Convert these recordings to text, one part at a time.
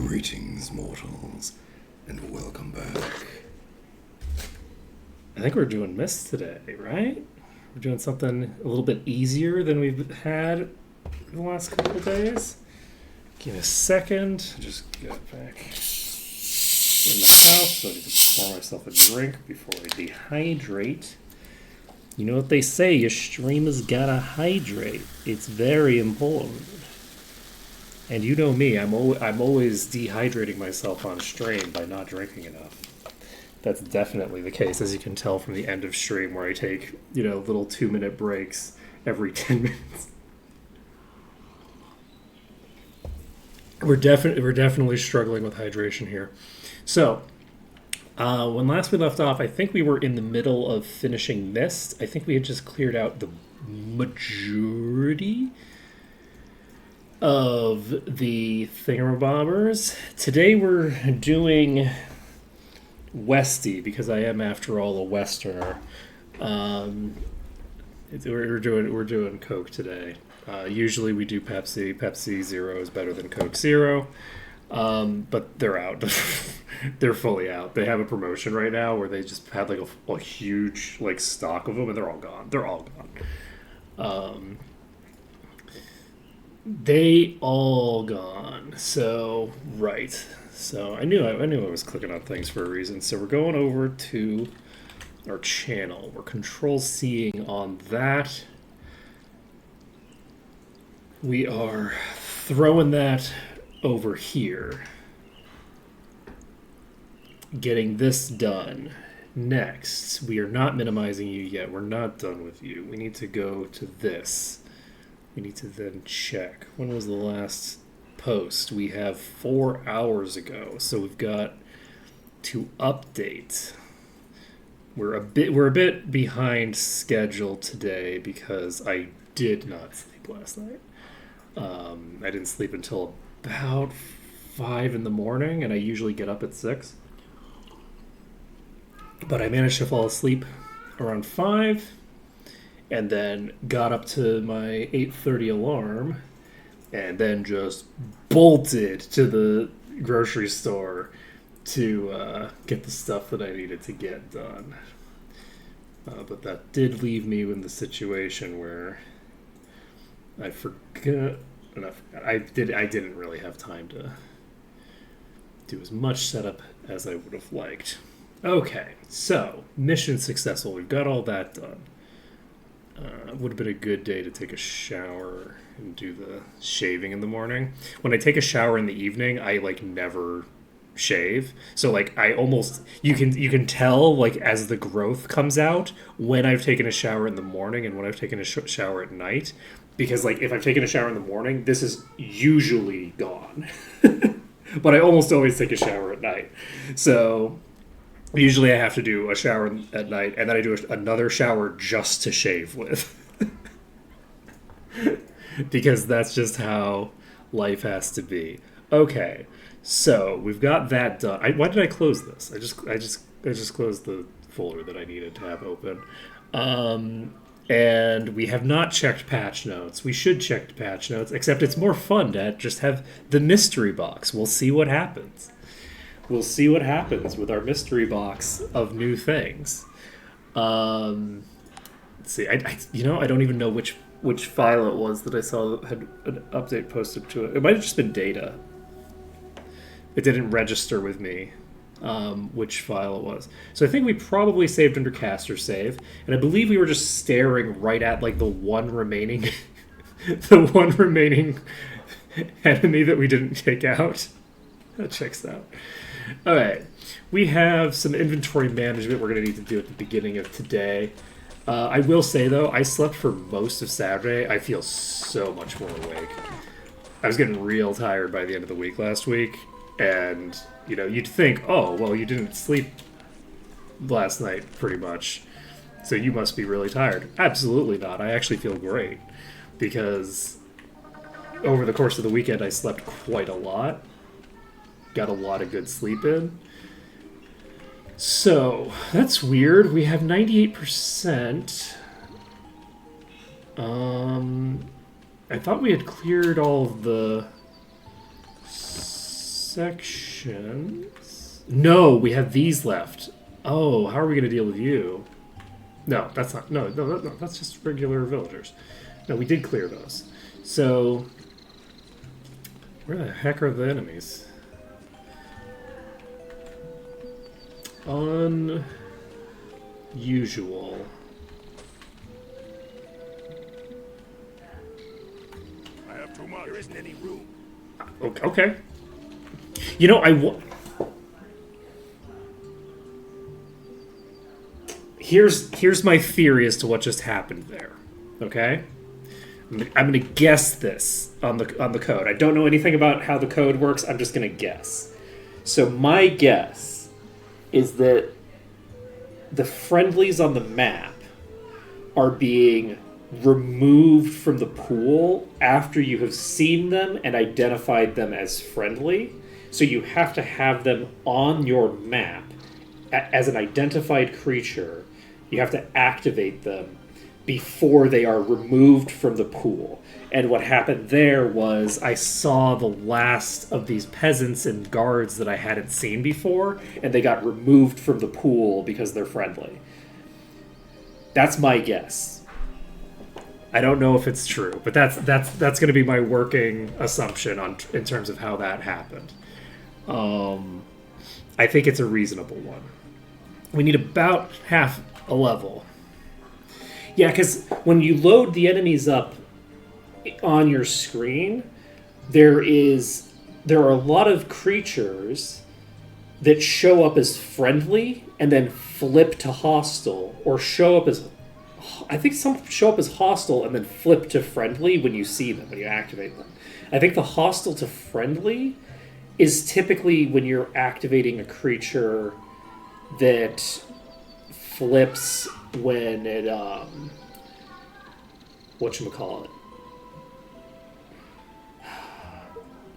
Greetings, mortals, and welcome back. I think we're doing Mist today, right? We're doing something a little bit easier than we've had the last couple of days. Give me a second. Just get back in the house. So I need to pour myself a drink before I dehydrate. You know what they say, your streamer's gotta hydrate. It's very important. And you know me, I'm always dehydrating myself on stream by not drinking enough. That's definitely the case, as you can tell from the end of stream, where I take, little 2-minute breaks every 10 minutes. We're definitely struggling with hydration here. So, when last we left off, I think we were in the middle of finishing Mist. I think we had just cleared out the majority of the thingamabobbers. Today we're doing Westy, because I am, after all, a Westerner. We're doing Coke today. Usually we do Pepsi. Pepsi Zero is better than Coke Zero, but they're out. They're fully out. They have a promotion right now where they just had like a huge stock of them, and they're all gone. They're all gone. They all gone. So right. So I knew I was clicking on things for a reason. So we're going over to our channel. We're control C'ing on that. We are throwing that over here. Getting this done. Next, we are not minimizing you yet. We're not done with you. We need to go to this. We need to then check. When was the last post? We have 4 hours ago, so we've got to update. We're a bit behind schedule today because I did not sleep last night. I didn't sleep until about 5 in the morning, and I usually get up at 6. But I managed to fall asleep around 5, and then got up to my 8:30 alarm, and then just bolted to the grocery store to get the stuff that I needed to get done. But that did leave me in the situation where I forgot. I didn't really have time to do as much setup as I would have liked. Okay, so mission successful. We've got all that done. Would have been a good day to take a shower and do the shaving in the morning. When I take a shower in the evening, I never shave. So I almost you can tell as the growth comes out when I've taken a shower in the morning and when I've taken a shower at night, because if I've taken a shower in the morning, this is usually gone. But I almost always take a shower at night. So usually I have to do a shower at night, and then I do another shower just to shave with. Because that's just how life has to be. Okay, so we've got that done. Why did I close this? I just closed the folder that I needed to have open. And we have not checked patch notes. We should check patch notes, except it's more fun to just have the mystery box. We'll see what happens. We'll see what happens with our mystery box of new things. Let's see. I don't even know which file it was that I saw that had an update posted to it. It might have just been data. It didn't register with me which file it was. So I think we probably saved under caster save, and I believe we were just staring right at the one remaining the one remaining enemy that we didn't take out. That checks out. All right, we have some inventory management we're going to need to do at the beginning of today. I will say, though, I slept for most of Saturday. I feel so much more awake. I was getting real tired by the end of the week last week, and, you'd think, oh, well, you didn't sleep last night, pretty much, so you must be really tired. Absolutely not. I actually feel great, because over the course of the weekend, I slept quite a lot. Got a lot of good sleep in. So, that's weird. We have 98%. I thought we had cleared all of the sections. No, we have these left. Oh, how are we going to deal with you? No, that's not. No, that's just regular villagers. No, we did clear those. So, where the heck are the enemies? Unusual. I have too much. There isn't any room. Okay. You know, Here's my theory as to what just happened there. Okay? I'm gonna guess this on the code. I don't know anything about how the code works. I'm just gonna guess. So my guess is that the friendlies on the map are being removed from the pool after you have seen them and identified them as friendly. So you have to have them on your map as an identified creature. You have to activate them before they are removed from the pool. And what happened there was I saw the last of these peasants and guards that I hadn't seen before, and they got removed from the pool because they're friendly. That's my guess. I don't know if it's true, but that's going to be my working assumption in terms of how that happened. I think it's a reasonable one. We need about half a level. Yeah, because when you load the enemies up on your screen, there are a lot of creatures that show up as friendly and then flip to hostile, or show up as, I think some show up as hostile and then flip to friendly when you see them, when you activate them. I think the hostile to friendly is typically when you're activating a creature that flips when it, whatchamacallit,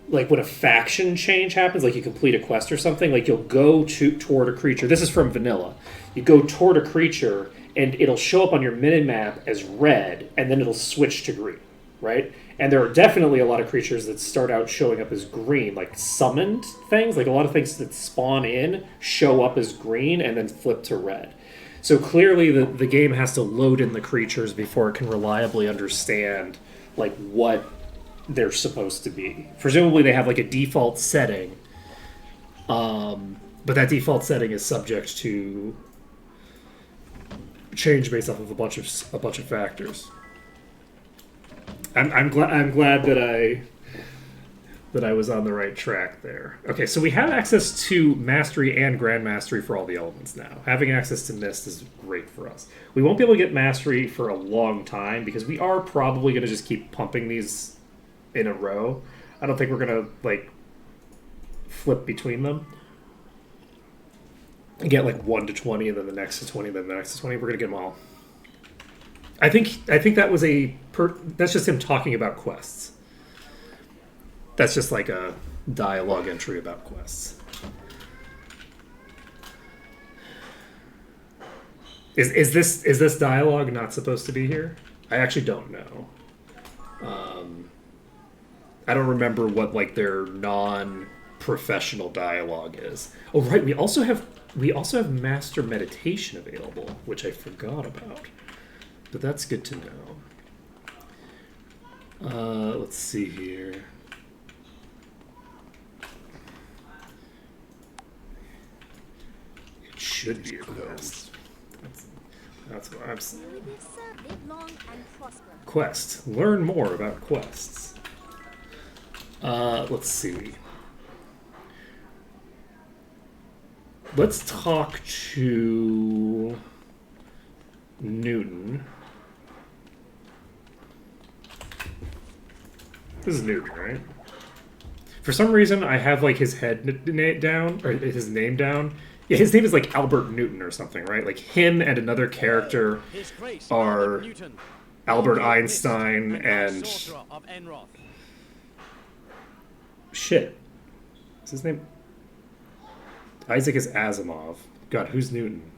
like when a faction change happens, like you complete a quest or something, like you'll go toward a creature. This is from vanilla. You go toward a creature and it'll show up on your minimap as red, and then it'll switch to green, right? And there are definitely a lot of creatures that start out showing up as green, like summoned things. Like a lot of things that spawn in show up as green and then flip to red. So clearly the game has to load in the creatures before it can reliably understand like what they're supposed to be. Presumably they have like a default setting, but that default setting is subject to change based off of a bunch of factors. I'm glad that I was on the right track there. Okay, so we have access to Mastery and Grand Mastery for all the elements now. Having access to Mist is great for us. We won't be able to get Mastery for a long time because we are probably going to just keep pumping these in a row. I don't think we're going to, like, flip between them. And get, like, 1 to 20, and then the next to 20, then the next to 20. We're going to get them all. I think that was that's just him talking about quests. That's just like a dialogue entry about quests. Is this dialogue not supposed to be here? I actually don't know. I don't remember what like their non-professional dialogue is. Oh right, we also have Master Meditation available, which I forgot about. But that's good to know. Let's see here. It should be a quest. That's what I'm saying. Quest. Learn more about quests. Let's see. Let's talk to Newton. This is Newton, right? For some reason, I have like his head down, or his name down. Yeah, his name is like Albert Newton or something, right? Like him and another character are Albert Einstein and shit. What's his name? Isaac is Asimov. God, who's Newton?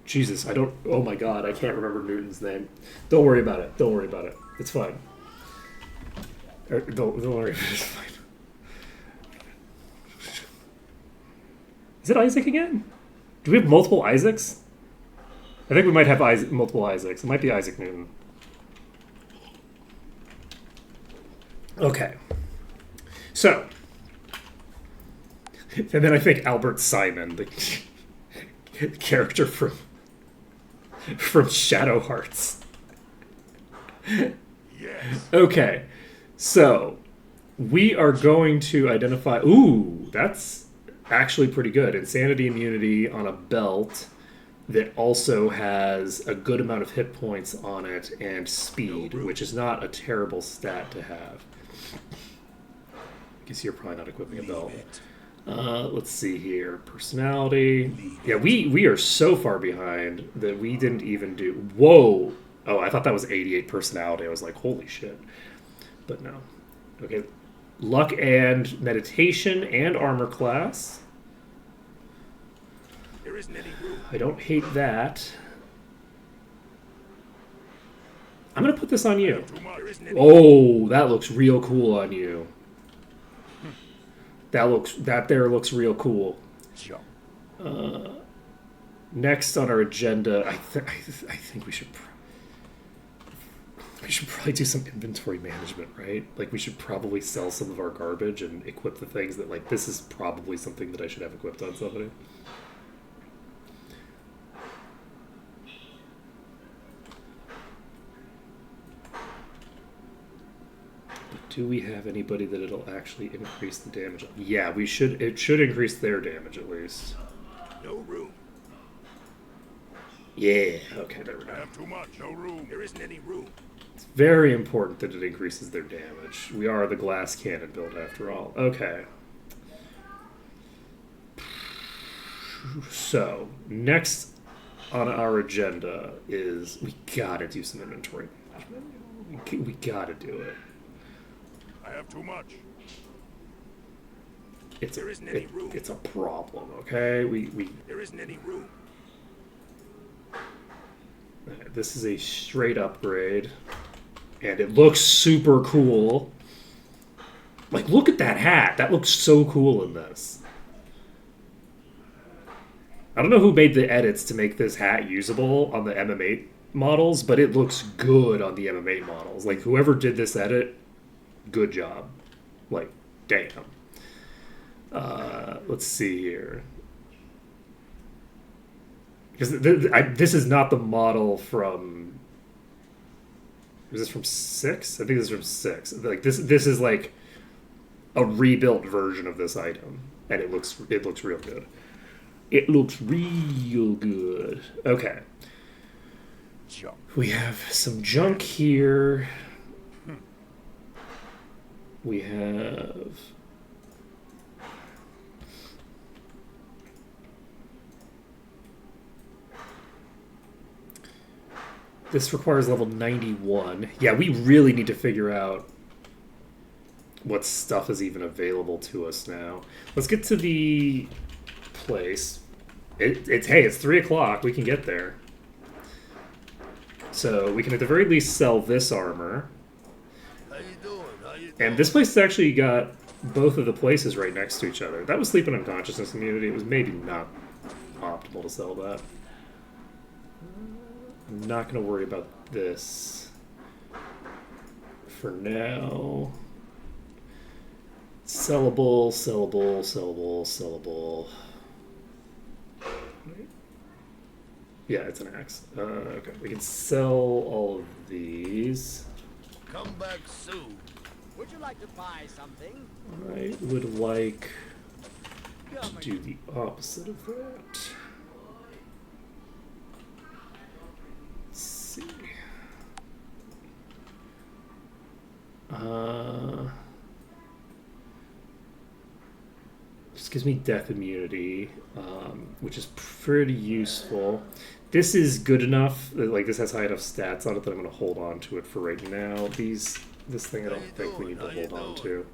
Jesus, I don't. Oh my God, I can't remember Newton's name. Don't worry about it. Don't worry about it. It's fine. Don't worry. It's fine. Is it Isaac again? Do we have multiple Isaacs? I think we might have multiple Isaacs. It might be Isaac Newton. Okay. So. And then I think Albert Simon, the character from Shadow Hearts. Yes. Okay. So, we are going to identify... Ooh, that's actually pretty good. Insanity immunity on a belt that also has a good amount of hit points on it and speed, which is not a terrible stat to have. I guess you're probably not equipping a belt. Let's see here. Personality. Yeah, we are so far behind that we didn't even do... Whoa! Oh, I thought that was 88 personality. I was like, holy shit. But no. Okay. Luck and meditation and armor class. There isn't any room. I don't hate that. I'm going to put this on you. Oh, that looks real cool on you. That there looks real cool. Next on our agenda, I think we should probably do some inventory management, right? Like, we should probably sell some of our garbage and equip the things that, like, this is probably something that I should have equipped on somebody. Do we have anybody that it'll actually increase the damage on? Yeah, we should. It should increase their damage at least. No room. Yeah. Okay, there we go. I have too much. No room. There isn't any room. It's very important that it increases their damage. We are the glass cannon build after all. Okay. So, next on our agenda is we gotta do some inventory management. We gotta do it. I have too much. There isn't any room. It's a problem, okay? There isn't any room. This is a straight upgrade, and it looks super cool. Like, look at that hat. That looks so cool in this. I don't know who made the edits to make this hat usable on the MM8 models, but it looks good on the MM8 models. Like, whoever did this edit, good job. Like, damn. Let's see here. Because this is not the model from... Is this from 6? I think this is from 6. Like, this is like a rebuilt version of this item. And it looks real good. It looks real good. Okay. Junk. We have some junk here. We have... This requires level 91. Yeah, we really need to figure out what stuff is even available to us now. Let's get to the place. It's 3 o'clock. We can get there. So we can at the very least sell this armor. How you doing? And this place has actually got both of the places right next to each other. That was Sleep and Unconsciousness Immunity. It was maybe not optimal to sell that. I'm not going to worry about this for now. Sellable, sellable, sellable, sellable. Yeah, it's an axe. Okay, we can sell all of these. Come back soon. Would you like to buy something? I would like to do the opposite of that. Let's see. This gives me death immunity, which is pretty useful. This is good enough. Like, this has high enough stats on it that I'm going to hold on to it for right now. This thing I don't think we need to hold on to.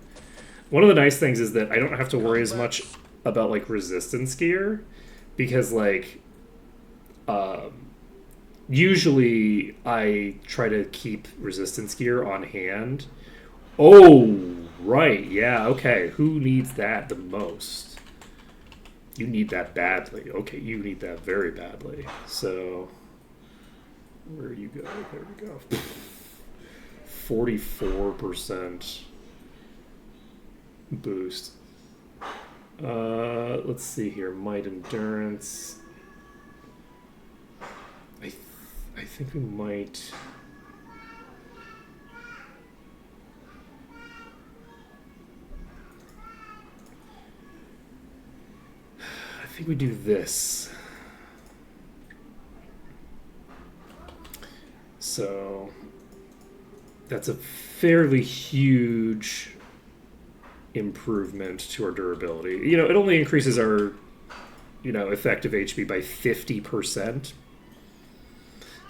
One of the nice things is that I don't have to worry as much about, like, resistance gear, because, like, usually I try to keep resistance gear on hand. Oh, right, yeah, okay. Who needs that the most? You need that badly. Okay, you need that very badly. So, where you go? There we go. 44% boost. Let's see here. Might endurance. I think we might. I think we do this. So that's a fairly huge improvement to our durability. It only increases our, effective HP by 50%.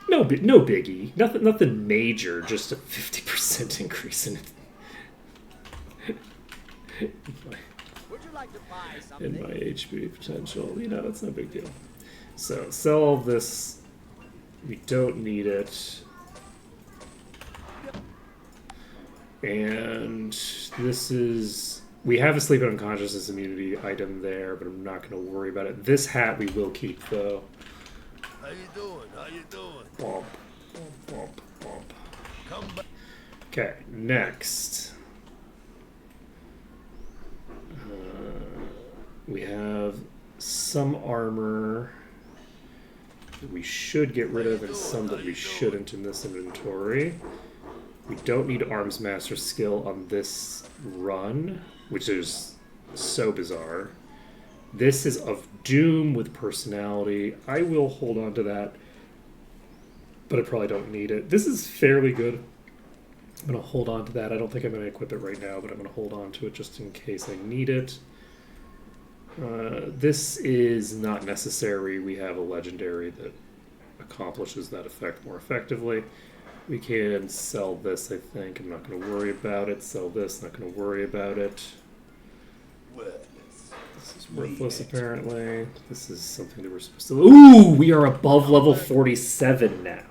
No biggie. Nothing major. Just a 50% increase in it. Would you like to buy In something? my HP potential. That's no big deal. So, sell all this. We don't need it. And this is... We have a sleep and unconsciousness immunity item there, but I'm not going to worry about it. This hat we will keep, though. How you doing? How you doing? Bump, bump, bump. Come back. Okay, next. We have some armor that we should get rid of and some that we shouldn't in this inventory. We don't need Arms Master skill on this run, which is so bizarre. This is of Doom with personality. I will hold on to that, but I probably don't need it. This is fairly good. I'm going to hold on to that. I don't think I'm going to equip it right now, but I'm going to hold on to it just in case I need it. This is not necessary. We have a legendary that accomplishes that effect more effectively. We can sell this, I think. I'm not going to worry about it. Sell this, not going to worry about it. This is worthless, apparently. This is something that we're supposed to... Ooh! We are above level 47 now.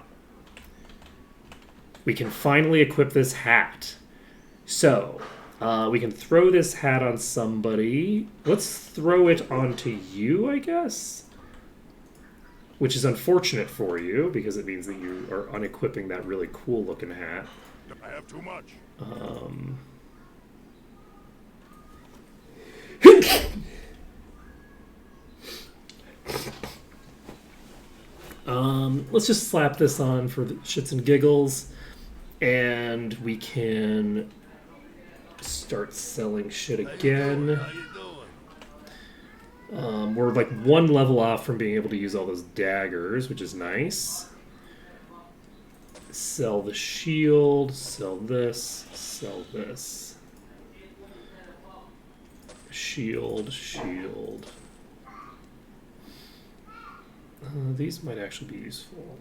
We can finally equip this hat. So, we can throw this hat on somebody. Let's throw it onto you, I guess? Which is unfortunate for you, because it means that you are unequipping that really cool-looking hat. I have too much. Let's just slap this on for the shits and giggles, and we can start selling shit again. How you doing? We're like one level off from being able to use all those daggers, which is nice. Sell the shield, sell this, sell this. Shield, shield. These might actually be useful.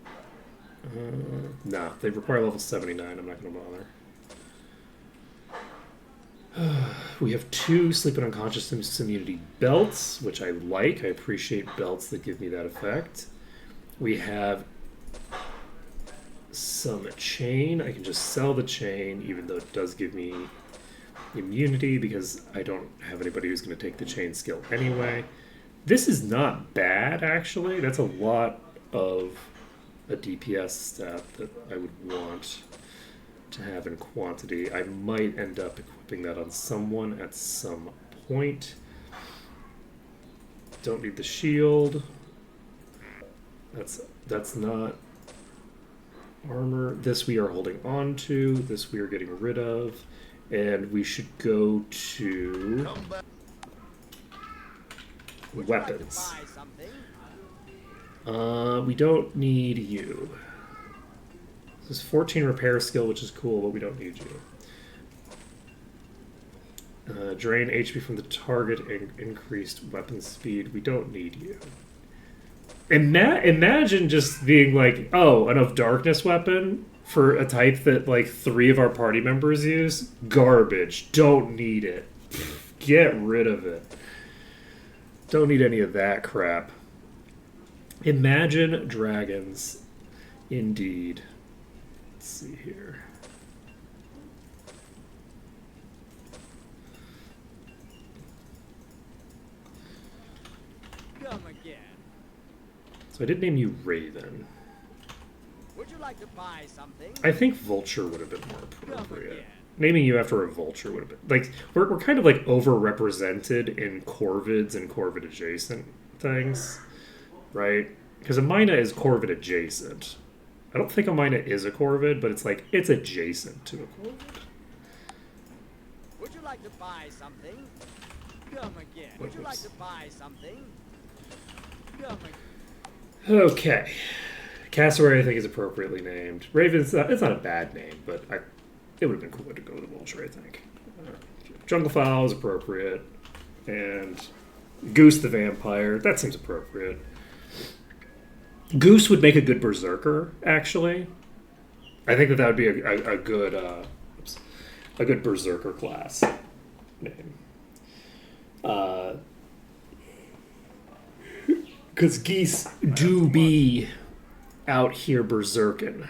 Nah, they require level 79. I'm not going to bother. We have 2 sleep and unconsciousness immunity belts, which I like. I appreciate belts that give me that effect. We have some chain. I can just sell the chain, even though it does give me immunity, because I don't have anybody who's going to take the chain skill anyway. This is not bad, actually. That's a lot of a DPS stat that I would want to have in quantity. I might end up equipping that on someone at some point. Don't need the shield. That's not armor. This we are holding on to. This we are getting rid of. And we should go to Come back. Would you like to weapons. buy something? We don't need you. This is 14 repair skill, which is cool, but we don't need you. Drain HP from the target and increased weapon speed. We don't need you. Imagine just being like, oh, an of darkness weapon for a type that like 3 of our party members use? Garbage. Don't need it. Get rid of it. Don't need any of that crap. Imagine dragons. Indeed. Let's see here. So I did name you Raven. Would you like to buy something? I think Vulture would have been more Come appropriate. again. Naming you after a vulture would have been like we're kind of like overrepresented in corvids and corvid adjacent things, right? Because a Mina is corvid adjacent. I don't think a Mina is a corvid, but it's like it's adjacent to a corvid. Would you like to buy something? Come again. Would you like to buy something? Come again. Okay, Cassowary I think is appropriately named. Raven's it's not a bad name, but it would have been cooler to go with the vulture, I think. Junglefowl is appropriate, and Goose the vampire, that seems appropriate. Goose would make a good berserker, actually. I think that would be a good berserker class name. Because geese do be out here berserking.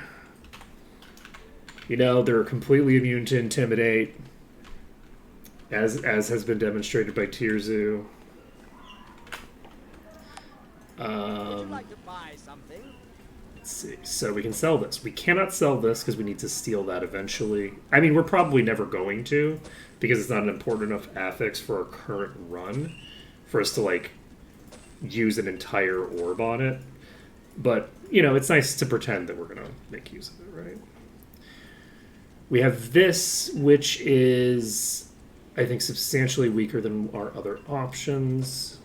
You know, they're completely immune to intimidate, as has been demonstrated by Tirzu. Would you like to buy something? Let's see. So we can sell this. We cannot sell this because we need to steal that eventually. I mean, we're probably never going to, because it's not an important enough affix for our current run for us to, like, use an entire orb on it. But, you know, it's nice to pretend that we're going to make use of it, right? We have this, which is, I think, substantially weaker than our other options.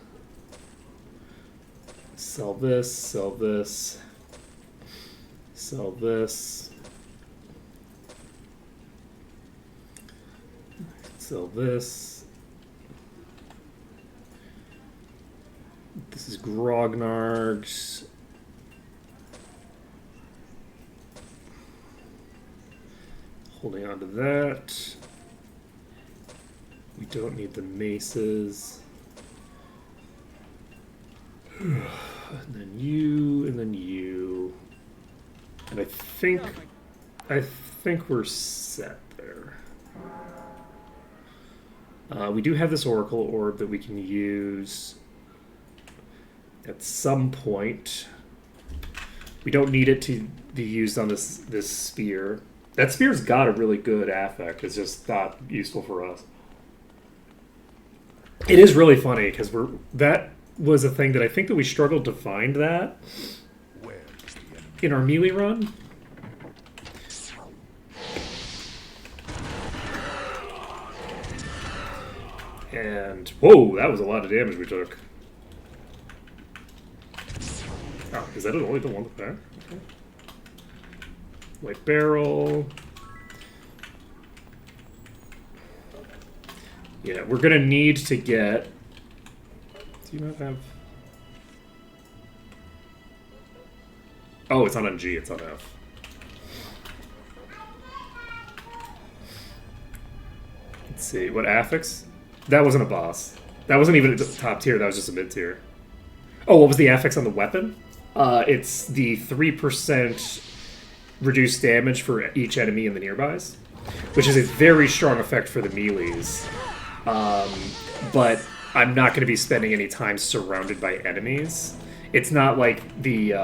Sell this, sell this, sell this, sell this. This is Grognard's. Holding on to that. We don't need the maces. And then you, and then you. And I think we're set there. We do have this Oracle Orb that we can use at some point. We don't need it to be used on this spear. That spear's got a really good affect. It's just not useful for us. It is really funny because that was a thing that I think that we struggled to find that in our melee run. And whoa, that was a lot of damage we took. Oh, is that only the one with that? Okay. White barrel. Yeah, we're gonna need to get. Do you not have? Oh, it's not on G. It's on F. Let's see what affix. That wasn't a boss. That wasn't even a top tier. That was just a mid tier. Oh, what was the affix on the weapon? It's the 3% reduced damage for each enemy in the nearbys, which is a very strong effect for the melees. But I'm not going to be spending any time surrounded by enemies. It's not like the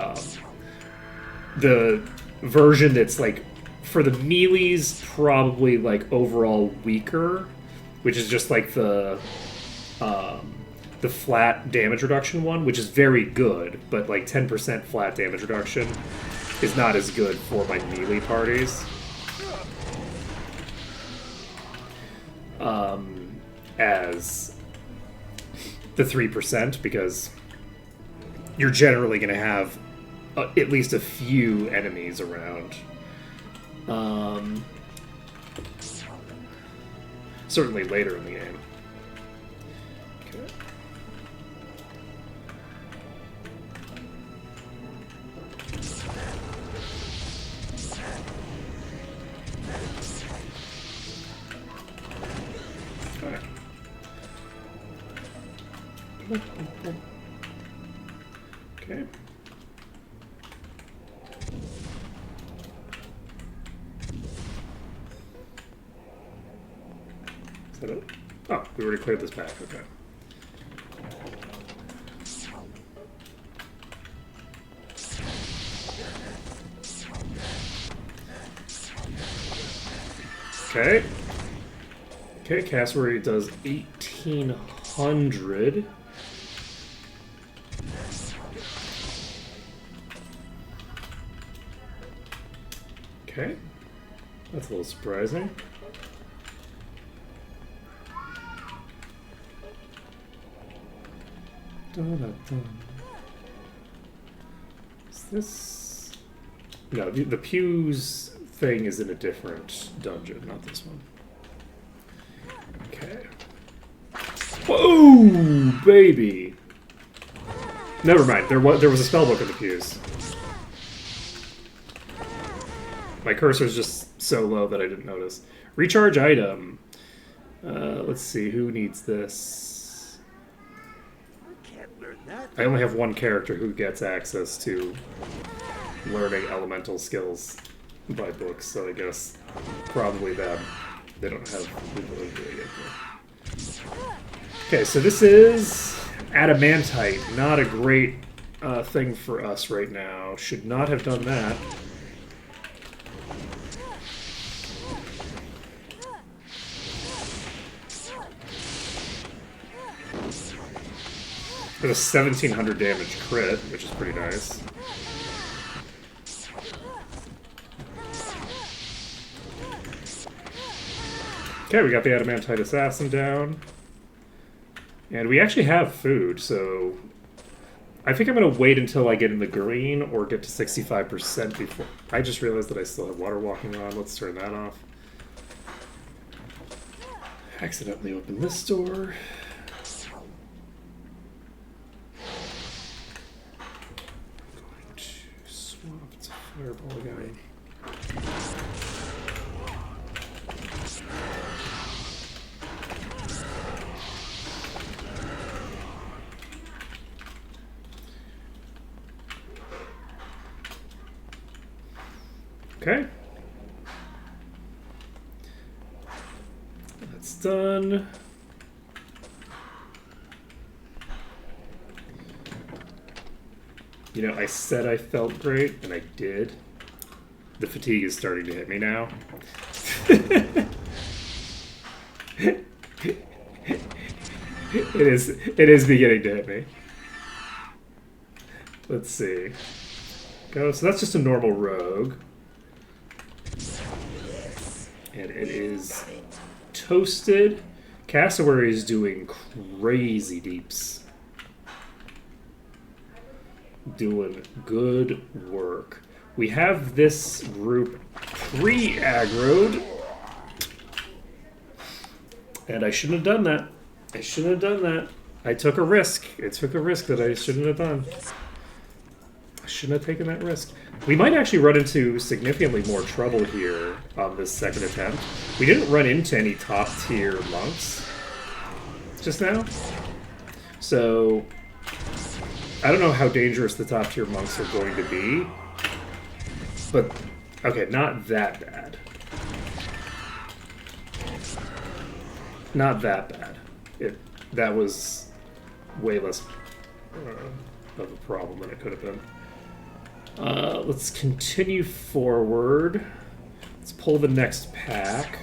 version that's like for the melees probably like overall weaker, which is just like the flat damage reduction one, which is very good, but like 10% flat damage reduction is not as good for my melee parties. As the 3%, because you're generally going to have at least a few enemies around. Certainly later in the game. Okay. Okay. Is that it? Oh, we already cleared this back. Okay. Okay. Okay, cassowary does 1800. Okay. That's a little surprising. Is this... No, the pews thing is in a different dungeon, not this one. Okay. Whoa, baby! Never mind, there was a spellbook in the pews. My cursor's just so low that I didn't notice. Recharge item. Let's see, who needs this? Can't learn that. I only have one character who gets access to learning elemental skills by books, so I guess probably them. They don't have the ability to get there. Okay, so this is adamantite. Not a great thing for us right now. Should not have done that. There's a 1700 damage crit, which is pretty nice. Okay, we got the adamantite assassin down. And we actually have food, so I think I'm going to wait until I get in the green or get to 65% before... I just realized that I still have water walking on. Let's turn that off. Accidentally open this door. Going to swap to fireball guy. Okay. That's done. You know, I said I felt great, and I did. The fatigue is starting to hit me now. It is beginning to hit me. Let's see. Go. So that's just a normal rogue. And it is toasted. Cassowary is doing crazy deeps. Doing good work. We have this group pre-aggroed. And I shouldn't have done that. I shouldn't have done that. I took a risk. It took a risk that I shouldn't have done. I shouldn't have taken that risk. We might actually run into significantly more trouble here on this second attempt. We didn't run into any top-tier monks just now. So, I don't know how dangerous the top-tier monks are going to be. But, okay, not that bad. Not that bad. That was way less of a problem than it could have been. Let's continue forward. Let's pull the next pack.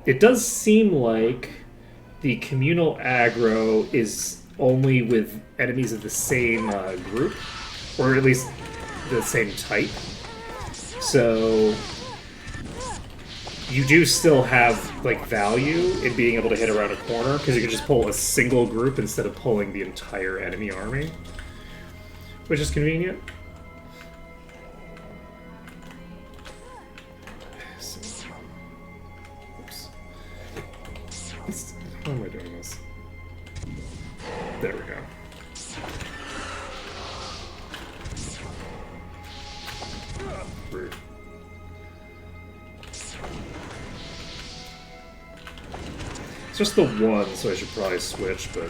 It does seem like the communal aggro is only with enemies of the same group, or at least the same type. So you do still have like value in being able to hit around a corner, because you can just pull a single group instead of pulling the entire enemy army, which is convenient. Oops. How am I doing this? There we go. Rude. It's just the one, so I should probably switch, but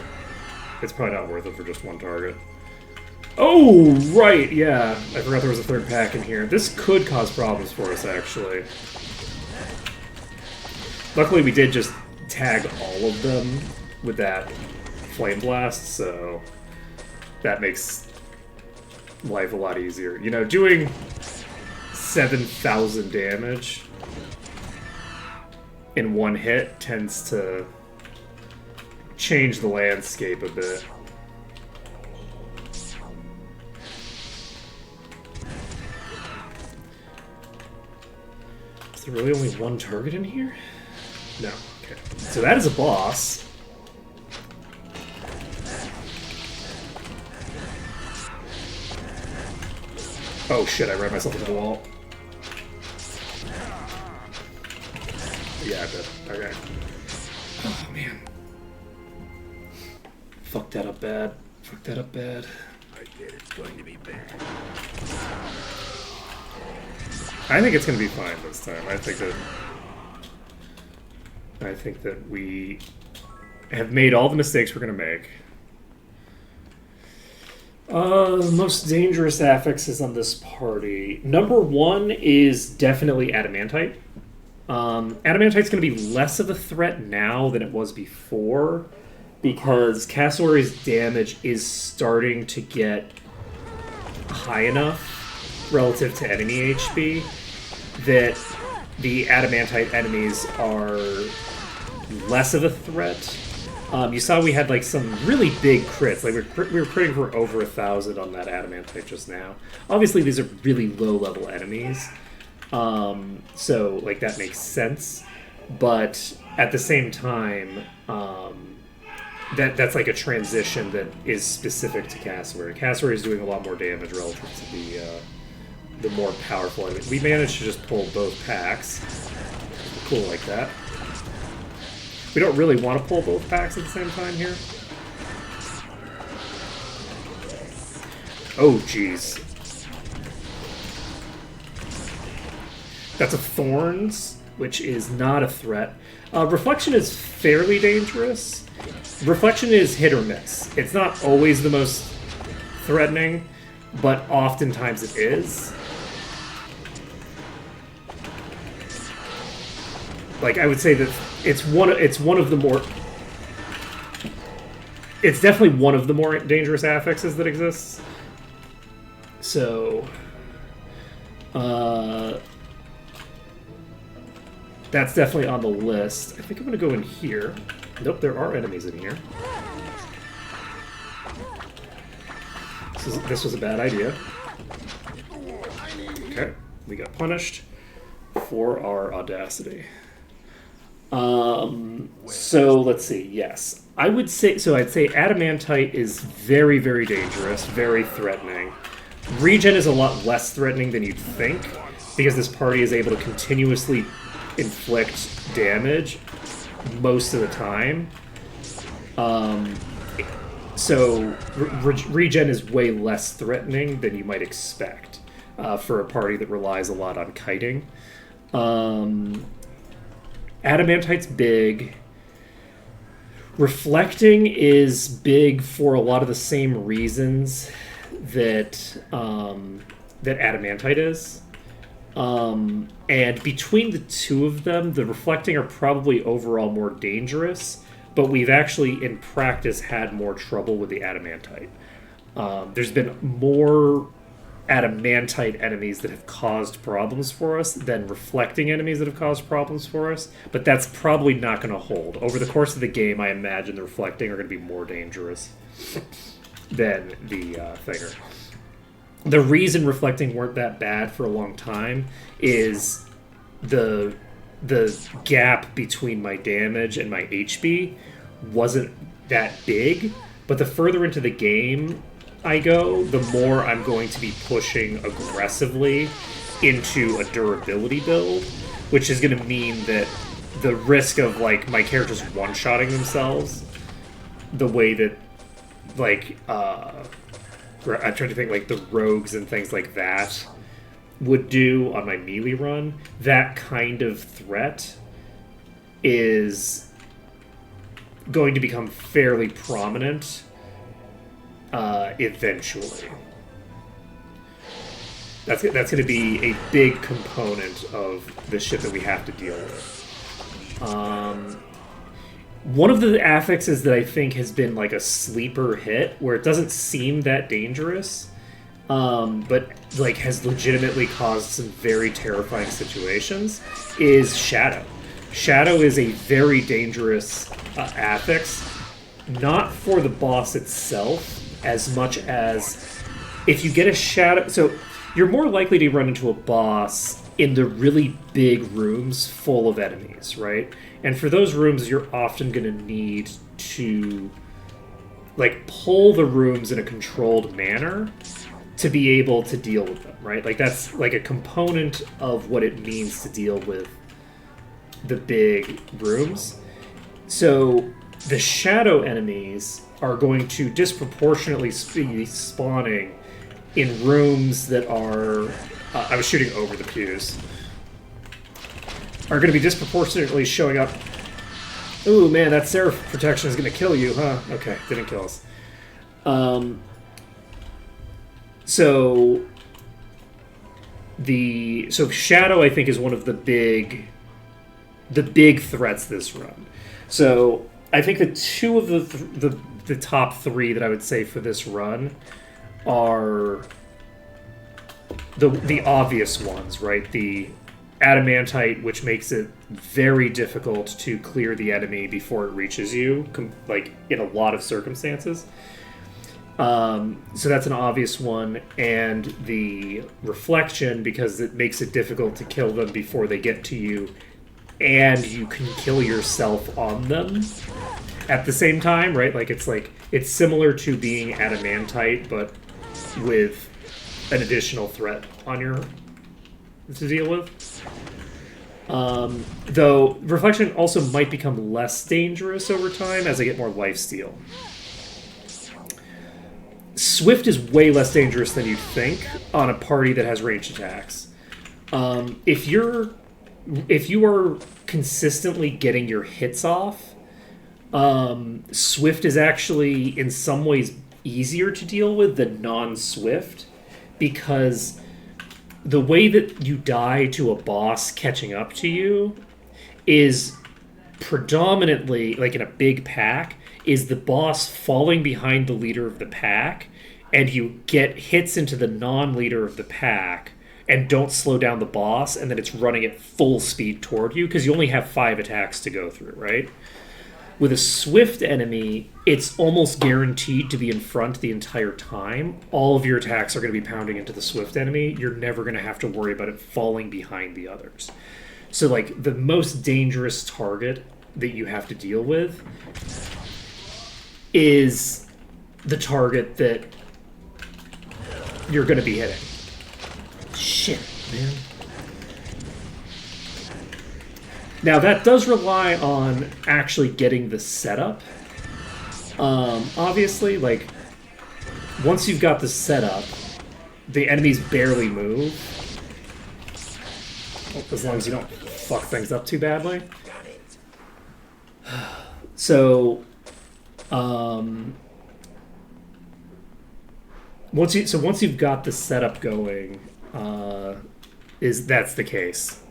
it's probably not worth it for just one target. Oh, right, yeah. I forgot there was a third pack in here. This could cause problems for us, actually. Luckily, we did just tag all of them with that Flame Blast, so that makes life a lot easier. You know, doing 7,000 damage in one hit tends to change the landscape a bit. Is there really only one target in here? No. Okay. So that is a boss. Oh shit, I ran myself into the wall. Yeah, I did. Okay. Oh man. Fuck that up bad. Fuck that up bad. I get it's going to be bad. I think it's gonna be fine this time. I think that we have made all the mistakes we're gonna make. Most dangerous affixes on this party. Number one is definitely Adamantite. Adamantite's going to be less of a threat now than it was before, because Cassowary's damage is starting to get high enough relative to enemy HP that the Adamantite enemies are less of a threat. You saw we had like some really big crits. Like we were critting for over 1,000 on that Adamantite just now. Obviously, these are really low-level enemies, so like that makes sense. But at the same time, that's like a transition that is specific to Cassowary. Cassowary is doing a lot more damage relative to the more powerful enemy. We managed to just pull both packs. Cool like that. We don't really want to pull both packs at the same time here. Oh, jeez. That's a Thorns, which is not a threat. Reflection is fairly dangerous. Reflection is hit or miss. It's not always the most threatening, but oftentimes it is. Like, I would say that it's definitely one of the more dangerous affixes that exists. So, that's definitely on the list. I think I'm going to go in here. Nope, there are enemies in here. This was a bad idea. Okay, we got punished for our audacity. So let's see. Yes, I would say so. I'd say Adamantite is very, very dangerous, very threatening. Regen is a lot less threatening than you'd think, because this party is able to continuously inflict damage most of the time. So regen is way less threatening than you might expect for a party that relies a lot on kiting. Adamantite's big. Reflecting is big for a lot of the same reasons that that Adamantite is. And between the two of them, the Reflecting are probably overall more dangerous, but we've actually, in practice, had more trouble with the Adamantite. There's been more Adamantite enemies that have caused problems for us than Reflecting enemies that have caused problems for us, but that's probably not going to hold. Over the course of the game, I imagine the Reflecting are going to be more dangerous than the Thinger. The reason Reflecting weren't that bad for a long time is the gap between my damage and my HP wasn't that big, but the further into the game I go, the more I'm going to be pushing aggressively into a durability build, which is going to mean that the risk of like my characters one-shotting themselves the way that like I'm trying to think like the rogues and things like that would do on my melee run, that kind of threat is going to become fairly prominent eventually. That's going to be a big component of the shit that we have to deal with. One of the affixes that I think has been like a sleeper hit, where it doesn't seem that dangerous, but like has legitimately caused some very terrifying situations, is Shadow. Shadow is a very dangerous affix, not for the boss itself as much as if you get a Shadow. So you're more likely to run into a boss in the really big rooms full of enemies, right? And for those rooms, you're often going to need to like pull the rooms in a controlled manner to be able to deal with them, right? Like that's like a component of what it means to deal with the big rooms. So the shadow enemies are going to disproportionately be spawning in rooms that are... I was shooting over the pews. Are going to be disproportionately showing up... Ooh, man, that Seraph protection is going to kill you, huh? Okay, didn't kill us. So Shadow, I think, is one of the big threats this run. So I think the two of the top three that I would say for this run are the obvious ones, right? The Adamantite, which makes it very difficult to clear the enemy before it reaches you, like in a lot of circumstances. So that's an obvious one, and the Reflection, because it makes it difficult to kill them before they get to you, and you can kill yourself on them at the same time, right? It's similar to being Adamantite, but with an additional threat on your to deal with. Though Reflection also might become less dangerous over time as I get more lifesteal. Swift is way less dangerous than you'd think on a party that has ranged attacks. If you are consistently getting your hits off, Swift is actually in some ways easier to deal with than non-Swift, because the way that you die to a boss catching up to you is predominantly, like in a big pack, is the boss falling behind the leader of the pack, and you get hits into the non-leader of the pack and don't slow down the boss, and then it's running at full speed toward you, because you only have 5 attacks to go through, right? With a Swift enemy, it's almost guaranteed to be in front the entire time. All of your attacks are going to be pounding into the Swift enemy. You're never going to have to worry about it falling behind the others. So, like, the most dangerous target that you have to deal with is the target that you're going to be hitting. Shit, man. Now, that does rely on actually getting the setup. Obviously, like, once you've got the setup, the enemies barely move. As long as you don't fuck things up too badly. So, once you've got the setup going, that's the case.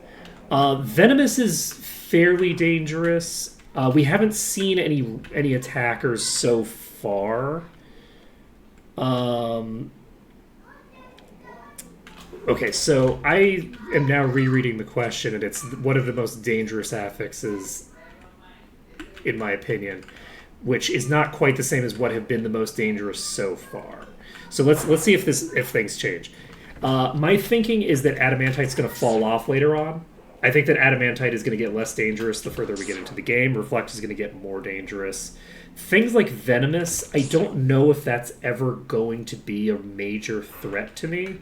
Venomous is fairly dangerous. We haven't seen any attackers so far. Okay, so I am now rereading the question, and it's one of the most dangerous affixes, in my opinion, which is not quite the same as what have been the most dangerous so far. So let's see if things change. My thinking is that Adamantite's going to fall off later on. I think that Adamantite is going to get less dangerous the further we get into the game. Reflect is going to get more dangerous. Things like Venomous, I don't know if that's ever going to be a major threat to me,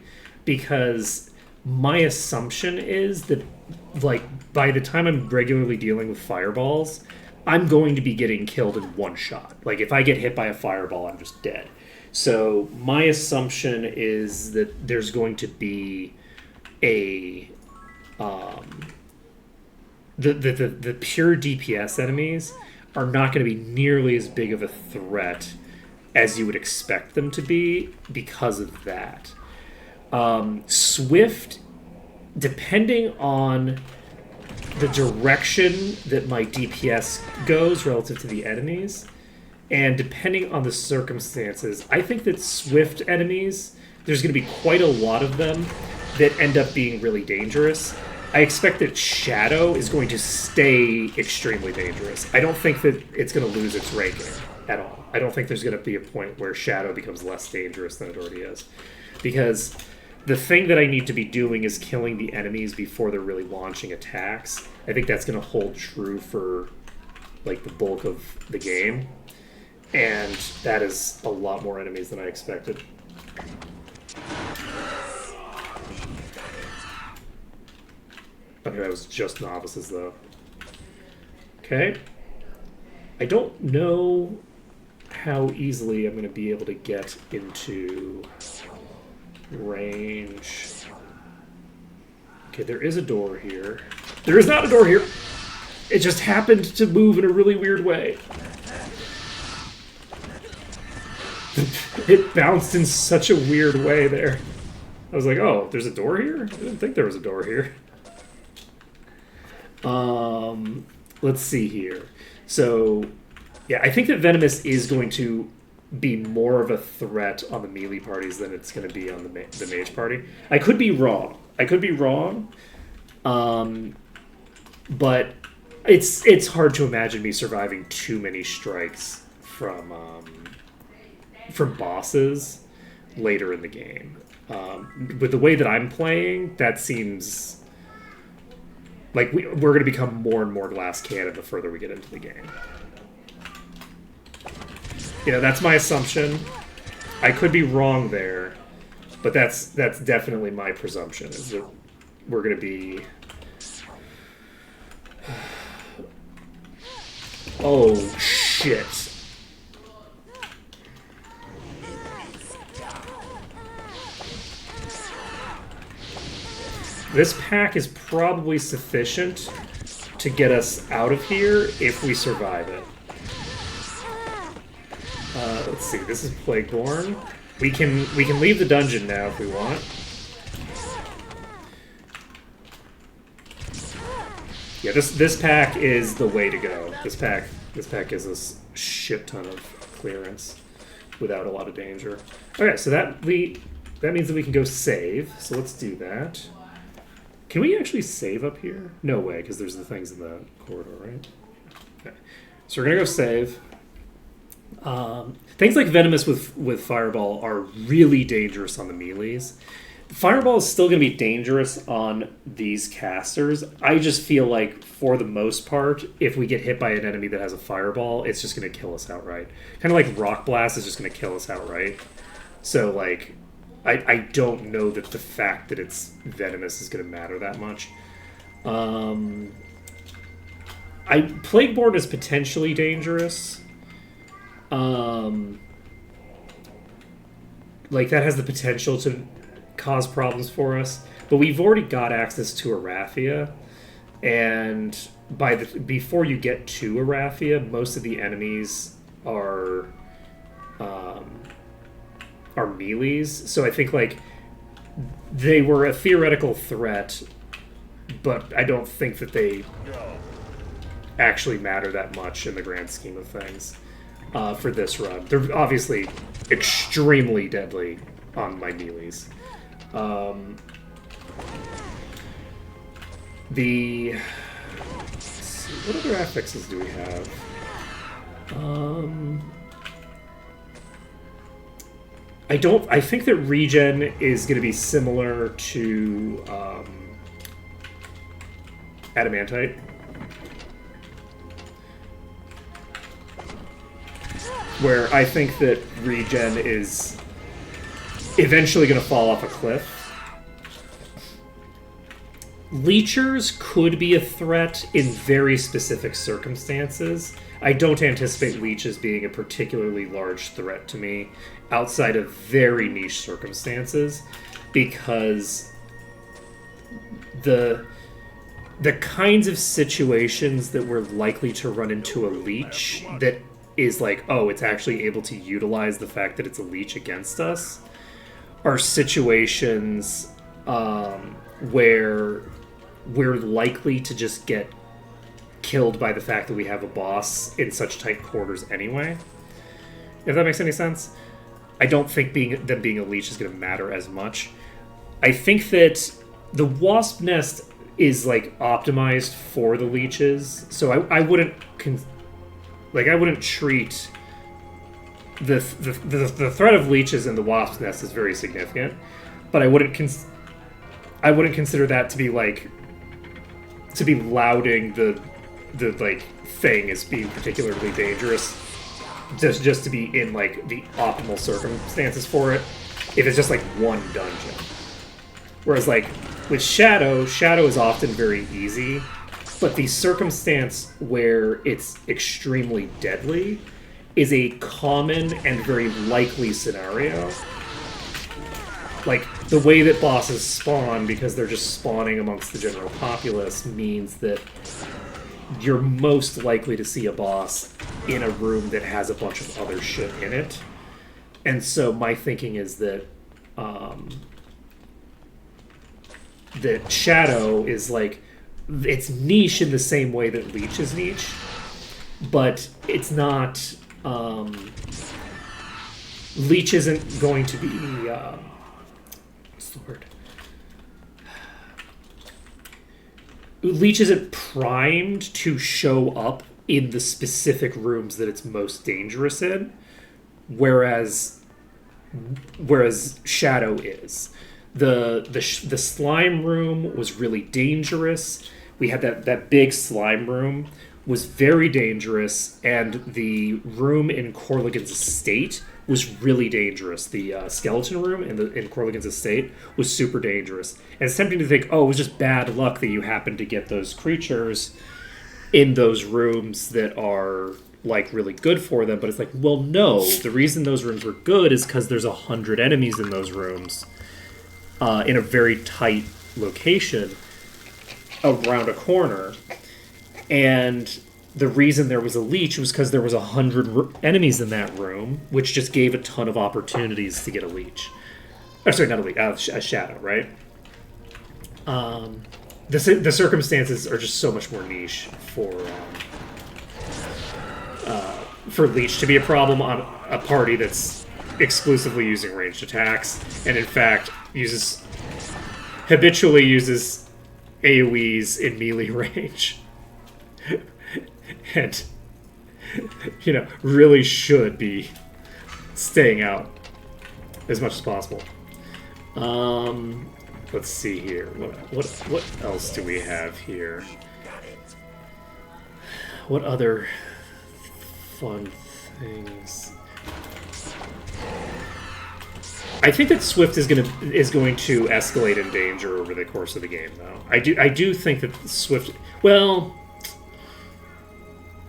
because my assumption is that, like, by the time I'm regularly dealing with fireballs, I'm going to be getting killed in one shot. Like, if I get hit by a fireball, I'm just dead. So my assumption is that there's going to be a... The pure DPS enemies are not going to be nearly as big of a threat as you would expect them to be because of that. Swift, depending on the direction that my DPS goes relative to the enemies, and depending on the circumstances, I think that Swift enemies there's going to be quite a lot of them that end up being really dangerous. I expect that Shadow is going to stay extremely dangerous. I don't think that it's going to lose its ranking at all. I don't think there's going to be a point where Shadow becomes less dangerous than it already is. Because the thing that I need to be doing is killing the enemies before they're really launching attacks. I think that's going to hold true for like the bulk of the game. And that is a lot more enemies than I expected. Okay, that was just novices, though. Okay. I don't know how easily I'm going to be able to get into range. Okay, there is a door here. There is not a door here! It just happened to move in a really weird way. It bounced in such a weird way there. I was like, oh, there's a door here? I didn't think there was a door here. Let's see here. So, yeah, I think that Venomous is going to be more of a threat on the melee parties than it's going to be on the mage party. I could be wrong. But it's hard to imagine me surviving too many strikes from bosses later in the game. With the way that I'm playing, that seems like we're going to become more and more glass cannon the further we get into the game. You know, that's my assumption. I could be wrong there, but that's definitely my presumption, is that we're going to be... Oh, shit. This pack is probably sufficient to get us out of here if we survive it. Let's see. This is Plagueborn. We can leave the dungeon now if we want. Yeah, this pack is the way to go. This pack gives us a shit ton of clearance without a lot of danger. Okay, so that means that we can go save. So let's do that. Can we actually save up here? No way, because there's the things in the corridor, right? Okay. So we're going to go save. Things like Venomous with Fireball are really dangerous on the melees. Fireball is still going to be dangerous on these casters. I just feel like, for the most part, if we get hit by an enemy that has a Fireball, it's just going to kill us outright. Kind of like Rock Blast is just going to kill us outright. So, like... I don't know that the fact that it's Venomous is going to matter that much. Plagueborn is potentially dangerous. Like, that has the potential to cause problems for us. But we've already got access to Arathia. And before you get to Arathia, most of the enemies are melees, so I think like they were a theoretical threat, but I don't think that they actually matter that much in the grand scheme of things for this run. They're obviously extremely deadly on my melees. Let's see, what other affixes do we have? I think that regen is going to be similar to Adamantite. Where I think that regen is eventually going to fall off a cliff. Leechers could be a threat in very specific circumstances. I don't anticipate leeches being a particularly large threat to me outside of very niche circumstances, because the kinds of situations that we're likely to run into a leech that is like, oh, it's actually able to utilize the fact that it's a leech against us, are situations where we're likely to just get killed by the fact that we have a boss in such tight quarters anyway. If that makes any sense. I don't think them being a leech is going to matter as much. I think that the wasp nest is like optimized for the leeches, so I wouldn't I wouldn't treat the threat of leeches in the wasp nest is very significant, but I wouldn't consider that to be like to be lauding the like thing as being particularly dangerous. Just to be in like the optimal circumstances for it, if it's just like one dungeon. Whereas like with Shadow is often very easy, but the circumstance where it's extremely deadly is a common and very likely scenario. Like, the way that bosses spawn, because they're just spawning amongst the general populace, means that you're most likely to see a boss in a room that has a bunch of other shit in it. And so my thinking is that that Shadow is like, it's niche in the same way that Leech is niche, but it's not, Leech isn't going to be, what's the word? Leech isn't primed to show up in the specific rooms that it's most dangerous in, whereas Shadow is. The slime room was really dangerous. We had that big slime room was very dangerous, and the room in Corligan's estate was really dangerous. The skeleton room in Corligan's estate was super dangerous. And it's tempting to think, oh, it was just bad luck that you happened to get those creatures in those rooms that are like really good for them. But it's like, well, no. The reason those rooms were good is because there's 100 enemies in those rooms in a very tight location around a corner. And the reason there was a leech was because there was 100 enemies in that room, which just gave a ton of opportunities to get a leech. Oh, sorry, not a leech, a shadow, right? The circumstances are just so much more niche for leech to be a problem on a party that's exclusively using ranged attacks, and in fact habitually uses AoEs in melee range. And, really should be staying out as much as possible. Let's see here. What else do we have here? What other fun things? I think that Swift is going to escalate in danger over the course of the game, though. I do think that Swift, well,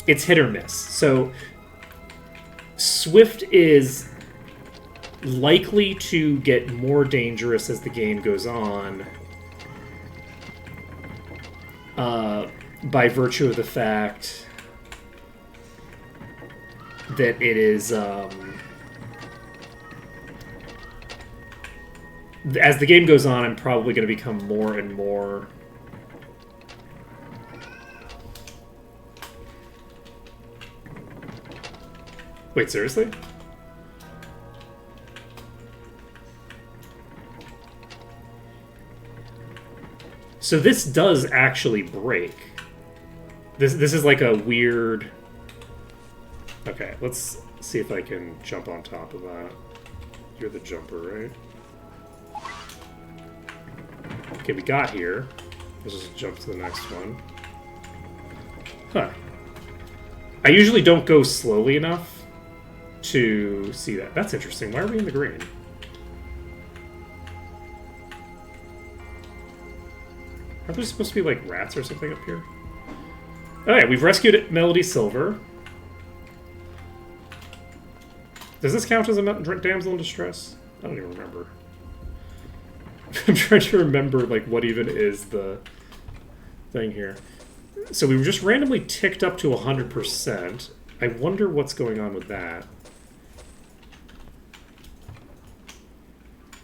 it's hit or miss. So Swift is likely to get more dangerous as the game goes on, by virtue of the fact that it is, as the game goes on, I'm probably going to become more and more Wait, seriously? So this does actually break. This is like a weird... Okay, let's see if I can jump on top of that. You're the jumper, right? Okay, we got here. Let's just jump to the next one. Huh. I usually don't go slowly enough to see that. That's interesting. Why are we in the green? Are there supposed to be like rats or something up here? Alright, we've rescued Melody Silver. Does this count as a damsel in distress? I don't even remember. I'm trying to remember like what even is the thing here. So we were just randomly ticked up to 100%. I wonder what's going on with that.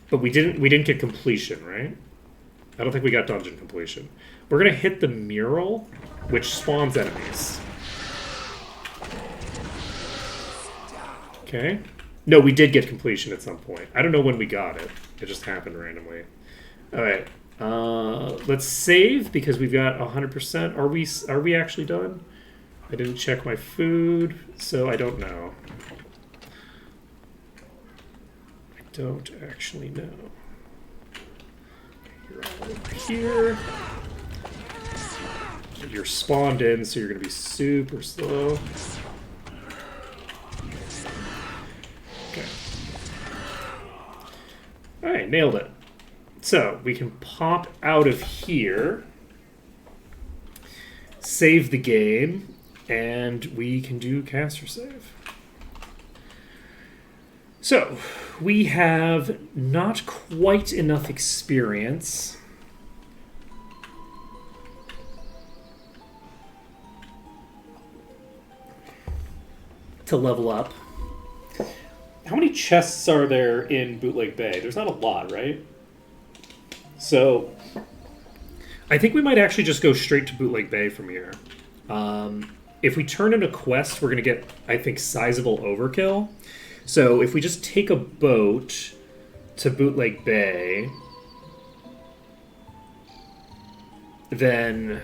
But we didn't get completion, right? I don't think we got dungeon completion. We're gonna hit the mural, which spawns enemies. Okay. No, we did get completion at some point. I don't know when we got it. It just happened randomly. All right. Let's save because we've got 100%. Are we actually done? I didn't check my food, so I don't know. I don't actually know. You're all over here. You're spawned in, so you're going to be super slow. Okay. Alright, nailed it. So, we can pop out of here, save the game, and we can do caster save. So, we have not quite enough experience to level up. How many chests are there in Bootleg Bay? There's not a lot, right? So, I think we might actually just go straight to Bootleg Bay from here. If we turn in a quest, we're going to get, I think, sizable overkill. So, if we just take a boat to Bootleg Bay, then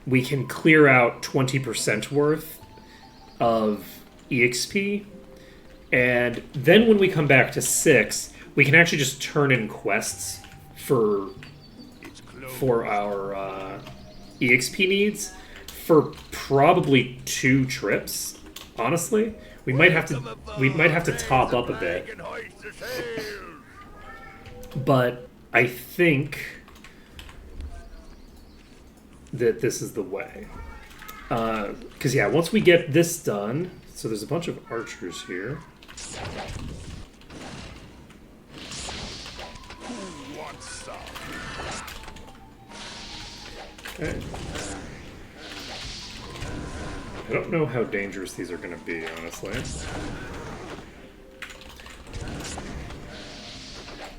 we can clear out 20% worth of EXP. And then when we come back to 6, we can actually just turn in quests for our EXP needs for probably 2 trips. Honestly, we might have to top up a bit, but I think that this is the way. Because yeah, once we get this done, so there's a bunch of archers here. Okay. I don't know how dangerous these are going to be, honestly.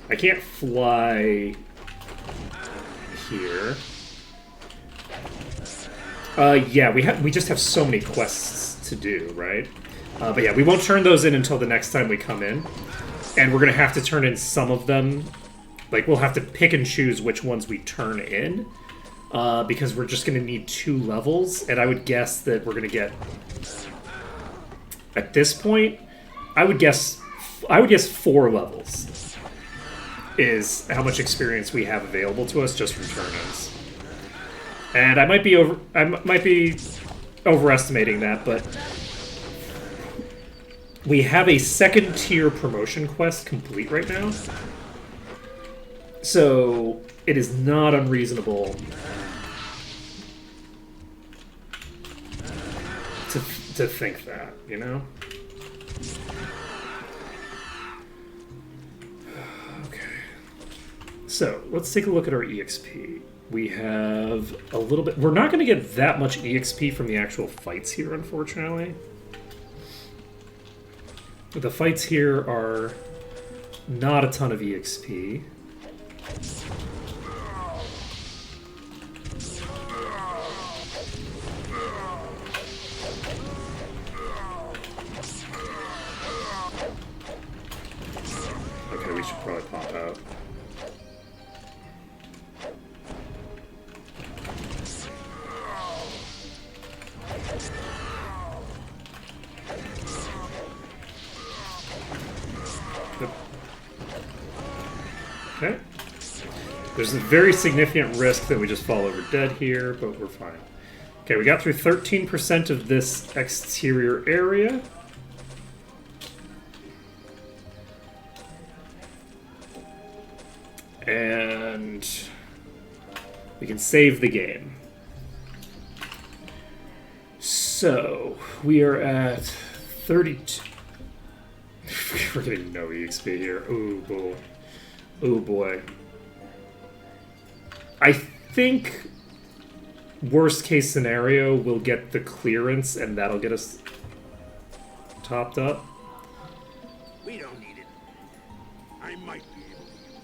I can't fly here. Yeah, we just have so many quests to do, right? But yeah, we won't turn those in until the next time we come in. And we're going to have to turn in some of them. Like, we'll have to pick and choose which ones we turn in. Because we're just going to need 2 levels. And I would guess that we're going to get... At this point, I would guess 4 levels is how much experience we have available to us just from turn-ins. And I might be overestimating that, but we have a 2nd tier promotion quest complete right now. So it is not unreasonable to think that, you know? Okay. So let's take a look at our EXP. We have a little bit... We're not going to get that much EXP from the actual fights here, unfortunately. The fights here are not a ton of EXP. Okay, we should probably pop out. Okay. There's a very significant risk that we just fall over dead here, but we're fine. Okay, we got through 13% of this exterior area. And we can save the game. So, we are at 32. We're getting no EXP here. Ooh, boy. Oh boy. I think worst case scenario, we'll get the clearance and that'll get us topped up. We don't need it. I might be able to use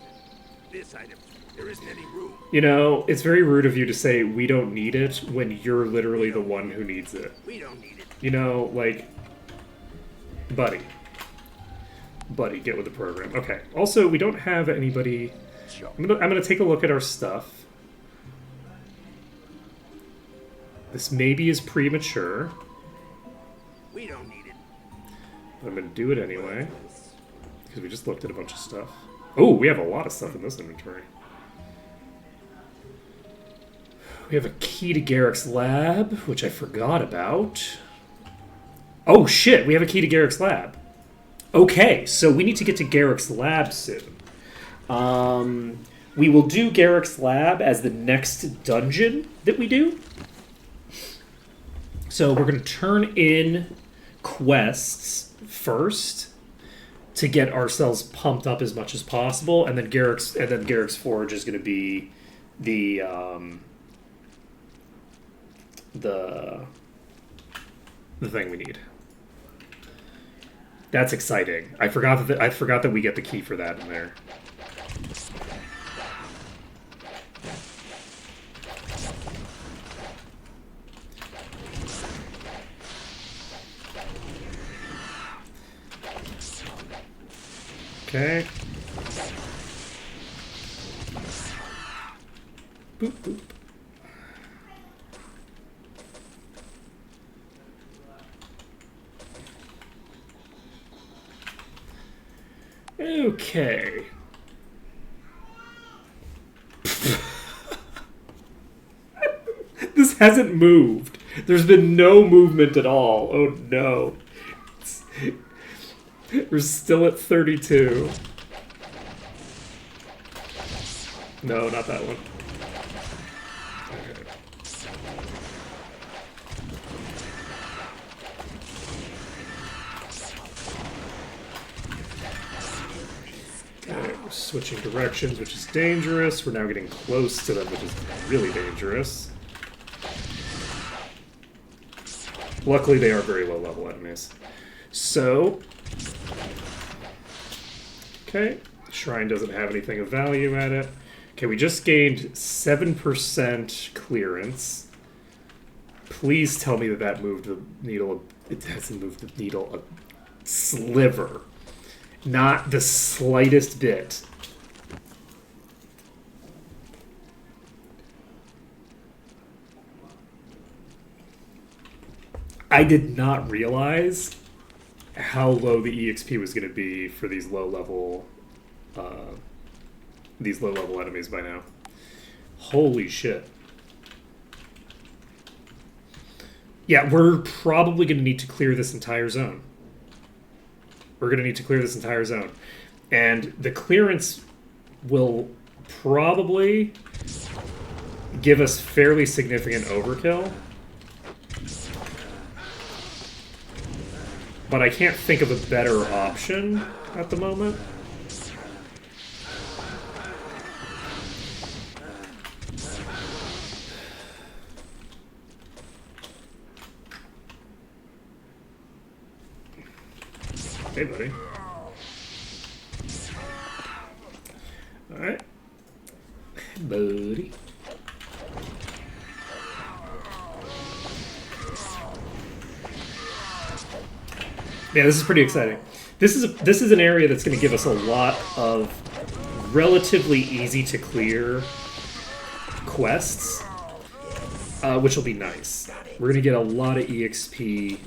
it. This item, there isn't any room. You know, it's very rude of you to say we don't need it when you're literally the one who needs it. We don't need it. You know, like, buddy. Buddy, get with the program. Okay. Also, we don't have anybody... I'm gonna take a look at our stuff. This maybe is premature. We don't need it. But I'm gonna do it anyway. Because we just looked at a bunch of stuff. Oh, we have a lot of stuff in this inventory. We have a key to Garrick's lab, which I forgot about. Oh shit, we have a key to Garrick's lab. Okay, so we need to get to Garrick's lab soon. We will do Garrick's lab as the next dungeon that we do. So we're going to turn in quests first to get ourselves pumped up as much as possible, and then Garrick's Forge is going to be the thing we need. That's exciting. I forgot that we get the key for that in there. Okay. Boop, boop. Okay. This hasn't moved. There's been no movement at all. Oh no. We're still at 32. No, not that one. Okay, we're switching directions, which is dangerous. We're now getting close to them, which is really dangerous. Luckily, they are very low-level enemies. So... Okay, Shrine doesn't have anything of value at it. Okay, we just gained 7% clearance. Please tell me that moved the needle. It hasn't moved the needle a sliver. Not the slightest bit. I did not realize how low the EXP was going to be for these low-level enemies by now. Holy shit. Yeah, we're probably going to need to clear this entire zone. We're going to need to clear this entire zone. And the clearance will probably give us fairly significant overkill. But I can't think of a better option at the moment. Hey, buddy. Alright. Buddy. Yeah, this is pretty exciting. This is an area that's going to give us a lot of relatively easy to clear quests, which will be nice. We're going to get a lot of EXP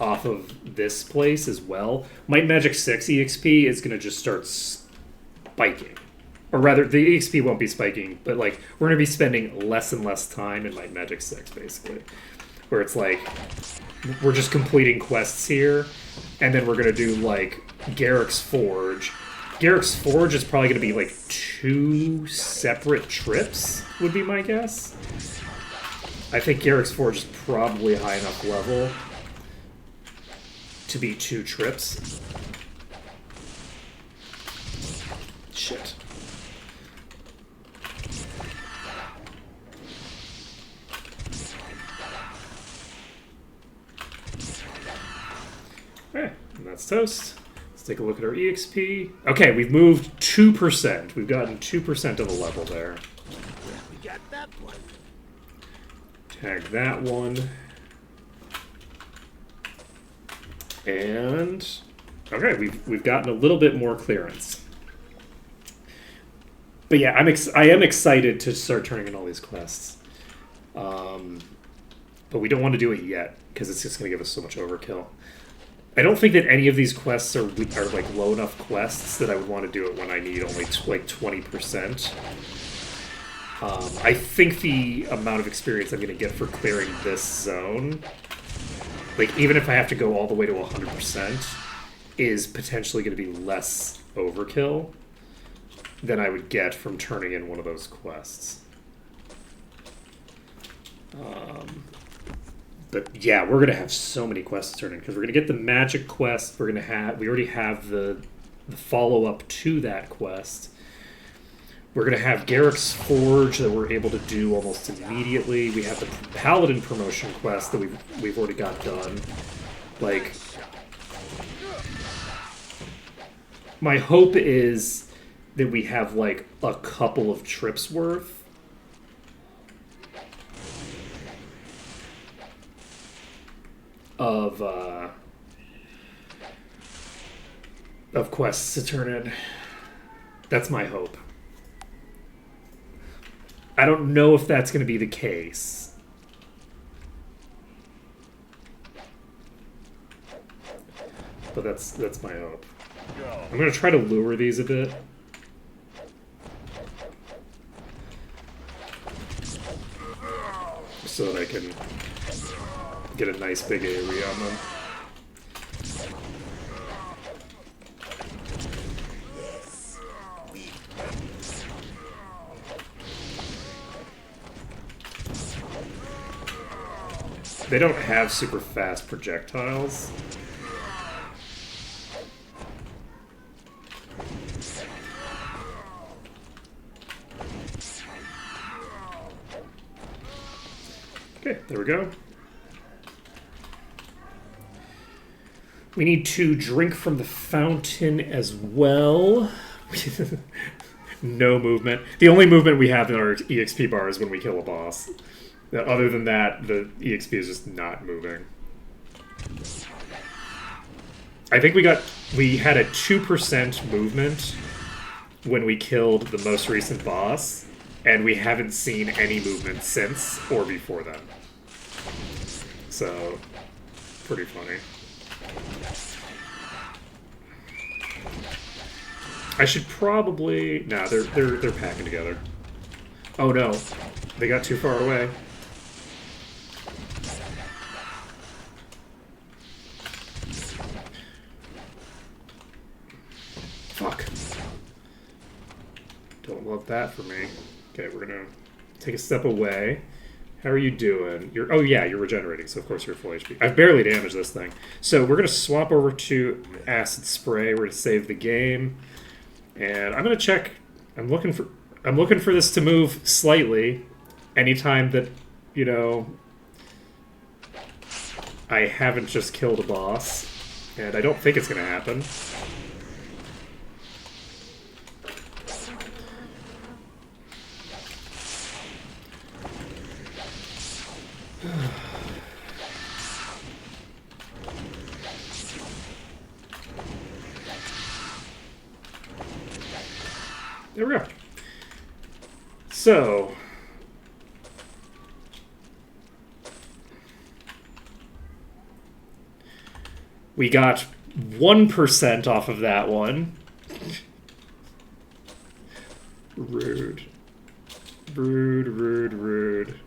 off of this place as well. Might Magic 6 EXP is going to just start spiking. Or rather, the EXP won't be spiking, but like we're going to be spending less and less time in Might Magic 6, basically. Where it's like, we're just completing quests here, and then we're going to do like Garrick's Forge. Garrick's Forge is probably going to be like 2 separate trips, would be my guess. I think Garrick's Forge is probably high enough level to be 2 trips. Shit. Okay, and that's toast. Let's take a look at our EXP. Okay, we've moved 2%. We've gotten 2% of a level there. We got that one. Tag that one. And... Okay, we've gotten a little bit more clearance. But yeah, I am excited to start turning in all these quests. But we don't want to do it yet because it's just going to give us so much overkill. I don't think that any of these quests are like low enough quests that I would want to do it when I need only like 20%. I think the amount of experience I'm going to get for clearing this zone, like even if I have to go all the way to 100%, is potentially going to be less overkill than I would get from turning in one of those quests. But yeah, we're gonna have so many quests to turn in because we're gonna get the magic quest. We already have the follow up to that quest. We're gonna have Garrick's Forge that we're able to do almost immediately. We have the Paladin promotion quest that we've already got done. Like, my hope is that we have like a couple of trips worth of quests to turn in. That's my hope. I don't know if that's going to be the case. But that's my hope. I'm going to try to lure these a bit. So that I can get a nice big area on them. They don't have super fast projectiles. Okay, there we go. We need to drink from the fountain as well. No movement. The only movement we have in our EXP bar is when we kill a boss. Other than that, the EXP is just not moving. I think we had a 2% movement when we killed the most recent boss, and we haven't seen any movement since or before then. So, pretty funny. I should probably... Nah, they're packing together. Oh no, they got too far away. Fuck. Don't love that for me. Okay, we're gonna take a step away. How are you doing? Oh yeah, you're regenerating, so of course you're full HP. I've barely damaged this thing. So we're gonna swap over to Acid Spray. We're gonna save the game. And I'm gonna check. I'm looking for this to move slightly anytime that, you know, I haven't just killed a boss. And I don't think it's gonna happen. There we go. So, we got 1% off of that one. Rude. Rude, rude, rude.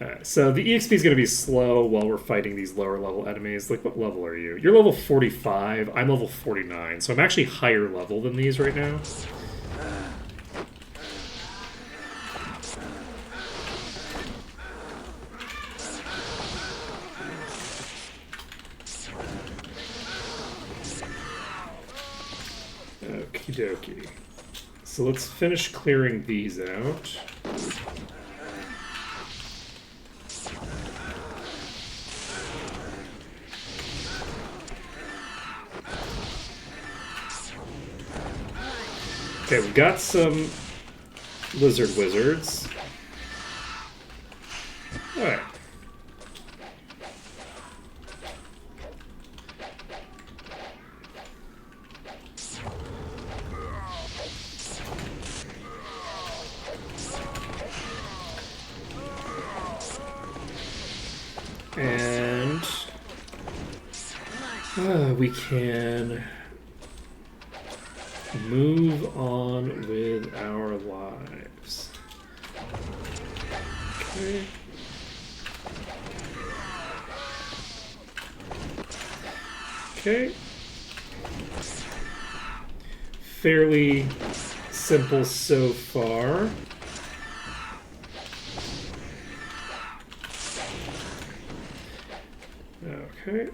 Alright, so the EXP is going to be slow while we're fighting these lower level enemies. Like, what level are you? You're level 45. I'm level 49. So I'm actually higher level than these right now. Okie dokie. So let's finish clearing these out. Okay, we've got some lizard wizards. Alright. And we can move on with our lives. Okay. Okay. Fairly simple so far. Okay.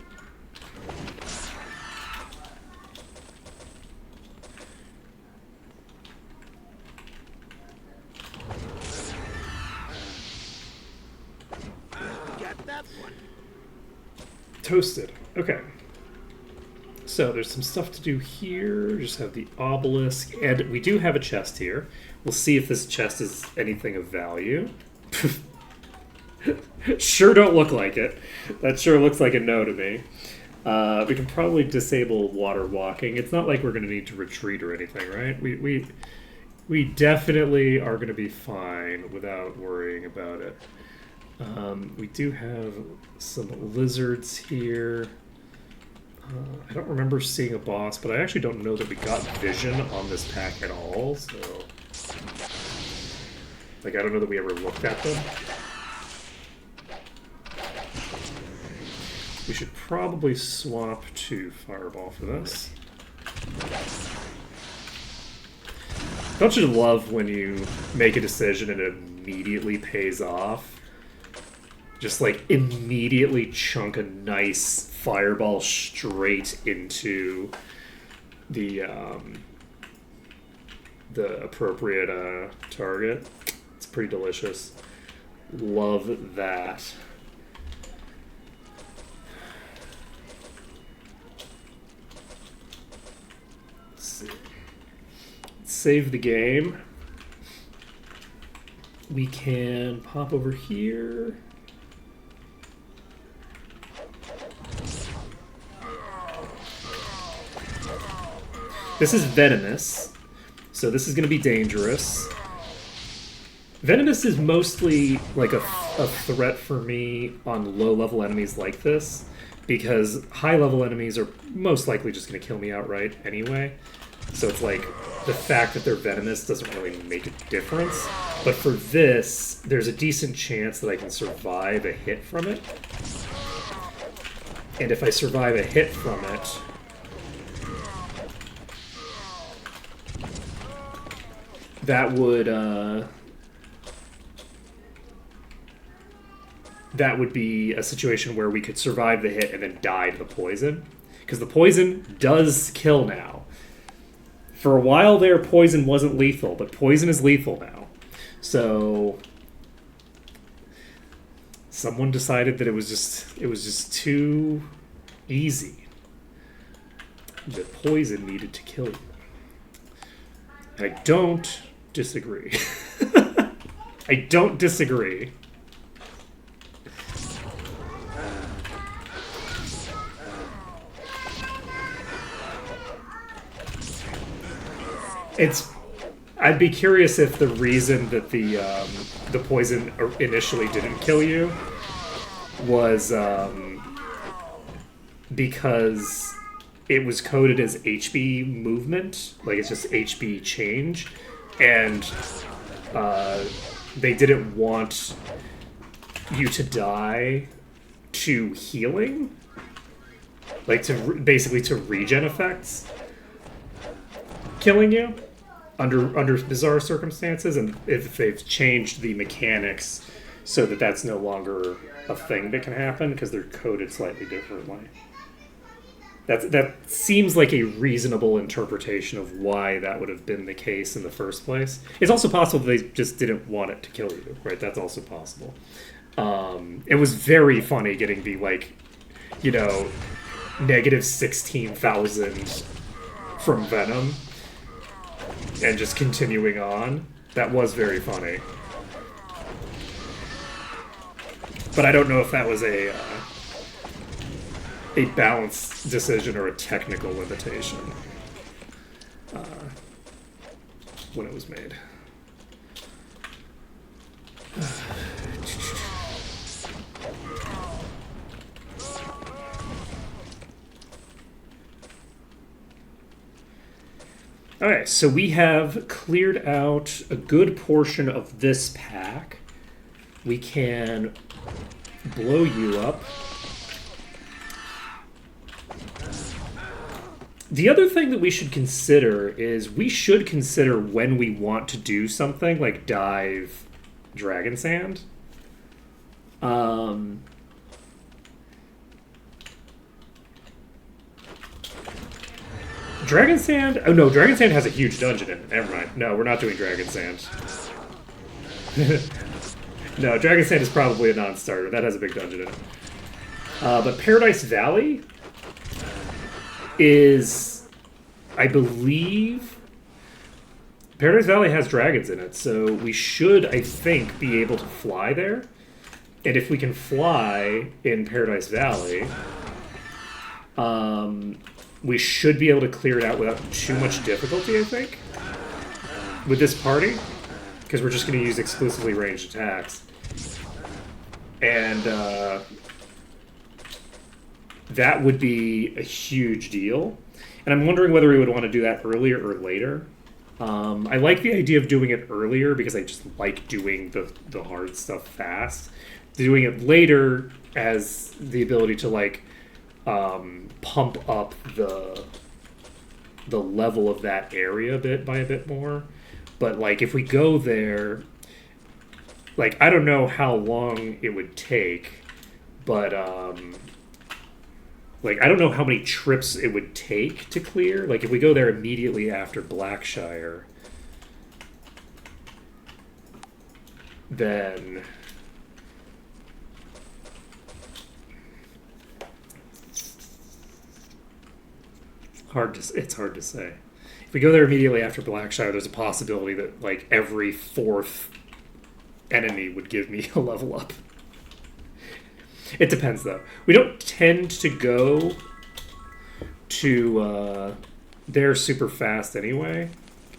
Got that one. Toasted. Okay. So there's some stuff to do here. Just have the obelisk. And we do have a chest here. We'll see if this chest is anything of value. Sure don't look like it. That sure looks like a no to me. We can probably disable water walking. It's not like we're going to need to retreat or anything, right? We definitely are going to be fine without worrying about it. We do have some lizards here. I don't remember seeing a boss, but I actually don't know that we got vision on this pack at all, so... Like, I don't know that we ever looked at them. We should probably swap to Fireball for this. Don't you love when you make a decision and it immediately pays off? Just like immediately chunk a nice fireball straight into the appropriate target. It's pretty delicious. Love that. Let's see. Let's save the game. We can pop over here. This is venomous, so this is going to be dangerous. Venomous is mostly like a threat for me on low-level enemies like this, because high-level enemies are most likely just going to kill me outright anyway. So it's like, the fact that they're venomous doesn't really make a difference. But for this, there's a decent chance that I can survive a hit from it. And if I survive a hit from it, that would be a situation where we could survive the hit and then die to the poison. Because the poison does kill now. For a while there, poison wasn't lethal, but poison is lethal now. So someone decided that it was just too easy. That poison needed to kill you. And I don't disagree. I don't disagree. I'd be curious if the reason that the poison initially didn't kill you was because it was coded as HB movement, like it's just HB change, and they didn't want you to die to healing, like basically to regen effects killing you under bizarre circumstances, and if they've changed the mechanics so that that's no longer a thing that can happen because they're coded slightly differently. That seems like a reasonable interpretation of why that would have been the case in the first place. It's also possible they just didn't want it to kill you, right? That's also possible. It was very funny getting the, like, you know, negative 16,000 from Venom and just continuing on. That was very funny. But I don't know if that was a balance decision or a technical limitation when it was made. Okay, so we have cleared out a good portion of this pack. We can blow you up. The other thing that we should consider is we should consider when we want to do something like dive Dragon Sand. Dragon Sand? Oh no, Dragon Sand has a huge dungeon in it. Never mind. No, we're not doing Dragon Sand. No, Dragon Sand is probably a non-starter. That has a big dungeon in it. But Paradise Valley is, I believe, Paradise Valley has dragons in it, so we should, I think, be able to fly there. And if we can fly in Paradise Valley, we should be able to clear it out without too much difficulty, I think, with this party, because we're just going to use exclusively ranged attacks. And that would be a huge deal. And I'm wondering whether we would want to do that earlier or later. I like the idea of doing it earlier because I just like doing the hard stuff fast. Doing it later has the ability to like pump up the level of that area by a bit more. But like if we go there, like I don't know how long it would take, but like I don't know how many trips it would take to clear. Like if we go there immediately after Blackshire, then it's hard to say. If we go there immediately after Blackshire, there's a possibility that like every fourth enemy would give me a level up. It depends though. We don't tend to go to there super fast anyway.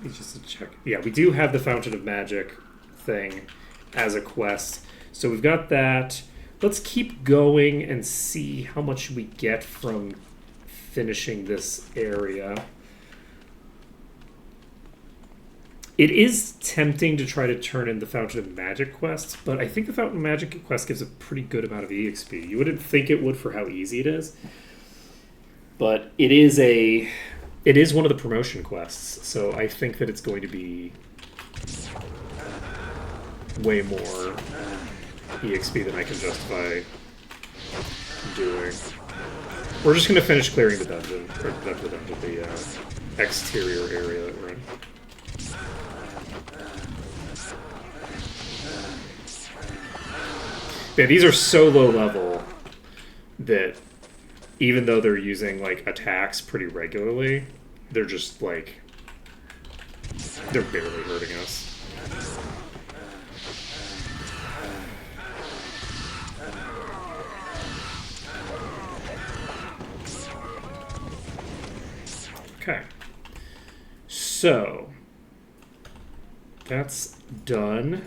Just to check. Yeah, we do have the Fountain of Magic thing as a quest. So we've got that. Let's keep going and see how much we get from finishing this area. It is tempting to try to turn in the Fountain of Magic quest, but I think the Fountain of Magic quest gives a pretty good amount of EXP. You wouldn't think it would for how easy it is, but it is one of the promotion quests, so I think that it's going to be way more EXP than I can justify doing. We're just going to finish clearing the dungeon, or not the dungeon, the exterior area that we're in. Yeah, these are so low level that even though they're using like attacks pretty regularly, they're just like they're barely hurting us. Okay, so that's done,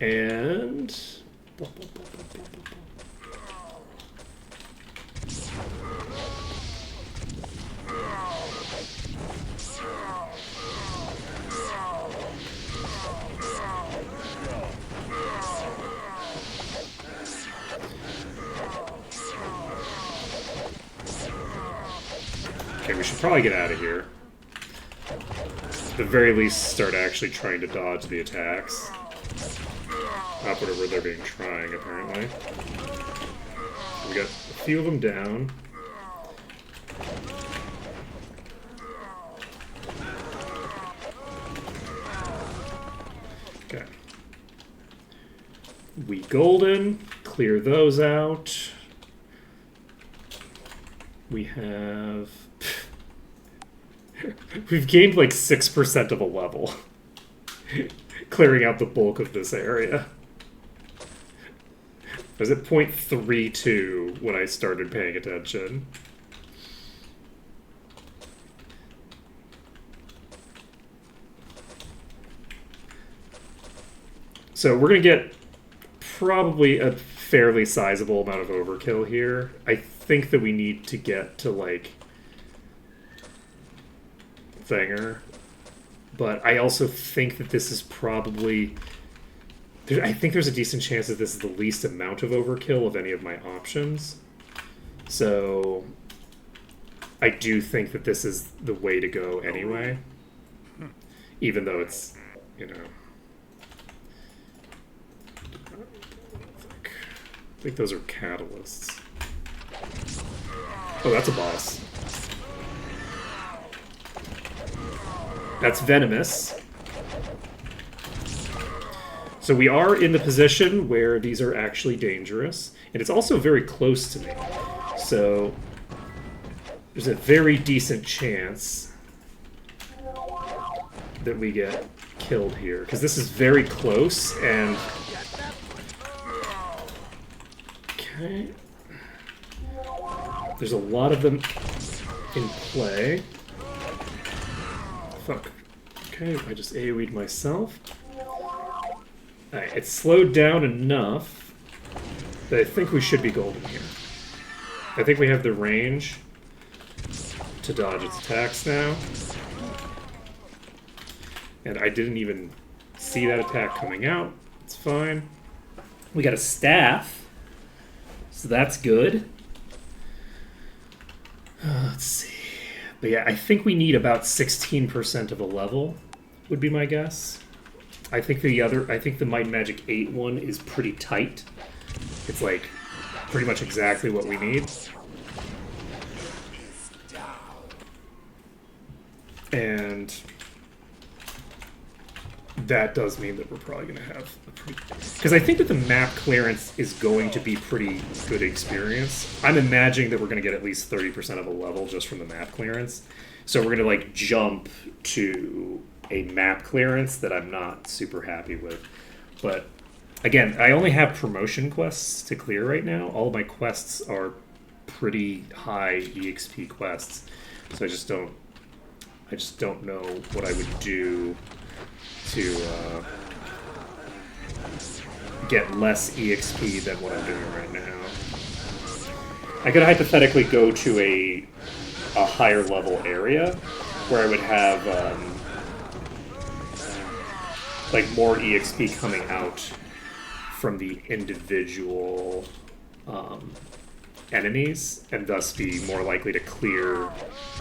and okay, we should probably get out of here. At the very least, start actually trying to dodge the attacks. Not whatever they're being trying, apparently. We got a few of them down. Okay. We golden. Clear those out. We have... We've gained like 6% of a level. Clearing out the bulk of this area. I was at 0.32 when I started paying attention. So we're going to get probably a fairly sizable amount of overkill here. I think that we need to get to like thinger. But I also think that this is probably... I think there's a decent chance that this is the least amount of overkill of any of my options. So I do think that this is the way to go anyway. Even though it's, you know... I think those are catalysts. Oh, that's a boss. That's venomous. So we are in the position where these are actually dangerous. And it's also very close to me. So there's a very decent chance that we get killed here. Because this is very close and... Okay. There's a lot of them in play. Fuck. Okay, I just AoE'd myself. Alright, it's slowed down enough that I think we should be golden here. I think we have the range to dodge its attacks now. And I didn't even see that attack coming out. It's fine. We got a staff. So that's good. Let's see. But yeah, I think we need about 16% of a level, would be my guess. I think the Might and Magic 8 one is pretty tight. It's like pretty much exactly what we need. And that does mean that we're probably going to have a pretty... Because I think that the map clearance is going to be pretty good experience. I'm imagining that we're going to get at least 30% of a level just from the map clearance. So we're going to like jump to a map clearance that I'm not super happy with. But again, I only have promotion quests to clear right now. All of my quests are pretty high EXP quests. So I just don't know what I would do to get less EXP than what I'm doing right now. I could hypothetically go to a higher level area where I would have like more EXP coming out from the individual enemies, and thus be more likely to clear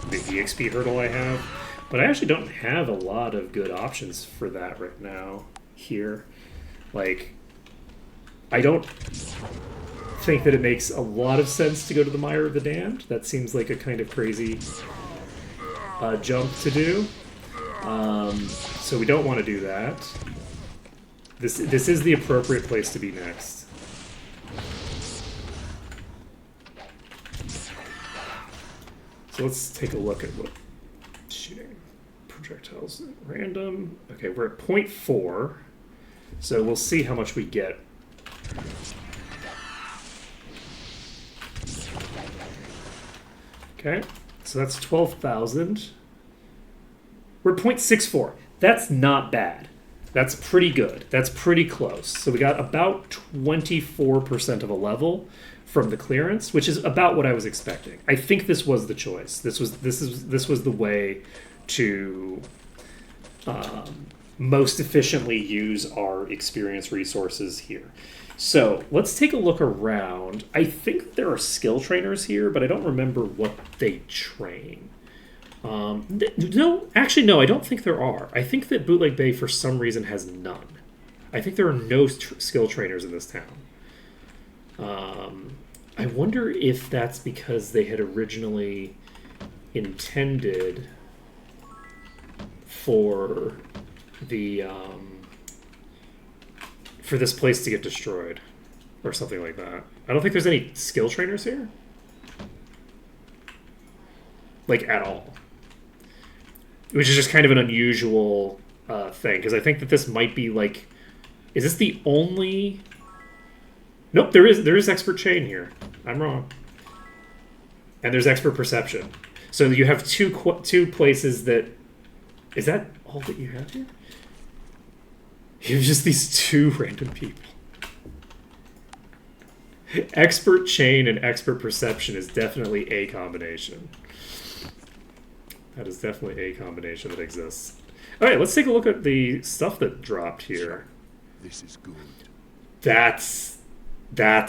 the EXP hurdle I have. But I actually don't have a lot of good options for that right now here. Like, I don't think that it makes a lot of sense to go to the Mire of the Damned. That seems like a kind of crazy jump to do. So we don't want to do that. This is the appropriate place to be next. So let's take a look at what shooting projectiles at random. Okay, we're at 0.4, so we'll see how much we get. Okay, so that's 12,000. We're 0.64. That's not bad. That's pretty good. That's pretty close. So we got about 24% of a level from the clearance, which is about what I was expecting. I think this was the choice. This was the way to most efficiently use our experience resources here. So let's take a look around. I think there are skill trainers here, but I don't remember what they train. No, actually, no, I don't think there are. I think that Bootleg Bay, for some reason, has none. I think there are no skill trainers in this town. I wonder if that's because they had originally intended for the for this place to get destroyed or something like that. I don't think there's any skill trainers here, like, at all, which is just kind of an unusual thing, because I think that this might be like, is this the only... Nope, there is expert chain here. I'm wrong. And there's expert perception. So you have two places that... Is that all that you have here? You have just these two random people. Expert chain and expert perception is definitely a combination. That is definitely a combination that exists. All right, let's take a look at the stuff that dropped here. This is good. That's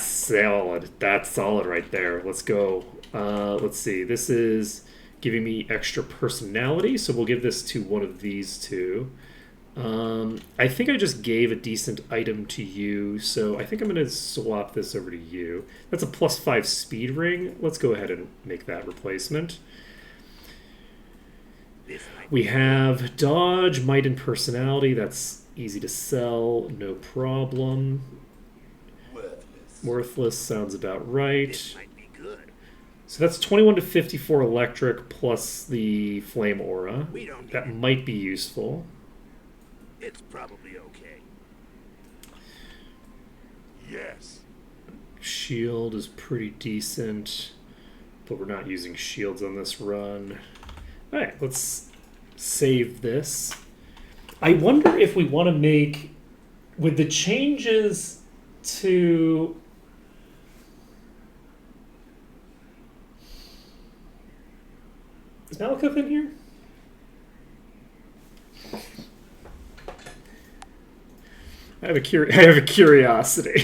solid. That's solid right there. Let's go. Let's see. This is giving me extra personality, so we'll give this to one of these two. I think I just gave a decent item to you, so I think I'm going to swap this over to you. That's a +5 speed ring. Let's go ahead and make that replacement. We have dodge, might, and personality. That's easy to sell, no problem. Worthless sounds about right. This might be good. So that's 21 to 54 electric plus the flame aura. We don't need That it. might be useful. It's probably okay. Yes. Shield is pretty decent, but we're not using shields on this run. All right, let's save this. I wonder if we want to make, with the changes to... Is Malekith in here? I have a curiosity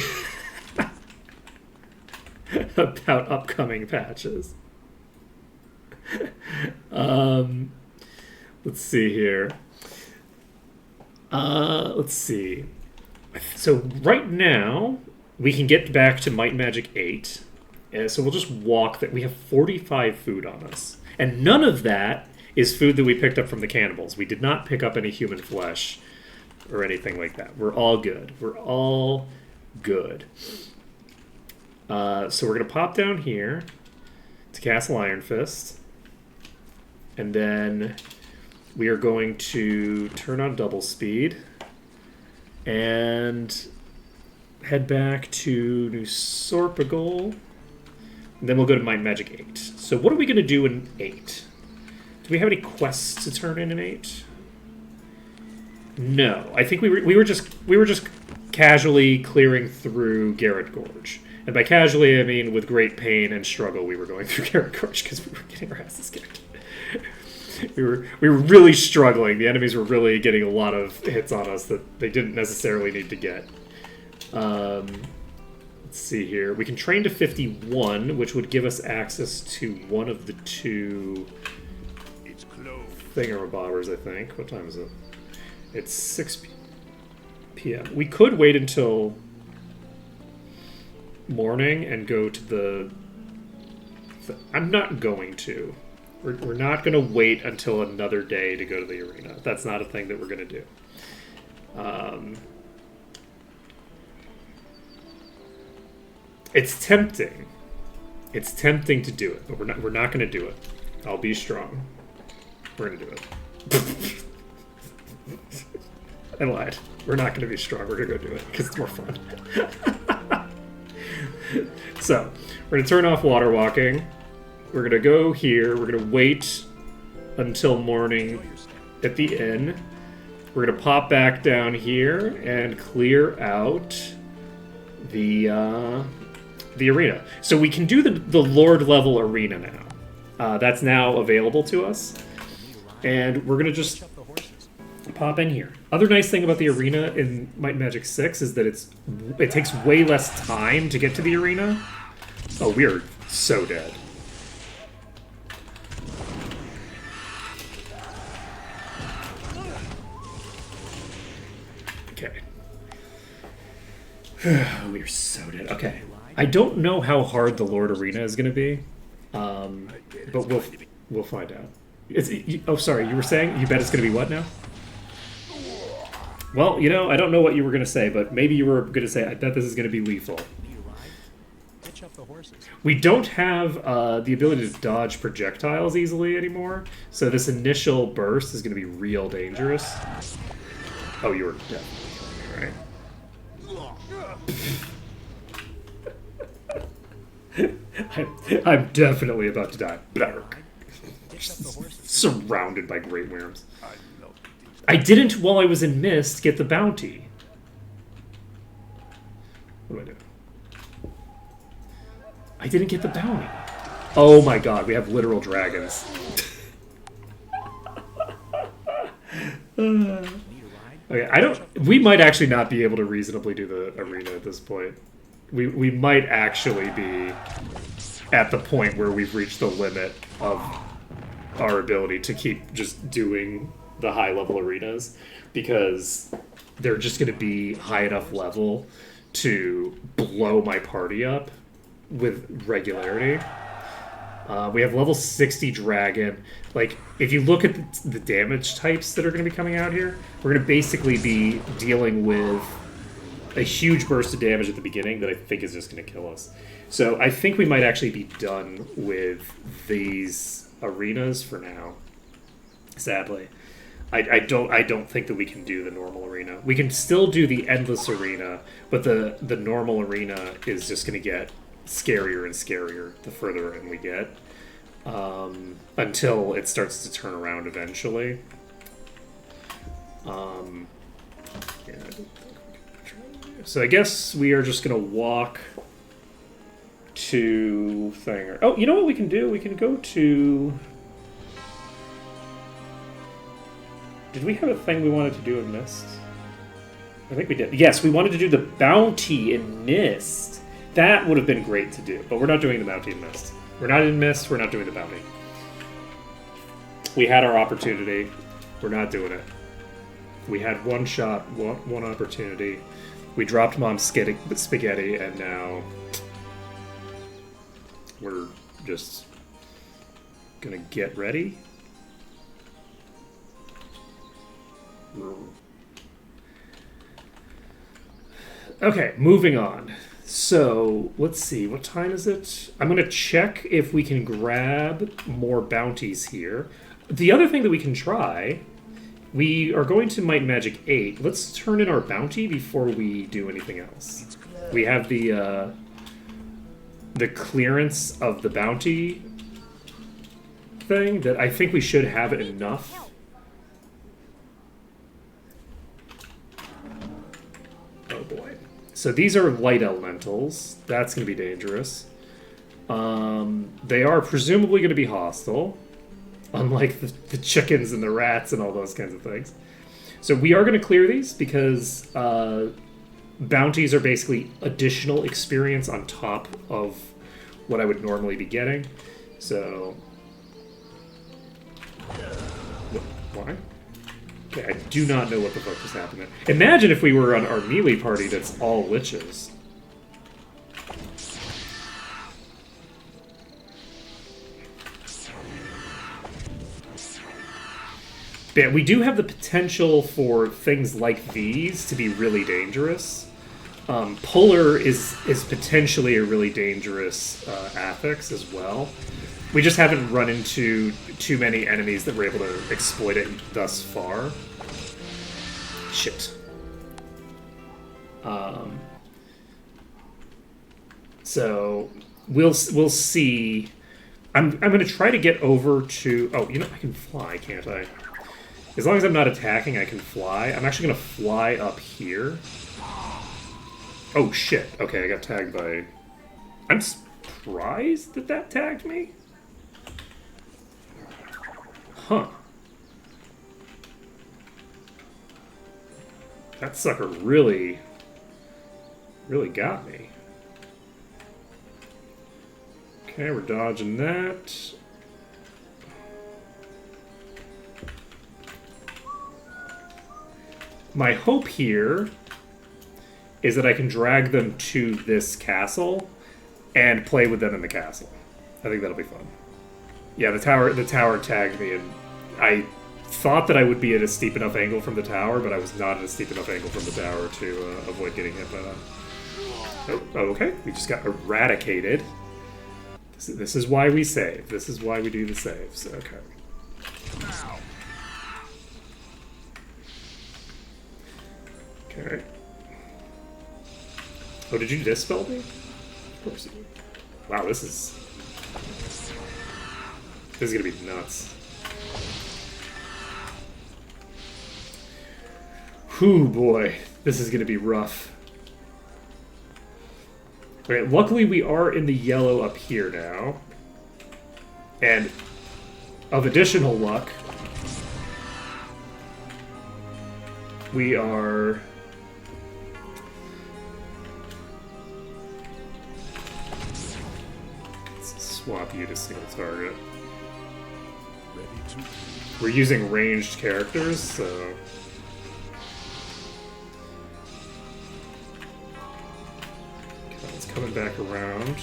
about upcoming patches. Let's see here. Let's see. So right now, we can get back to Might and Magic 8. So we'll just walk that. We have 45 food on us. And none of that is food that we picked up from the cannibals. We did not pick up any human flesh or anything like that. We're all good. We're all good. So we're going to pop down here to Castle Iron Fist. And then we are going to turn on double speed and head back to New Sorpigal. And then we'll go to Might and Magic 8. So what are we going to do in 8? Do we have any quests to turn in 8? No. I think we were just casually clearing through Garrett Gorge. And by casually, I mean with great pain and struggle we were going through Garrett Gorge because we were getting our asses kicked. We were really struggling. The enemies were really getting a lot of hits on us that they didn't necessarily need to get. Let's see here. We can train to 51, which would give us access to one of the two thingamabobbers, I think. What time is it? It's 6 p.m. We could wait until morning and go to the... I'm not going to. We're not going to wait until another day to go to the arena. That's not a thing that we're going to do. It's tempting. It's tempting to do it, but we're not going to do it. I'll be strong. We're going to do it. I lied. We're not going to be strong. We're going to go do it because it's more fun. So, we're going to turn off water walking. We're going to go here. We're going to wait until morning at the inn. We're going to pop back down here and clear out the arena. So we can do the Lord level arena now. That's now available to us. And we're going to just pop in here. Other nice thing about the arena in Might and Magic 6 is that it takes way less time to get to the arena. Oh, we are so dead. Okay. We are so dead. Okay. I don't know how hard the Lord Arena is going to be, but we'll find out. Oh, sorry. You were saying you bet it's going to be what now? Well, I don't know what you were going to say, but maybe you were going to say, I bet this is going to be lethal. We don't have the ability to dodge projectiles easily anymore, so this initial burst is going to be real dangerous. Oh, you were dead. All right. I'm definitely about to die. Surrounded by great worms. I didn't, while I was in Mist, get the bounty. What do I do? I didn't get the bounty. Oh my god, we have literal dragons. Okay, I don't. We might actually not be able to reasonably do the arena at this point. We might actually be at the point where we've reached the limit of our ability to keep just doing the high level arenas, because they're just going to be high enough level to blow my party up with regularity. We have level 60 dragon. Like, if you look at the damage types that are going to be coming out here, we're going to basically be dealing with a huge burst of damage at the beginning that I think is just going to kill us. So I think we might actually be done with these arenas for now. Sadly, I don't think that we can do the normal arena. We can still do the endless arena, but the normal arena is just going to get scarier and scarier the further in we get, until it starts to turn around eventually. Yeah, so I guess we are just going to walk to thing. Oh, you know what we can do? We can go to... Did we have a thing we wanted to do in Mist? I think we did. Yes, we wanted to do the bounty in Mist. That would have been great to do, but we're not doing the bounty in Mist. We're not in Mist, we're not doing the bounty. We had our opportunity. We're not doing it. We had one shot, one opportunity. We dropped Mom's spaghetti, and now we're just gonna get ready. Okay, moving on. So, let's see, what time is it? I'm going to check if we can grab more bounties here. The other thing that we can try, we are going to Might and Magic 8. Let's turn in our bounty before we do anything else. We have the clearance of the bounty thing that I think we should have enough. Oh boy. So these are light elementals. That's going to be dangerous. They are presumably going to be hostile, unlike the chickens and the rats and all those kinds of things. So we are going to clear these because bounties are basically additional experience on top of what I would normally be getting. So... Why? Okay, I do not know what the fuck just happened there. Imagine if we were on our melee party that's all liches. But we do have the potential for things like these to be really dangerous. Puller is potentially a really dangerous affix as well. We just haven't run into too many enemies that were able to exploit it thus far. Shit. So we'll see. I'm going to try to get over to... Oh, you know, I can fly, can't I? As long as I'm not attacking, I can fly. I'm actually going to fly up here. Oh, shit. Okay, I got tagged by... I'm surprised that that tagged me. Huh. That sucker really got me. Okay, we're dodging that. My hope here is that I can drag them to this castle and play with them in the castle. I think that'll be fun. Yeah, the tower tagged me, and I thought that I would be at a steep enough angle from the tower, but I was not at a steep enough angle from the tower to avoid getting hit by that. Oh, okay, we just got eradicated. This is why we save. This is why we do the saves. Okay. Okay. Oh, did you dispel me? Of course you did. Wow, this is gonna be nuts. Whew, boy. This is gonna be rough. Okay, luckily we are in the yellow up here now. And of additional luck, We are... Let's swap you to single target. Ready to. We're using ranged characters, so... Okay, it's coming back around.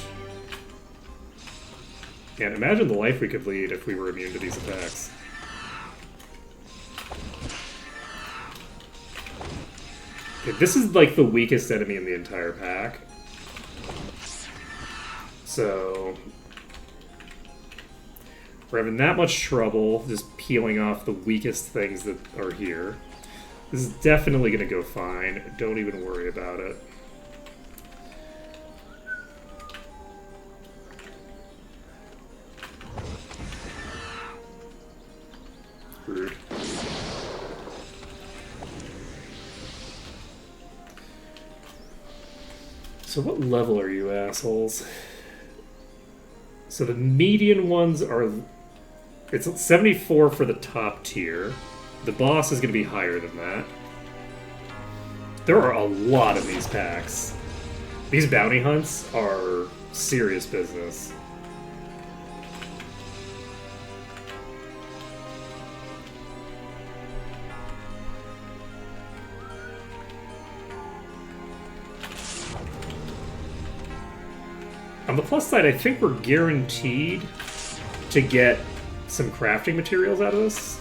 And imagine the life we could lead if we were immune to these attacks. Okay, this is like the weakest enemy in the entire pack. So... we're having that much trouble just peeling off the weakest things that are here. This is definitely going to go fine. Don't even worry about it. Rude. So what level are you assholes? So the median ones are... it's 74 for the top tier. The boss is going to be higher than that. There are a lot of these packs. These bounty hunts are serious business. On the plus side, I think we're guaranteed to get some crafting materials out of this.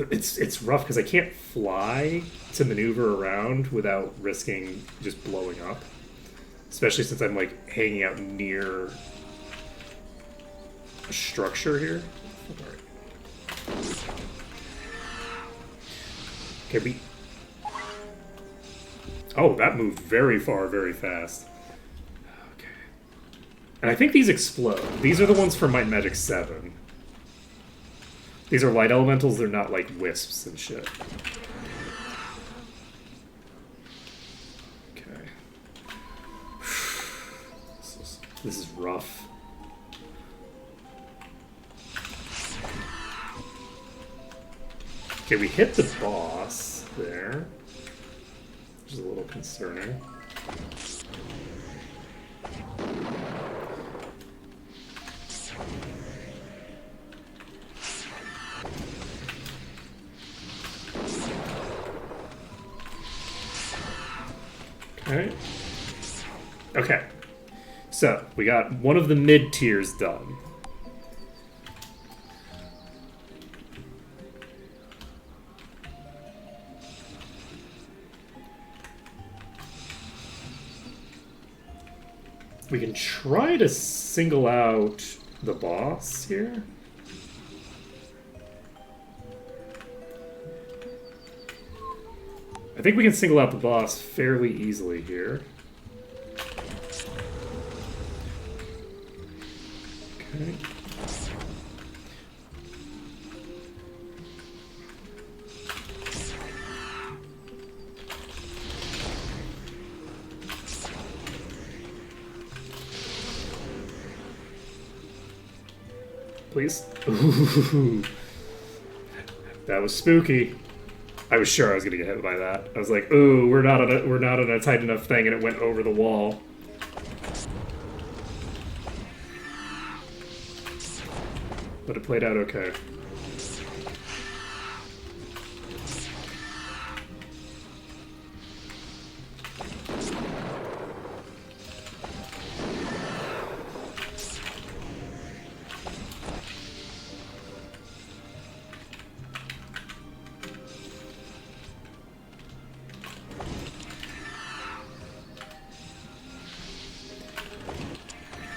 It's rough because I can't fly to maneuver around without risking just blowing up. Especially since I'm like hanging out near a structure here. Okay, we... oh, that moved very far, very fast. Okay. And I think these explode. These are the ones from Might and Magic 7. These are light elementals, they're not like wisps and shit. Okay. This is rough. Okay, we hit the boss there. Which is a little concerning. Okay. Okay. So, we got one of the mid-tiers done. We can try to single out the boss here. I think we can single out the boss fairly easily here. Okay. Please. Ooh. That was spooky. I was sure I was gonna get hit by that. I was like, "Ooh, we're not on a tight enough thing," and it went over the wall. But it played out okay.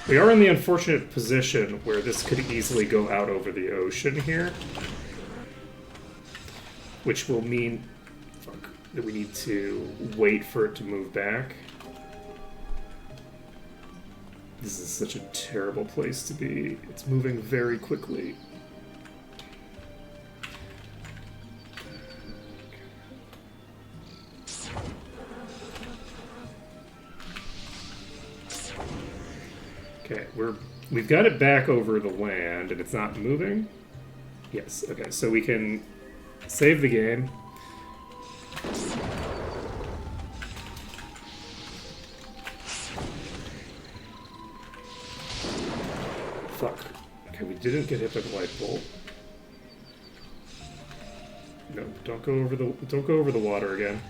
We are in the unfortunate position where this could easily go out over the ocean here. Which will mean that we need to wait for it to move back. This is such a terrible place to be. It's moving very quickly. Okay, we've got it back over the land, and it's not moving. Yes, okay, so we can save the game. Fuck. Okay, we didn't get hit by the light bolt. No, don't go over the water again.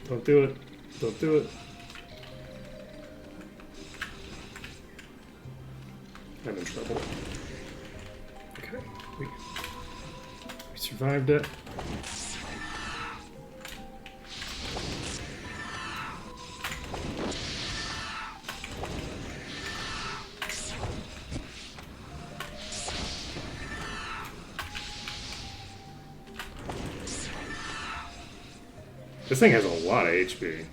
Don't do it. Don't do it. I'm in trouble. Okay, we survived it. This thing has a lot of HP.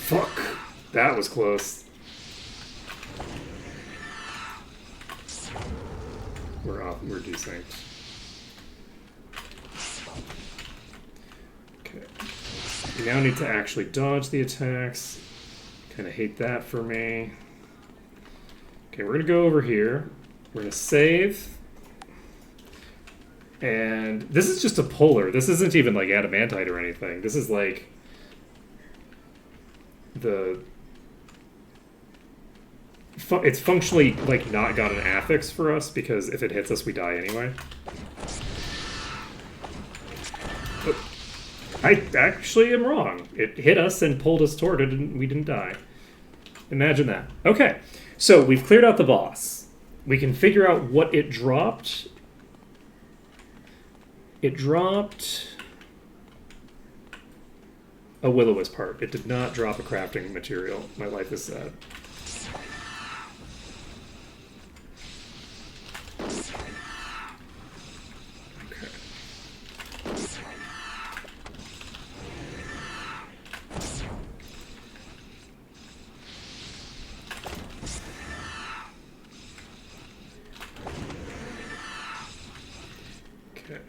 Fuck! That was close. We're off. We're desynced. Okay. We now need to actually dodge the attacks. Kind of hate that for me. Okay, we're gonna go over here. We're gonna save. And this is just a puller. This isn't even like adamantite or anything. This is like it's functionally like not got an affix for us because if it hits us we die anyway. But I actually am wrong. It hit us and pulled us toward it and we didn't die. Imagine that. Okay, so we've cleared out the boss. We can figure out what it dropped. It dropped a will-o-wisp part. It did not drop a crafting material. My life is sad. Okay. Okay.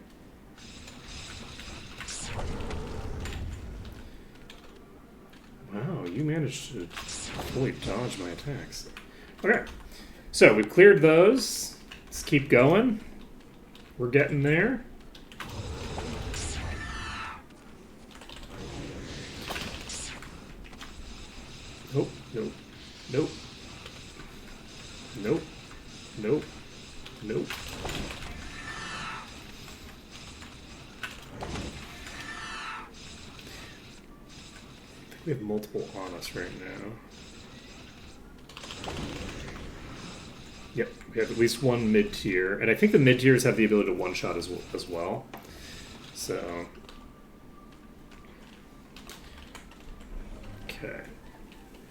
Wow, you managed to fully dodge my attacks. Okay, so we've cleared those. Let's keep going. We're getting there. Nope, nope, nope. Nope, nope, nope. We have multiple on us right now. Yep, we have at least one mid-tier, and I think the mid-tiers have the ability to one-shot as well. So, okay.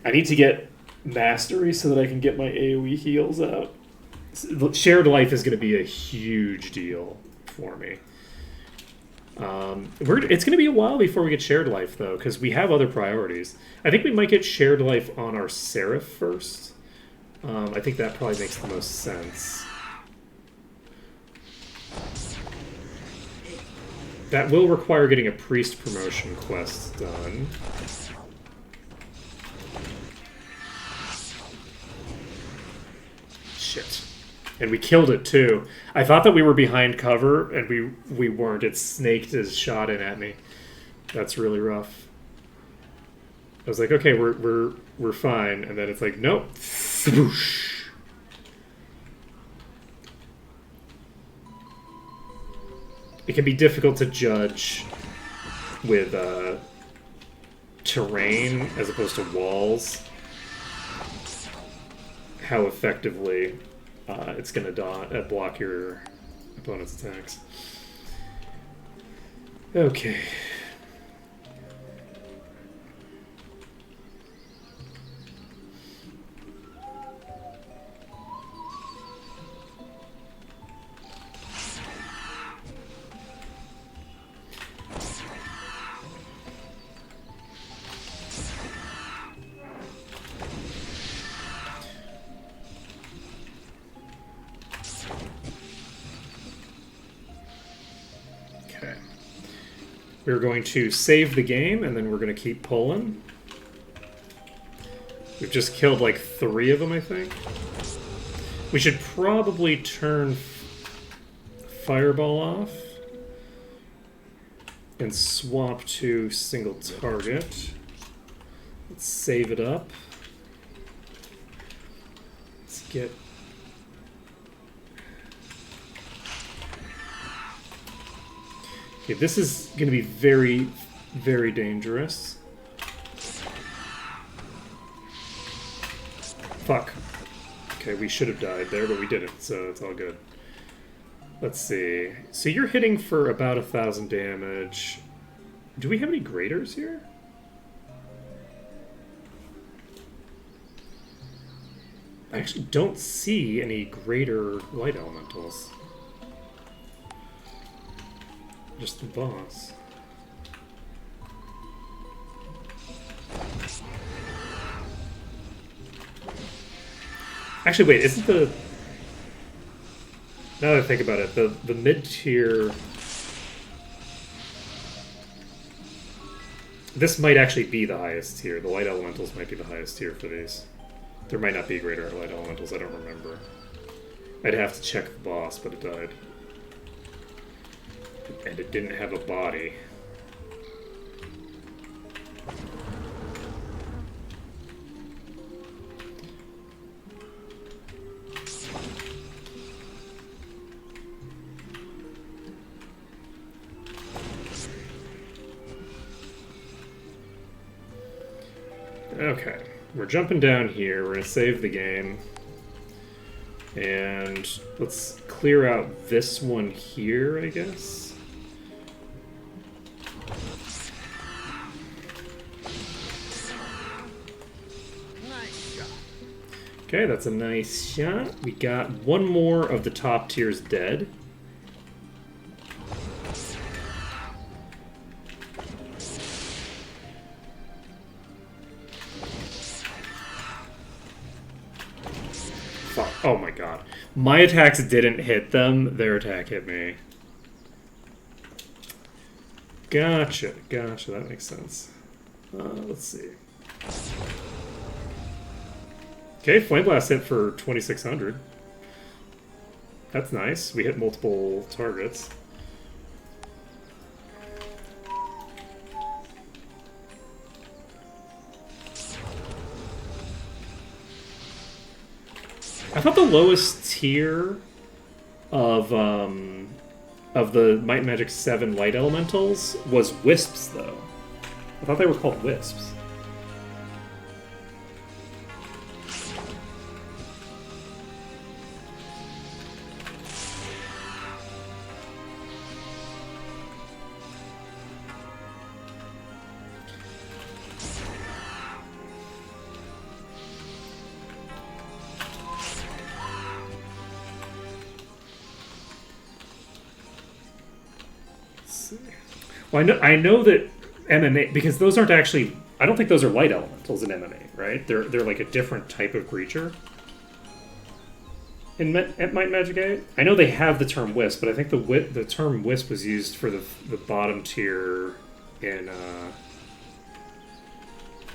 I need to get mastery so that I can get my AoE heals out. Shared life is going to be a huge deal for me. It's going to be a while before we get shared life, though, because we have other priorities. I think we might get shared life on our Seraph first. I think that probably makes the most sense. That will require getting a priest promotion quest done. Shit. And we killed it, too. I thought that we were behind cover, and we weren't. It snaked his shot in at me. That's really rough. I was like, okay, we're fine. And then it's like, nope. Swoosh. It can be difficult to judge with terrain as opposed to walls how effectively it's going to block your opponent's attacks. Okay. We're going to save the game, and then we're going to keep pulling. We've just killed like 3 of them, I think. We should probably turn Fireball off and swap to single target. Let's save it up. Let's get... Okay, this is going to be very, very dangerous. Fuck. Okay, we should have died there, but we didn't, so it's all good. Let's see. So you're hitting for about 1,000 damage. Do we have any graders here? I actually don't see any greater light elementals. Just the boss. Actually, wait, isn't the... Now that I think about it, the mid-tier... This might actually be the highest tier. The light elementals might be the highest tier for these. There might not be greater light elementals, I don't remember. I'd have to check the boss, but it died. And it didn't have a body. Okay, we're jumping down here. We're going to save the game. And let's clear out this one here, I guess. Nice shot. Okay, that's a nice shot. We got one more of the top tiers dead. Fuck. Oh my god. My attacks didn't hit them, their attack hit me. Gotcha, gotcha, that makes sense. Let's see. Okay, Flame Blast hit for 2,600. That's nice. We hit multiple targets. I thought the lowest tier of the Might and Magic 7 Light Elementals was Wisps, though. I thought they were called Wisps. Well, I know that MMA, because those aren't actually, I don't think those are light elementals in MMA, right? They're like a different type of creature. At Might and Magic 8? I know they have the term Wisp, but I think the term Wisp was used for the bottom tier in,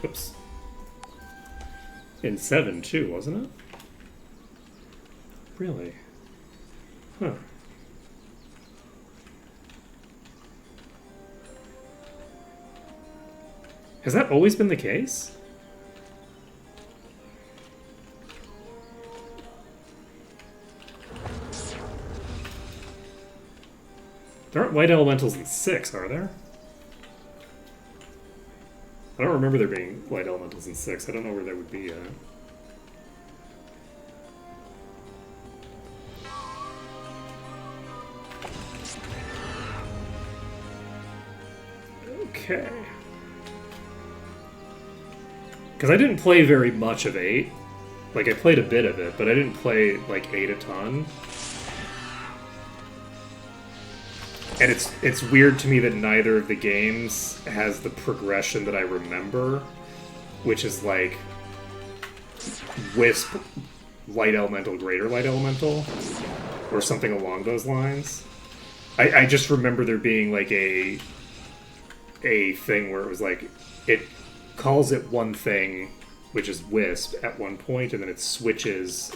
oops. In 7 too, wasn't it? Really? Huh. Has that always been the case? There aren't light elementals in 6, are there? I don't remember there being light elementals in 6. I don't know where they would be at. Okay. Because I didn't play very much of 8. Like, I played a bit of it, but I didn't play, like, 8 a ton. And it's weird to me that neither of the games has the progression that I remember, which is, like, Wisp, Light Elemental, Greater Light Elemental, or something along those lines. I just remember there being, like, a thing where it was, like, it calls it one thing which is Wisp, at one point, and then it switches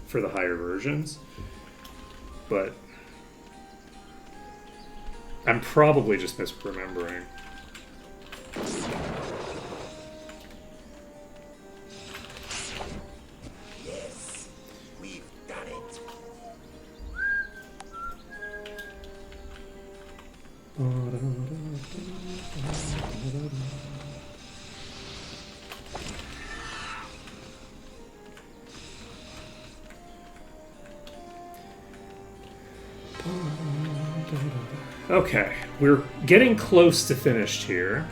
for the higher versions. But I'm probably just misremembering. Yes, we've done it. Okay, we're getting close to finished here.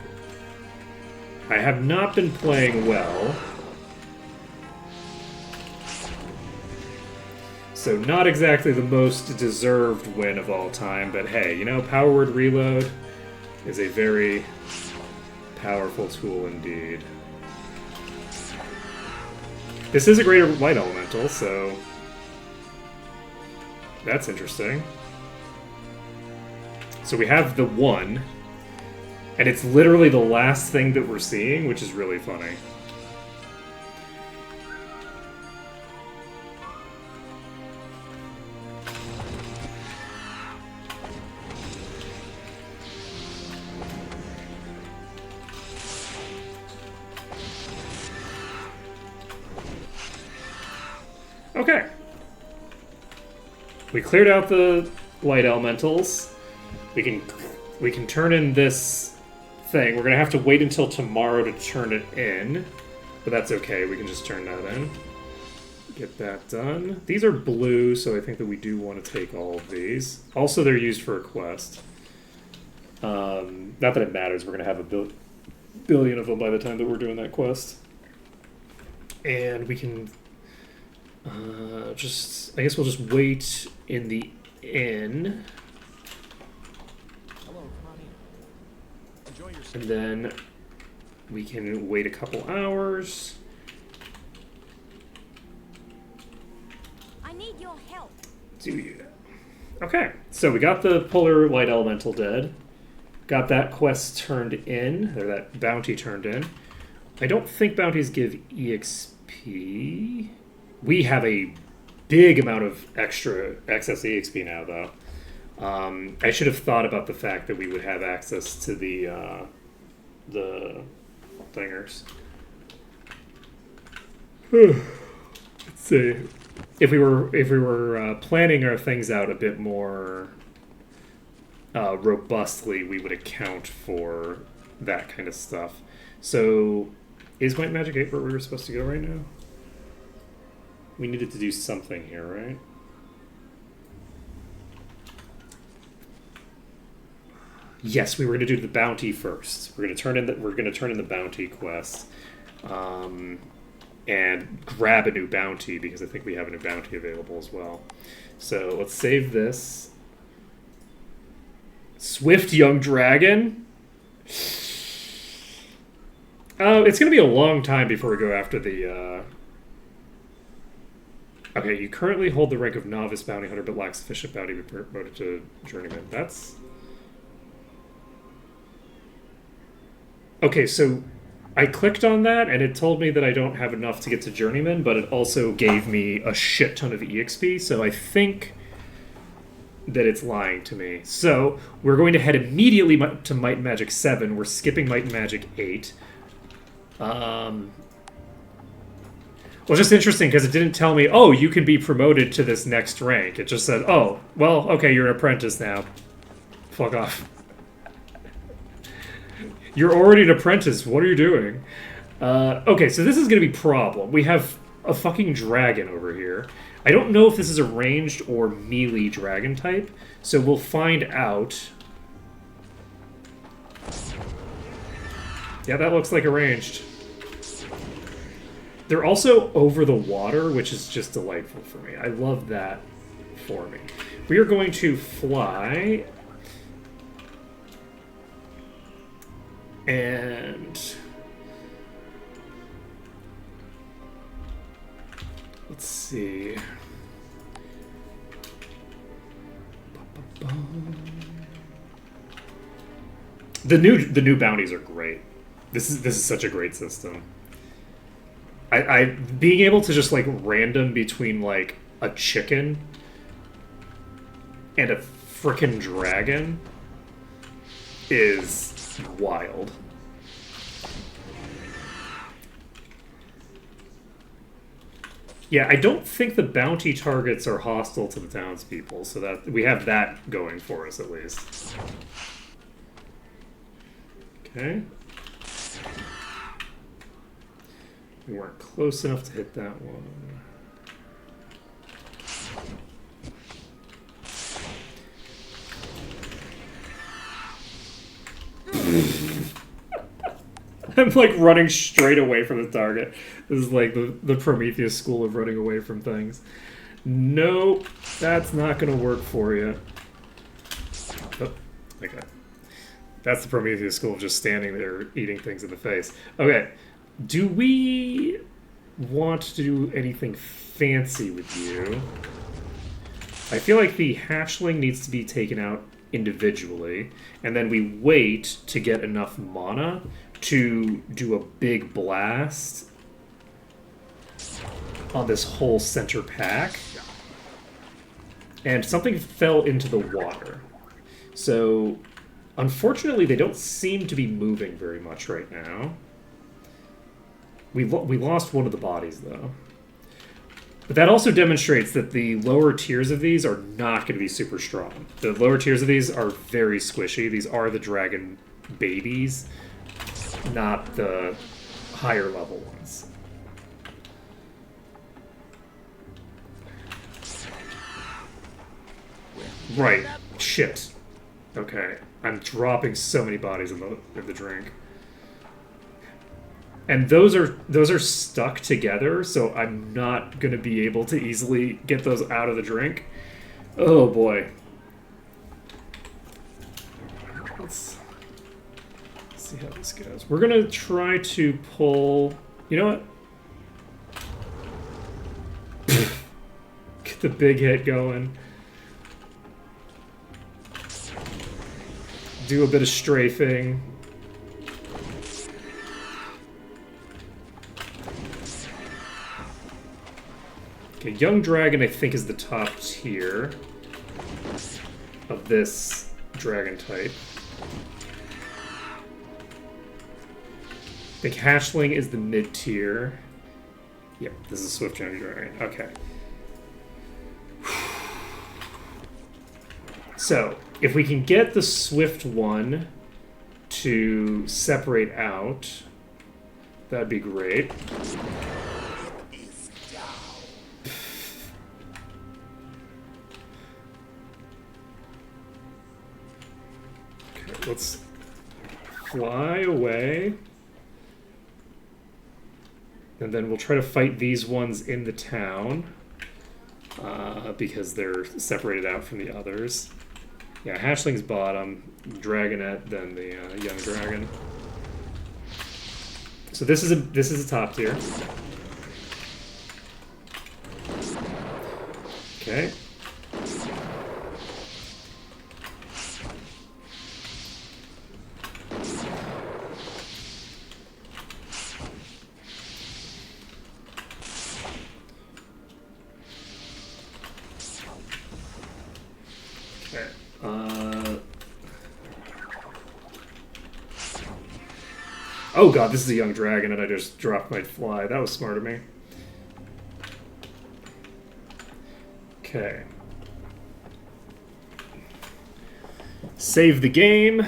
I have not been playing well. So not exactly the most deserved win of all time, but hey, you know, Power Word Reload is a very powerful tool indeed. This is a greater light elemental, so that's interesting. So we have the 1, and it's literally the last thing that we're seeing, which is really funny. Okay. We cleared out the light elementals. We can turn in this thing. We're gonna have to wait until tomorrow to turn it in, but that's okay. We can just turn that in. Get that done. These are blue, so I think that we do want to take all of these. Also, they're used for a quest. Not that it matters. We're gonna have a billion of them by the time that we're doing that quest. And we can I guess we'll just wait in the inn. And then we can wait a couple hours. I need your help. Do you? Okay, so we got the Polar Light Elemental dead. Got that quest turned in, or that bounty turned in. I don't think bounties give EXP. We have a big amount of excess EXP now, though. I should have thought about the fact that we would have access to the thingers. Let's see. If we were planning our things out a bit more robustly, we would account for that kind of stuff. So, is Might Magic 8 where we were supposed to go right now? We needed to do something here, right? Yes, we were going to do the bounty first. We're going to turn in the bounty quest, and grab a new bounty because I think we have a new bounty available as well. So let's save this. Swift Young Dragon. Oh, it's going to be a long time before we go after the. Okay, you currently hold the rank of novice bounty hunter, but lack sufficient bounty to be promoted to journeyman. That's. Okay, so I clicked on that, and it told me that I don't have enough to get to Journeyman, but it also gave me a shit ton of EXP, so I think that it's lying to me. So, we're going to head immediately to Might and Magic 7. We're skipping Might and Magic 8. Well, it's just interesting, because it didn't tell me, oh, you can be promoted to this next rank. It just said, oh, well, okay, you're an apprentice now. Fuck off. You're already an apprentice. What are you doing? Okay, so this is going to be a problem. We have a fucking dragon over here. I don't know if this is a ranged or melee dragon type, so we'll find out. Yeah, that looks like a ranged. They're also over the water, which is just delightful for me. I love that for me. We are going to fly. And let's see. The new bounties are great. This is such a great system. I being able to just like random between like a chicken and a frickin' dragon is wild. Yeah, I don't think the bounty targets are hostile to the townspeople, so that we have that going for us at least. Okay. We weren't close enough to hit that one. I'm like running straight away from the target. This is like the Prometheus school of running away from things. Nope, that's not gonna work for you. Oh, okay. That's the Prometheus school of just standing there eating things in the face. Okay, do we want to do anything fancy with you? I feel like the hatchling needs to be taken out individually, and then we wait to get enough mana to do a big blast on this whole center pack. And something fell into the water. So, unfortunately, they don't seem to be moving very much right now. We lost one of the bodies, though. But that also demonstrates that the lower tiers of these are not going to be super strong. The lower tiers of these are very squishy. These are the dragon babies, not the higher level ones. Right. Shit. Okay. I'm dropping so many bodies in the drink. And those are stuck together, so I'm not going to be able to easily get those out of the drink. Oh boy. Let's see how this goes. We're going to try to pull... You know what? Get the big hit going. Do a bit of strafing. Okay, Young Dragon I think is the top tier of this dragon type. Big Hatchling is the mid tier. Yep, this is Swift Young Dragon. Okay. So, if we can get the Swift one to separate out, that'd be great. Okay, let's fly away. And then we'll try to fight these ones in the town, because they're separated out from the others. Yeah, Hatchling's bottom, Dragonette, then the Young Dragon. So this is a top tier. Okay. Oh god, this is a Young Dragon and I just dropped my fly. That was smart of me. Okay. Save the game.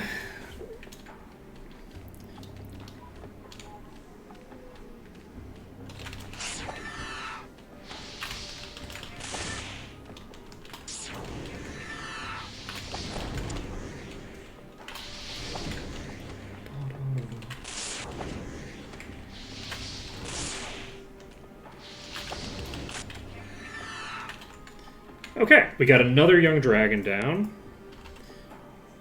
Okay, we got another Young Dragon down.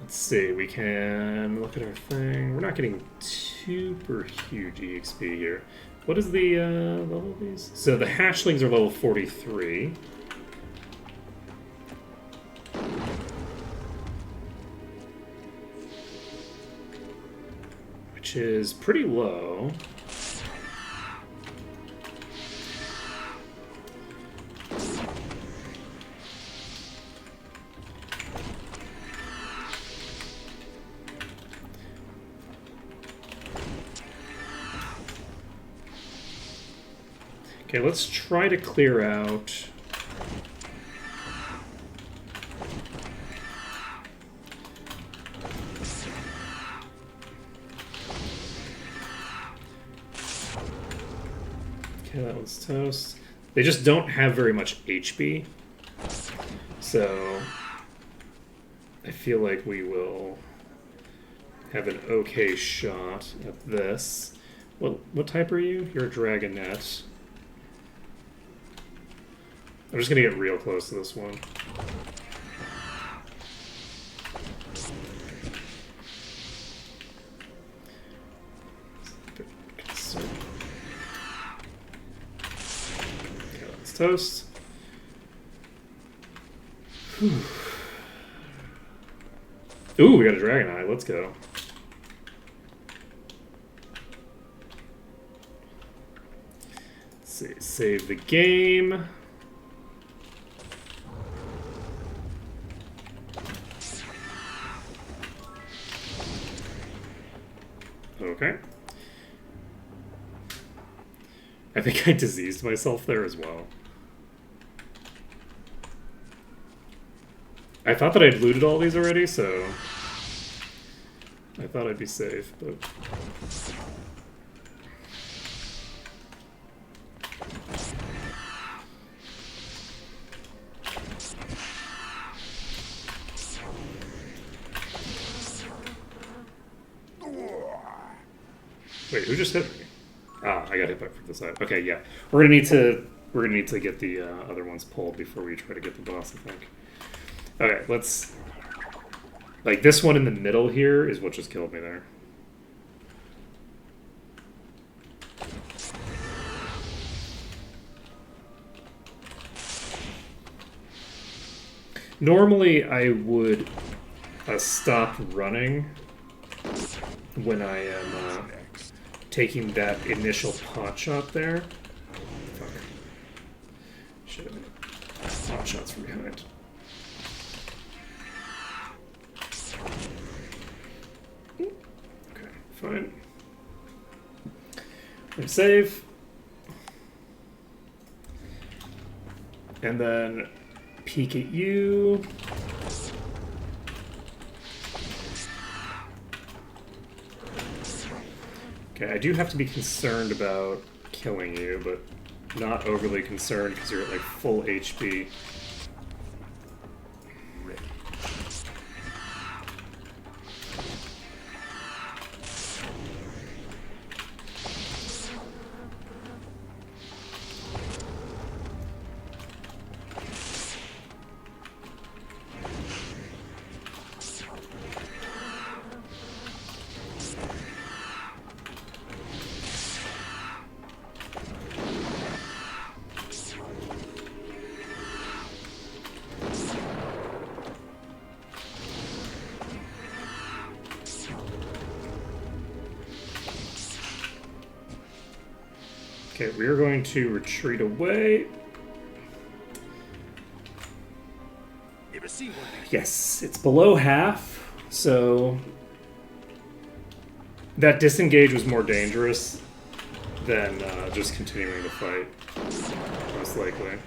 Let's see, we can look at our thing. We're not getting super huge EXP here. What is the level of these? So the Hatchlings are level 43. Which is pretty low. Okay, let's try to clear out... Okay, that one's toast. They just don't have very much HP. So I feel like we will have an okay shot at this. What type are you? You're a dragonette. I'm just gonna get real close to this one. Okay, that's toast. Whew. Ooh, we got a dragon eye. Let's go. Let's see. Save the game. Okay. I think I diseased myself there as well. I thought that I'd looted all these already, so I thought I'd be safe, but... Wait, who just hit me? Ah, I got hit back from the side. Okay, yeah. We're gonna need to get the other ones pulled before we try to get the boss, I think. Okay, let's... Like, this one in the middle here is what just killed me there. Normally, I would stop running when I am taking that initial pot shot there. Fuck. Should have been pot shots from behind. Okay, fine. And save. And then peek at you. Okay, I do have to be concerned about killing you, but not overly concerned because you're at like full HP. Okay, we're going to retreat away. Yes, it's below half, so that disengage was more dangerous than just continuing the fight, most likely.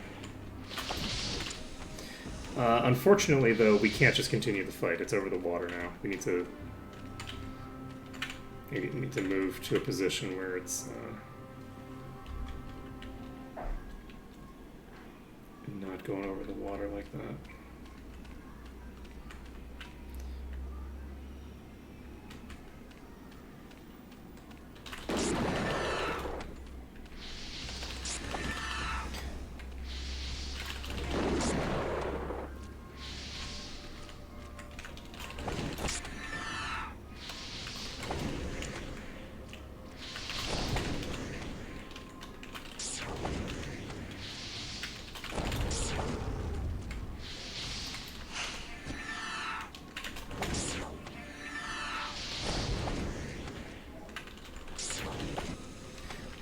Unfortunately, though, we can't just continue the fight. It's over the water now. We need to move to a position where it's not going over the water like that.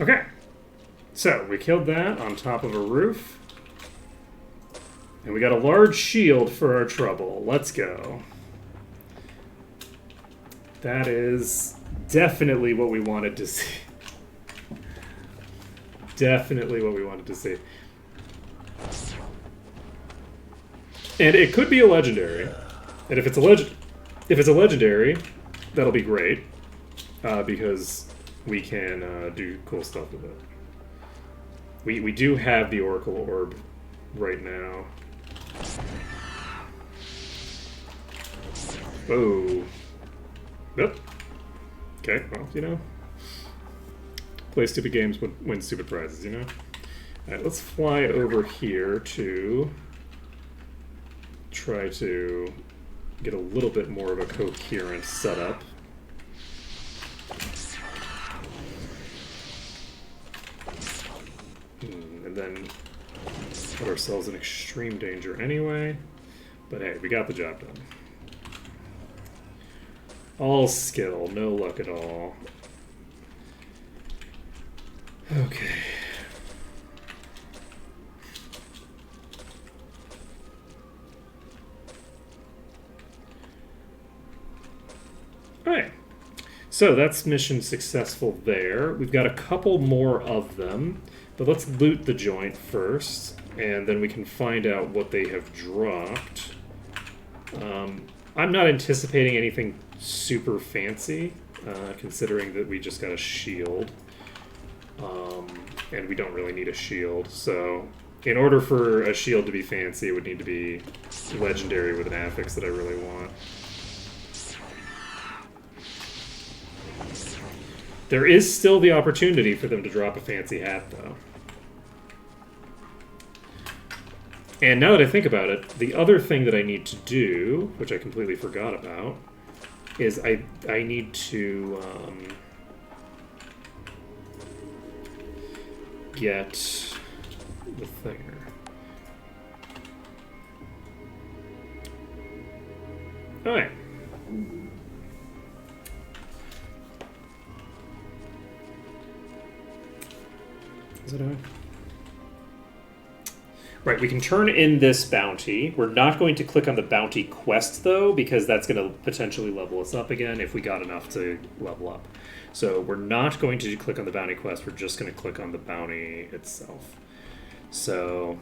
Okay, so we killed that on top of a roof. And we got a large shield for our trouble. Let's go. That is definitely what we wanted to see. definitely what we wanted to see. And it could be a legendary. And if it's a legendary, that'll be great. Because we can do cool stuff with it. We do have the Oracle Orb right now. Oh. Yep. Okay, well, you know. Play stupid games, win stupid prizes, you know? Alright, let's fly over here to try to get a little bit more of a coherent setup. And then put ourselves in extreme danger anyway. But hey, we got the job done. All skill, no luck at all. Okay. Alright. So that's mission successful there. We've got a couple more of them. But let's loot the joint first, and then we can find out what they have dropped. I'm not anticipating anything super fancy, considering that we just got a shield. And we don't really need a shield, so in order for a shield to be fancy, it would need to be legendary with an affix that I really want. There is still the opportunity for them to drop a fancy hat, though. And now that I think about it, the other thing that I need to do, which I completely forgot about, is I need to get the thinger. Alright. Is it on? Right, we can turn in this bounty. We're not going to click on the bounty quest, though, because that's going to potentially level us up again if we got enough to level up. So we're not going to click on the bounty quest. We're just going to click on the bounty itself. So...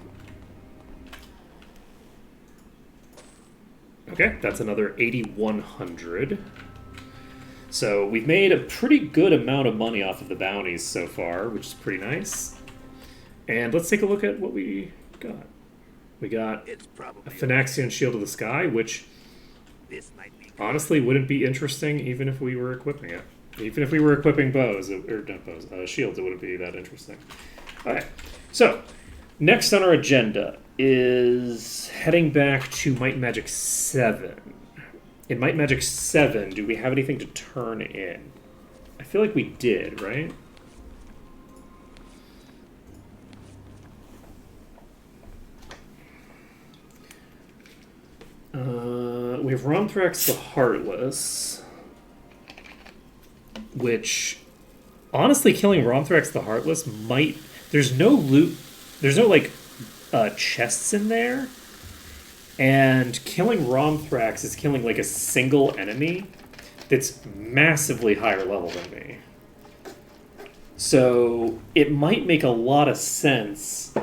okay, that's another 8,100. So we've made a pretty good amount of money off of the bounties so far, which is pretty nice. And let's take a look at what we got. We got a Phynaxian Shield of the Sky, which honestly wouldn't be interesting even if we were equipping it. Even if we were equipping bows, or not bows, shields, it wouldn't be that interesting. Alright, so next on our agenda is heading back to Might and Magic 7. In Might and Magic 7, do we have anything to turn in? I feel like we did, right? We have Romthrax the Heartless, which, honestly, killing Romthrax the Heartless might... There's no loot... There's no, like, chests in there. And killing Romthrax is killing, like, a single enemy that's massively higher level than me. So, it might make a lot of sense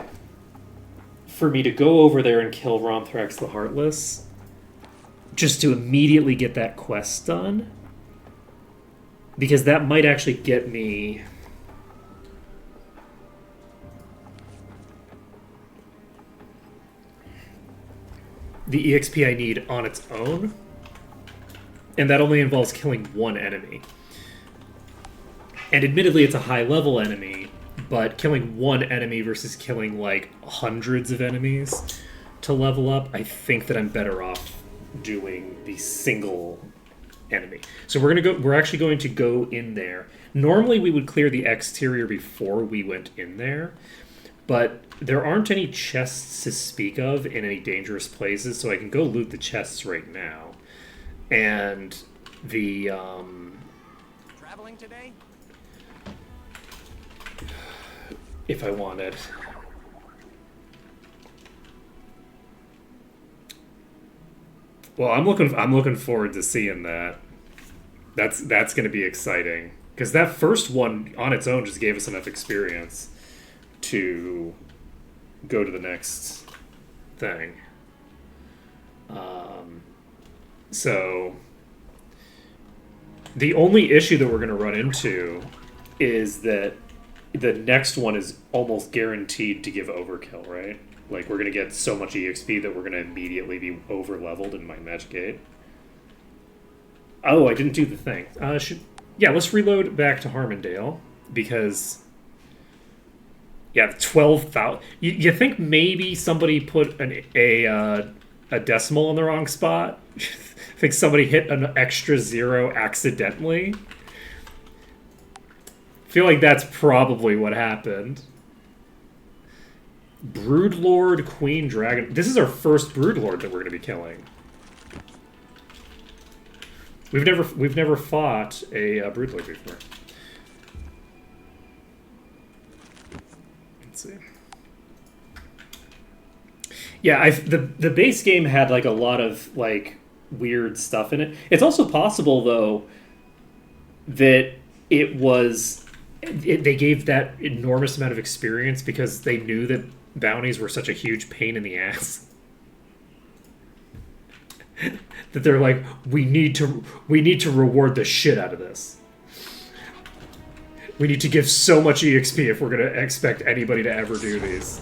for me to go over there and kill Romthrax the Heartless, just to immediately get that quest done. Because that might actually get me... the EXP I need on its own. And that only involves killing one enemy. And admittedly, it's a high-level enemy, but killing one enemy versus killing, like, hundreds of enemies to level up, I think that I'm better off doing the single enemy. So we're actually going to go in there. Normally we would clear the exterior before we went in there, but there aren't any chests to speak of in any dangerous places, so I can go loot the chests right now. And the Traveling today? if I wanted. Well, I'm looking forward to seeing that. That's going to be exciting, because that first one on its own just gave us enough experience. to go to the next thing. So the only issue that we're going to run into is that the next one is almost guaranteed to give overkill, right? Like, we're going to get so much EXP that we're going to immediately be over-leveled in my Magic 8. Oh, I didn't do the thing. Yeah, let's reload back to Harmondale, because... Yeah, 12,000... You think maybe somebody put a decimal in the wrong spot? I think somebody hit an extra 0 accidentally? I feel like that's probably what happened. Broodlord, Queen Dragon. This is our first Broodlord that we're going to be killing. We've never fought a Broodlord before. Let's see. Yeah, the base game had like a lot of like weird stuff in it. It's also possible though that it was they gave that enormous amount of experience because they knew that bounties were such a huge pain in the ass. That they're like, we need to reward the shit out of this. We need to give so much EXP if we're going to expect anybody to ever do these.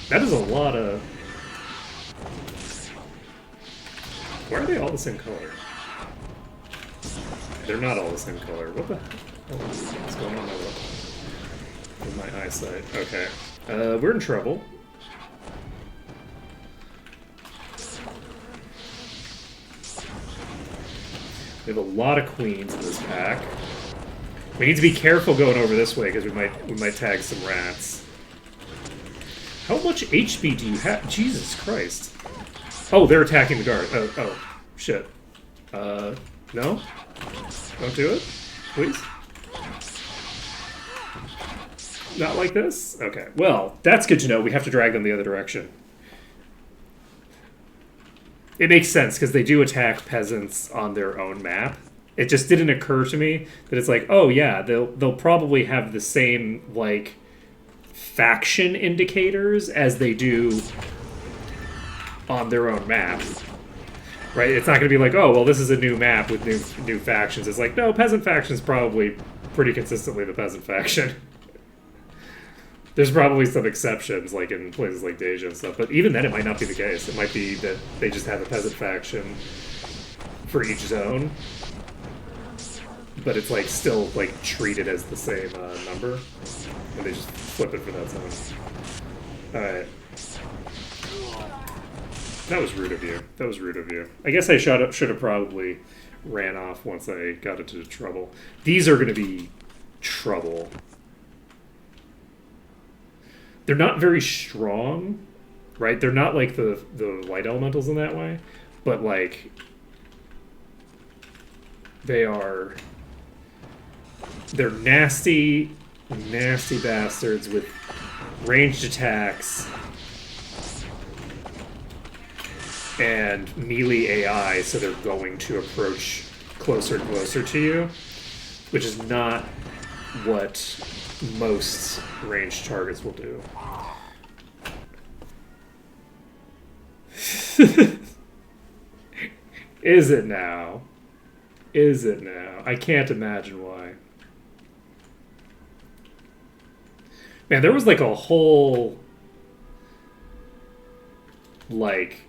That is a lot of... Why are they all the same color? They're not all the same color. What the hell is going on with my eyesight? Okay. We're in trouble. We have a lot of queens in this pack. We need to be careful going over this way because we might tag some rats. How much HP do you have? Jesus Christ! Oh, they're attacking the guard. Oh, shit. No, don't do it, please. Not like this. Okay. Well, that's good to know. We have to drag them the other direction. It makes sense, because they do attack peasants on their own map. It just didn't occur to me that it's like, oh yeah, they'll probably have the same, like, faction indicators as they do on their own map. Right? It's not going to be like, oh, well, this is a new map with new factions. It's like, no, peasant faction's probably pretty consistently the peasant faction. There's probably some exceptions, like in places like Deja and stuff, but even then it might not be the case. It might be that they just have a peasant faction for each zone, but it's like still like treated as the same number, and they just flip it for that zone. Alright. That was rude of you. That was rude of you. I guess I should have probably ran off once I got into trouble. These are going to be trouble. They're not very strong, right? They're not like the light elementals in that way, but like they're nasty bastards with ranged attacks and melee AI, so they're going to approach closer and closer to you, which is not what most ranged targets will do. Is it now? Is it now? I can't imagine why. Man, there was like a whole like...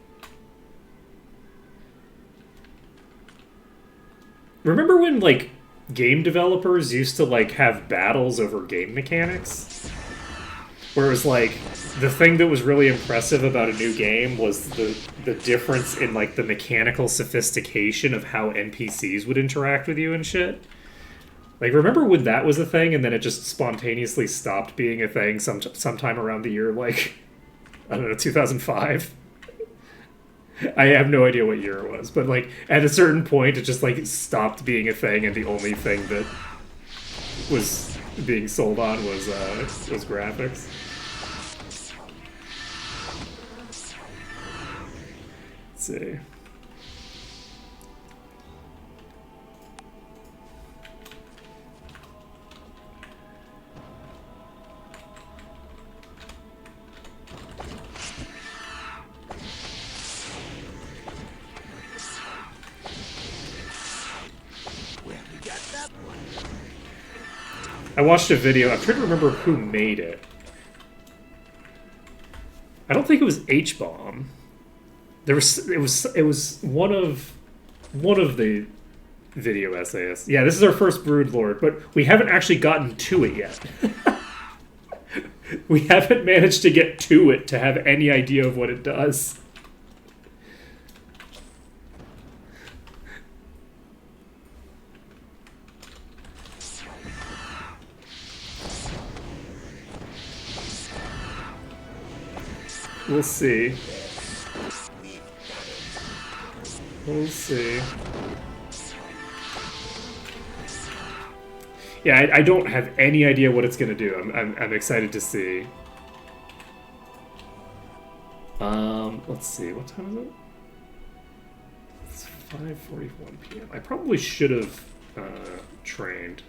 Remember when like game developers used to like have battles over game mechanics? Where it was like the thing that was really impressive about a new game was the difference in like the mechanical sophistication of how NPCs would interact with you and shit. Like, remember when that was a thing and then it just spontaneously stopped being a thing sometime around the year, like, I don't know, 2005? I have no idea what year it was, but like at a certain point it just like stopped being a thing and the only thing that was being sold on was graphics. Let's see. watched a video. I'm trying to remember who made it. I don't think it was H-Bomb. It was one of the video essayists. Yeah, this is our first Broodlord, but we haven't actually gotten to it yet. We haven't managed to get to it to have any idea of what it does. We'll see. We'll see. Yeah, I don't have any idea what it's gonna do. I'm excited to see. Let's see. What time is it? It's 5:41 p.m. I probably should have trained.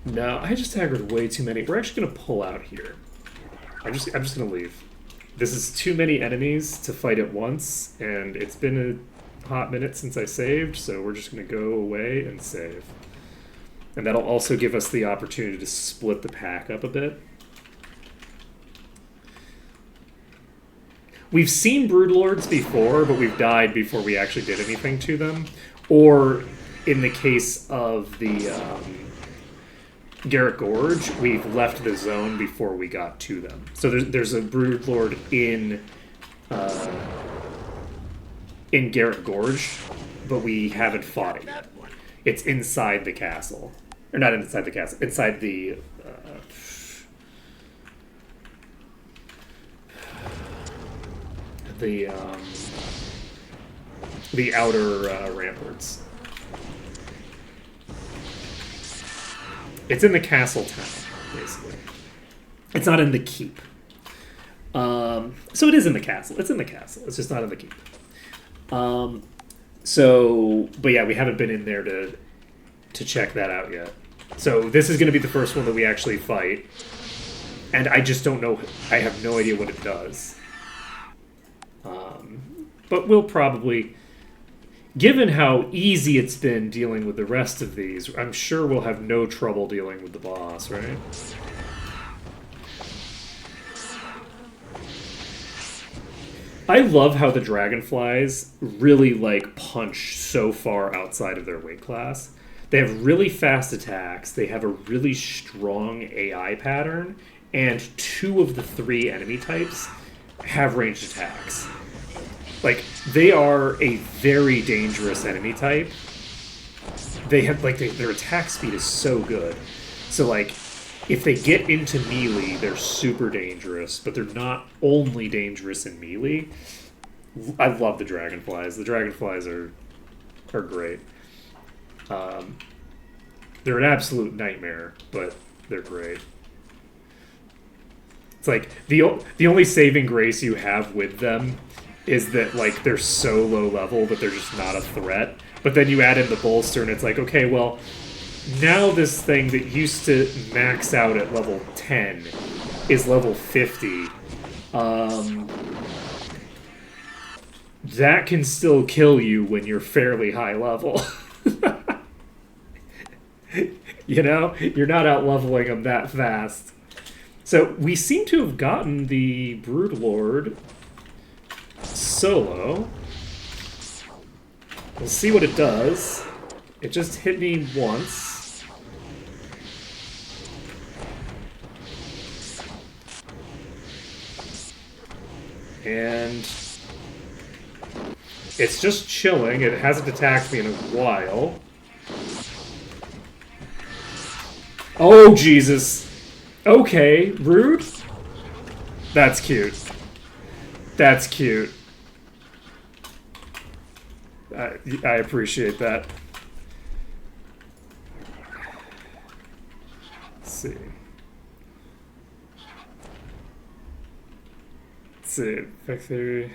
No, I just aggroed way too many. We're actually gonna pull out here. I'm just gonna leave. This is too many enemies to fight at once, and it's been a hot minute since I saved, so we're just going to go away and save. And that'll also give us the opportunity to split the pack up a bit. We've seen Broodlords before, but we've died before we actually did anything to them. Or, in the case of the Garrett Gorge, we've left the zone before we got to them. So there's a Broodlord in Garrett Gorge, but we haven't fought it yet. It's inside the castle. Or not inside the castle, inside the outer ramparts. It's in the castle town, basically. It's not in the keep. So it is in the castle. It's in the castle. It's just not in the keep. But yeah, we haven't been in there to check that out yet. So this is going to be the first one that we actually fight. And I just don't know. I have no idea what it does. But we'll probably... Given how easy it's been dealing with the rest of these, I'm sure we'll have no trouble dealing with the boss, right? I love how the dragonflies really, like, punch so far outside of their weight class. They have really fast attacks, they have a really strong AI pattern, and 2 of the 3 enemy types have ranged attacks. Like, they are a very dangerous enemy type. They have, like, their attack speed is so good. So, like, if they get into melee, they're super dangerous, but they're not only dangerous in melee. I love the dragonflies. The dragonflies are great. They're an absolute nightmare, but they're great. It's like, the only saving grace you have with them is that, like, they're so low level that they're just not a threat. But then you add in the bolster, and it's like, okay, well, now this thing that used to max out at level 10 is level 50. That can still kill you when you're fairly high level. You know? You're not out-leveling them that fast. So, we seem to have gotten the Broodlord solo. We'll see what it does. It just hit me once. And it's just chilling. It hasn't attacked me in a while. Oh, Jesus. Okay, rude? That's cute. That's cute. I appreciate that. Let's see. Let's see. Victory.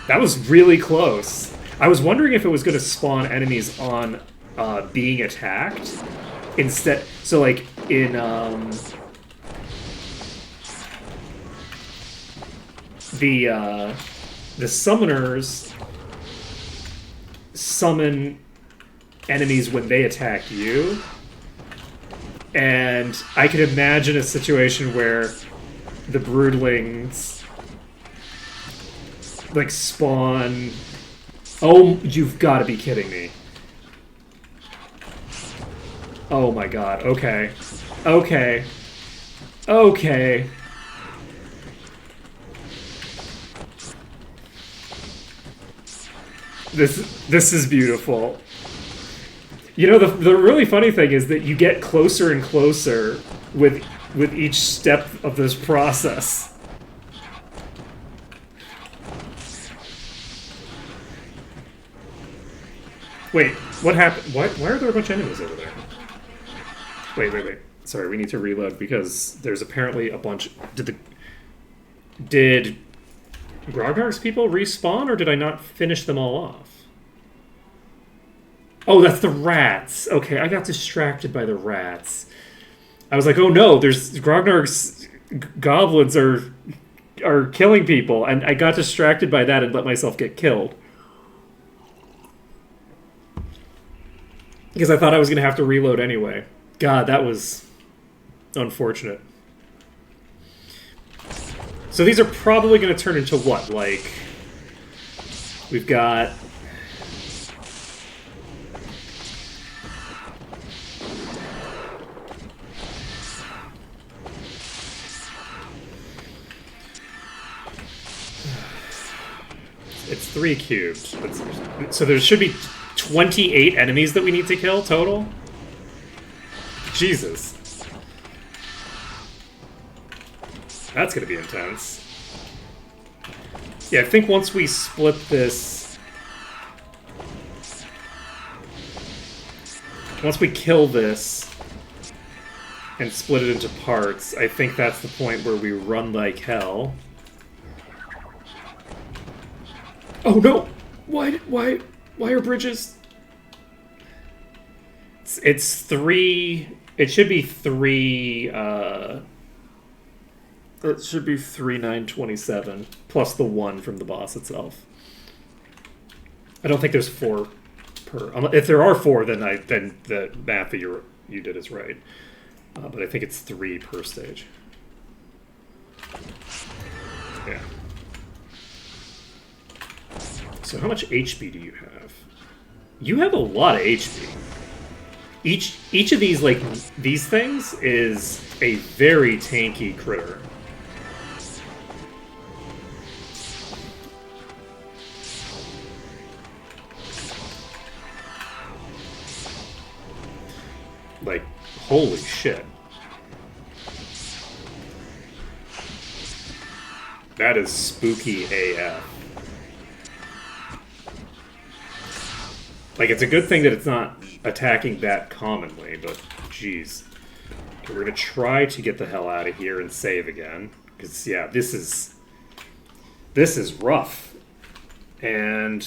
That was really close. I was wondering if it was going to spawn enemies on being attacked instead. So, like, in the summoners summon enemies when they attack you. And I could imagine a situation where the broodlings like spawn. Oh, you've got to be kidding me. Oh my god, okay. Okay. Okay. This is beautiful. You know, the really funny thing is that you get closer and closer with each step of this process. Wait, what happened? Why are there a bunch of enemies over there? Wait. Sorry, we need to reload because there's apparently a bunch. Did Grognar's people respawn, or did I not finish them all off? Oh, that's the rats. Okay, I got distracted by the rats. I was like, oh no, there's Grognar's goblins are killing people, and I got distracted by that and let myself get killed. Because I thought I was going to have to reload anyway. God, that was unfortunate. So these are probably going to turn into what? Like, we've got... It's 3 cubes. So there should be 28 enemies that we need to kill total? Jesus. That's gonna be intense. Yeah, I think once we split this... Once we kill this and split it into parts, I think that's the point where we run like hell. Oh no! Why are bridges? It's 3... It should be 3... It should be 3,927 plus the 1 from the boss itself. I don't think there's 4 per. If there are 4, then the math that you did is right. But I think it's 3 per stage. Yeah. So how much HP do you have? You have a lot of HP. Each of these, like, these things is a very tanky critter. Like, holy shit. That is spooky AF. Like, it's a good thing that it's not attacking that commonly, but jeez. Okay, we're gonna try to get the hell out of here and save again. Because, yeah, this is rough. And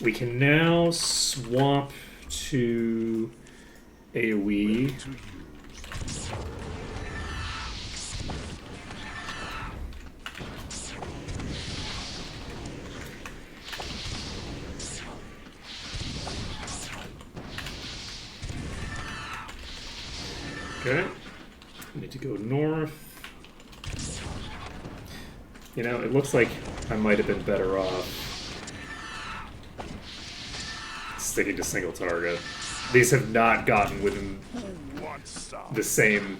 we can now swap to AoE. Okay. I need to go north. You know, it looks like I might have been better off sticking to single target. These have not gotten within the same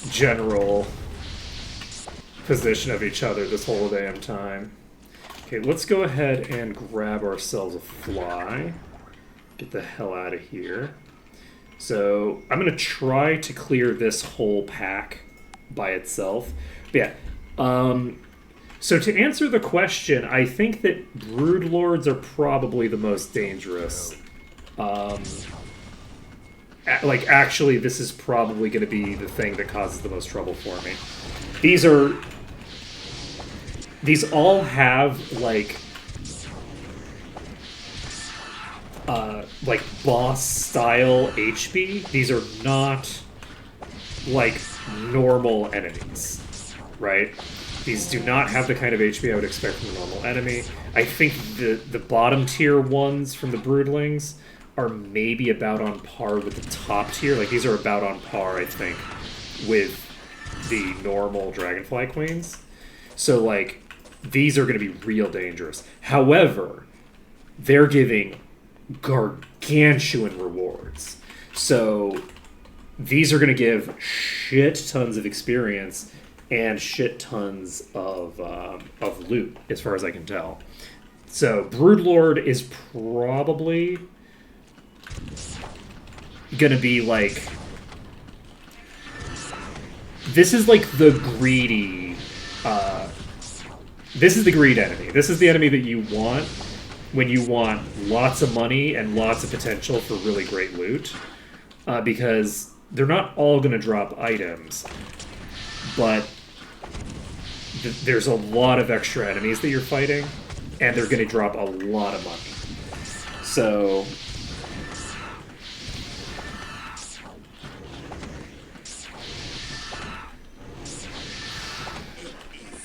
general position of each other this whole damn time. Okay, let's go ahead and grab ourselves a fly. Get the hell out of here. So I'm going to try to clear this whole pack by itself. But yeah, so to answer the question, I think that Broodlords are probably the most dangerous. Like, actually, this is probably going to be the thing that causes the most trouble for me. These all have, like boss-style HP. These are not, like, normal enemies, right? These do not have the kind of HP I would expect from a normal enemy. I think the bottom tier ones from the Broodlings are maybe about on par with the top tier. Like, these are about on par, I think, with the normal Dragonfly Queens. So, like, these are going to be real dangerous. However, they're giving gargantuan rewards. So, these are going to give shit tons of experience and shit tons of loot, as far as I can tell. So, Broodlord is probably going to be, like... This is, like, the greedy... this is the greed enemy. This is the enemy that you want when you want lots of money and lots of potential for really great loot. Because they're not all going to drop items, but there's a lot of extra enemies that you're fighting, and they're going to drop a lot of money. So...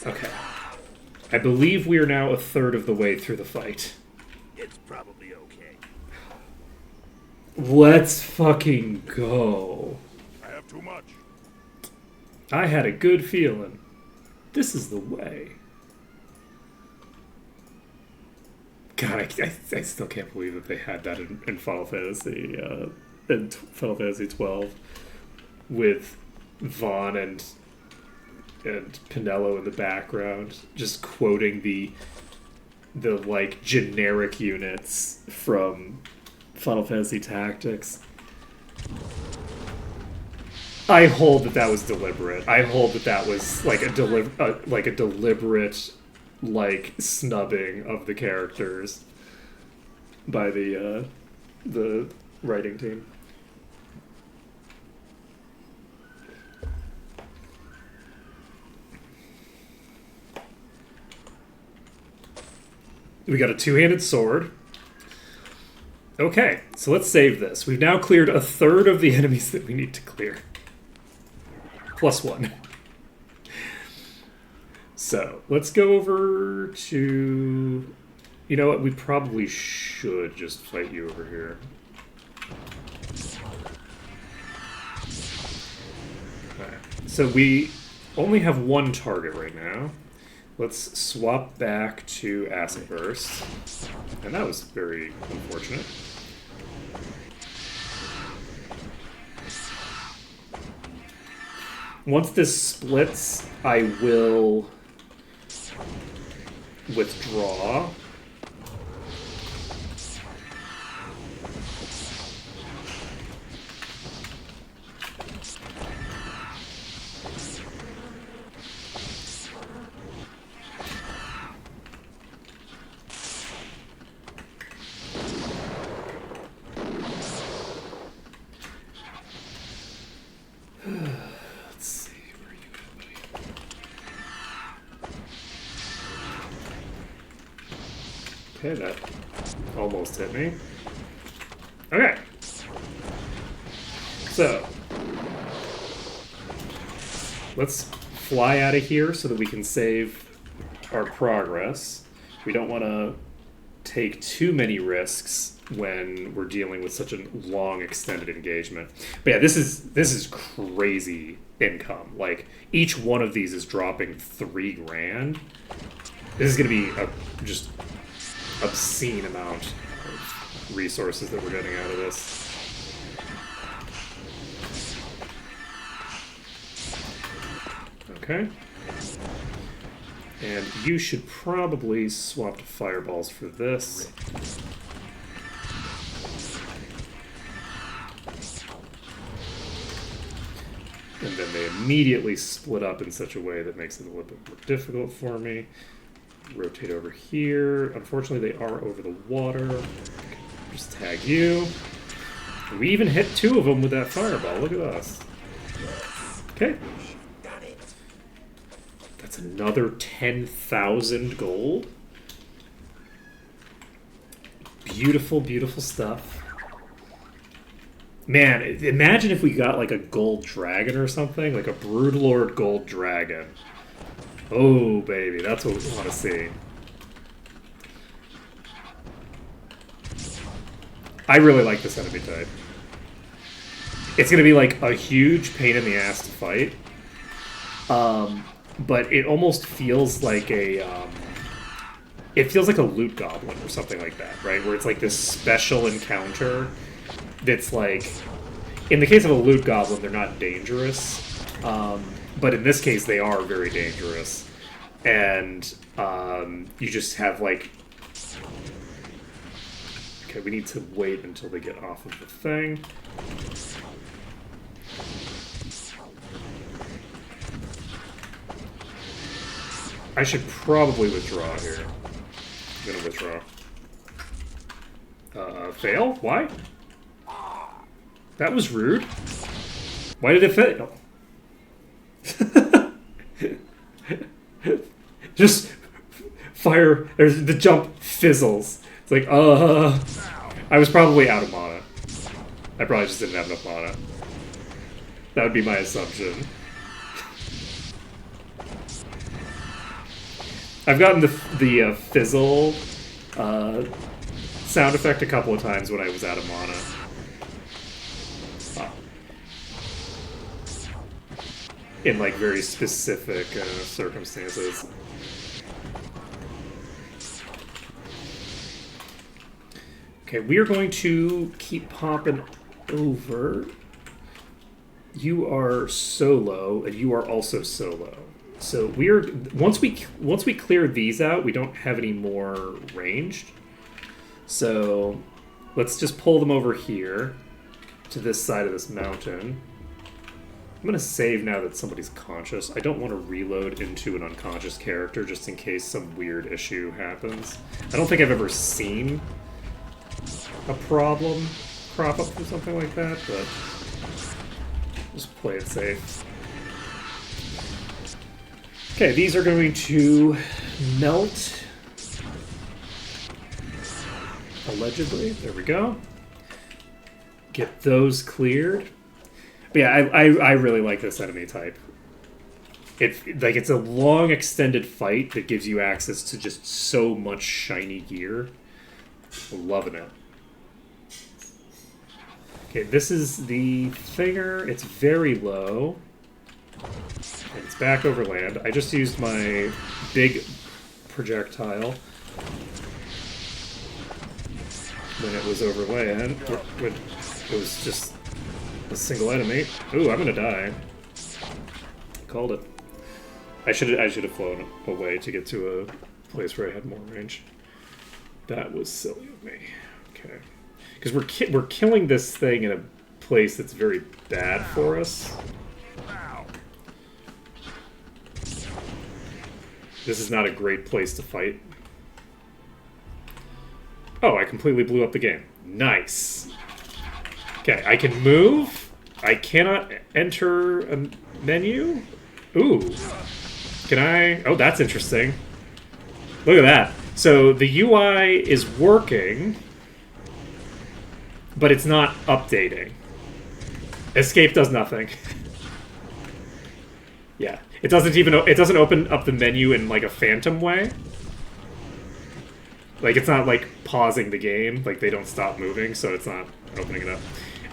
Okay. I believe we are now a third of the way through the fight. It's probably okay. Let's fucking go. I have too much. I had a good feeling. This is the way. God, I still can't believe that they had that in Final Fantasy, in Final Fantasy 12, with Vaughn and Pinello in the background, just quoting the like generic units from Final Fantasy Tactics. I hold that was deliberate. I hold that was like a deliberate like snubbing of the characters by the writing team. We got a two-handed sword. Okay, so let's save this. We've now cleared a third of the enemies that we need to clear. +1. So, let's go over to... You know what, we probably should just fight you over here. Okay. So we only have one target right now. Let's swap back to Acid Burst. And that was very unfortunate. Once this splits, I will withdraw. Okay, that almost hit me. Okay. So, let's fly out of here so that we can save our progress. We don't want to take too many risks when we're dealing with such a long, extended engagement. But yeah, this is crazy income. Like, each one of these is dropping $3,000. This is going to be a just obscene amount of resources that we're getting out of this. Okay. And you should probably swap to fireballs for this. And then they immediately split up in such a way that makes it a little bit more difficult for me. Rotate over here. Unfortunately, they are over the water. Just tag you. We even hit 2 of them with that fireball. Look at us. Okay. That's another 10,000 gold. Beautiful, beautiful stuff. Man, imagine if we got like a gold dragon or something. Like a Broodlord gold dragon. Oh, baby, that's what we want to see. I really like this enemy type. It's going to be like a huge pain in the ass to fight. But it almost feels like a... it feels like a loot goblin or something like that, right? Where it's like this special encounter that's like... In the case of a loot goblin, they're not dangerous. But in this case, they are very dangerous. And you just have like... Okay, we need to wait until they get off of the thing. I should probably withdraw here. I'm gonna withdraw. Fail? Why? That was rude. Why did it fail? Just fire. The jump fizzles. It's like, I was probably out of mana. I probably just didn't have enough mana. That would be my assumption. I've gotten the fizzle sound effect a couple of times when I was out of mana. In like very specific circumstances. Okay, we are going to keep popping over. You are solo, and you are also solo. So we're once we clear these out, we don't have any more ranged. So let's just pull them over here to this side of this mountain. I'm gonna save now that somebody's conscious. I don't want to reload into an unconscious character just in case some weird issue happens. I don't think I've ever seen a problem crop up or something like that, but just play it safe. Okay, these are going to melt. Allegedly. There we go. Get those cleared. But yeah, I really like this enemy type. It's a long, extended fight that gives you access to just so much shiny gear. Loving it. Okay, this is the thinger. It's very low. And it's back over land. I just used my big projectile when it was over land. When it was just a single enemy. Ooh, I'm gonna die. Called it. I should have flown away to get to a place where I had more range. That was silly of me. Okay, because we're killing this thing in a place that's very bad for us. This is not a great place to fight. Oh, I completely blew up the game. Nice. Okay, I can move. I cannot enter a menu. Ooh. Can I? Oh, that's interesting. Look at that. So the UI is working, but it's not updating. Escape does nothing. Yeah. It doesn't open up the menu in like a phantom way. Like it's not like pausing the game, like they don't stop moving, so it's not opening it up.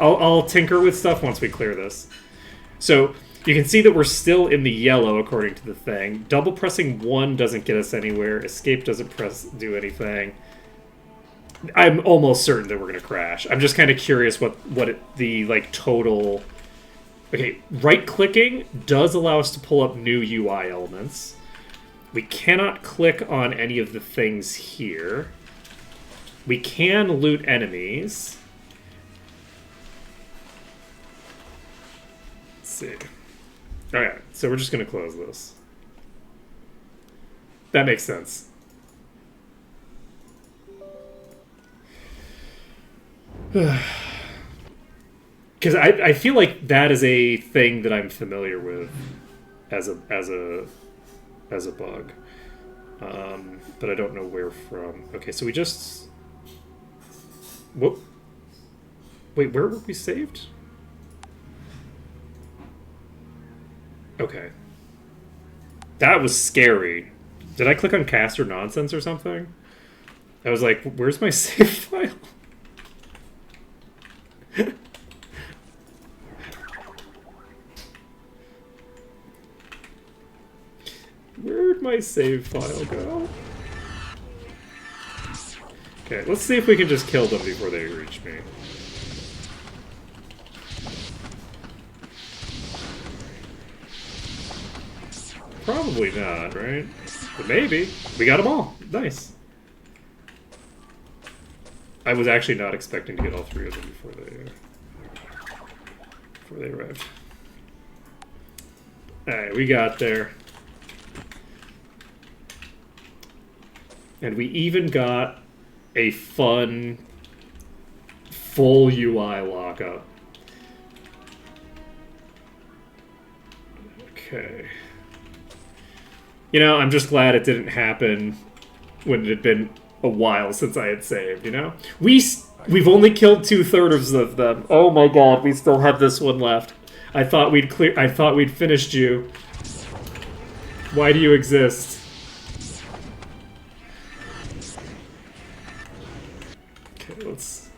I'll tinker with stuff once we clear this. So you can see that we're still in the yellow according to the thing. Double pressing 1 doesn't get us anywhere. Escape doesn't do anything. I'm almost certain that we're gonna crash. I'm just kind of curious the like total. Okay, right-clicking does allow us to pull up new UI elements. We cannot click on any of the things here. We can loot enemies. Let's see. Alright, so we're just going to close this. That makes sense. Because I feel like that is a thing that I'm familiar with as a bug, but I don't know where from. Okay, so we just whoop. Wait, where were we saved? Okay, That was scary. Did I click on caster nonsense or something? I was like, where's my save file? Where'd my save file go? Okay, let's see if we can just kill them before they reach me. Probably not, right? But maybe. We got them all. Nice. I was actually not expecting to get all three of them before they arrived. Alright, we got there. And we even got a fun full UI lockup. Okay. You know, I'm just glad it didn't happen when it had been a while since I had saved, you know? We've only killed 2/3 of them. Oh my god, we still have this one left. I thought we'd finished you. Why do you exist? Okay, let's...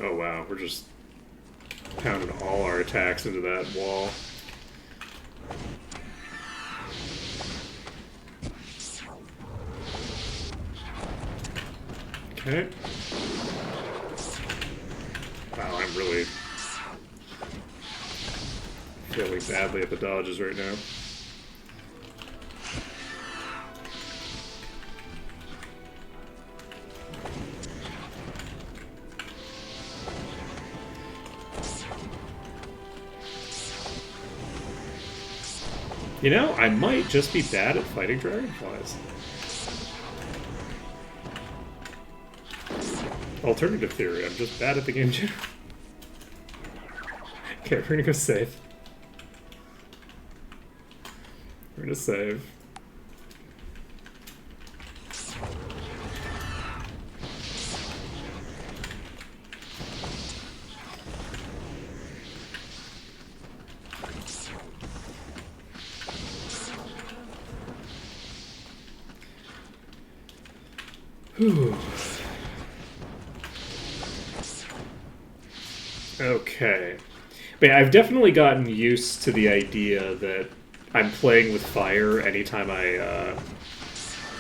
Oh wow, we're just pounding all our attacks into that wall. Okay. Wow, I'm really failing badly at the dodges right now. You know, I might just be bad at fighting dragonflies. Alternative theory, I'm just bad at the game jam. Okay, we're gonna go save. We're gonna save. Whew. Okay. But yeah, I've definitely gotten used to the idea that I'm playing with fire anytime I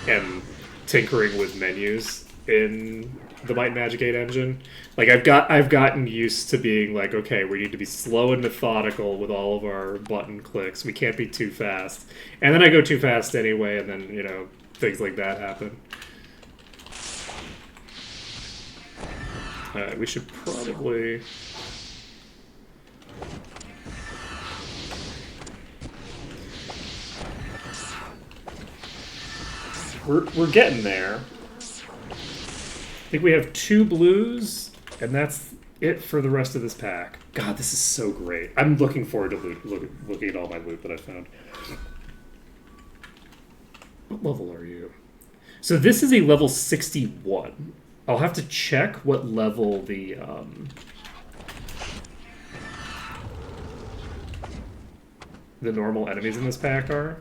am tinkering with menus in the Might and Magic 8 engine. Like I've gotten used to being like, okay, we need to be slow and methodical with all of our button clicks. We can't be too fast. And then I go too fast anyway, and then, you know, things like that happen. We should probably... We're getting there. I think we have 2 blues, and that's it for the rest of this pack. God, this is so great. I'm looking forward to looking at all my loot that I found. What level are you? So this is a level 61. I'll have to check what level the normal enemies in this pack are.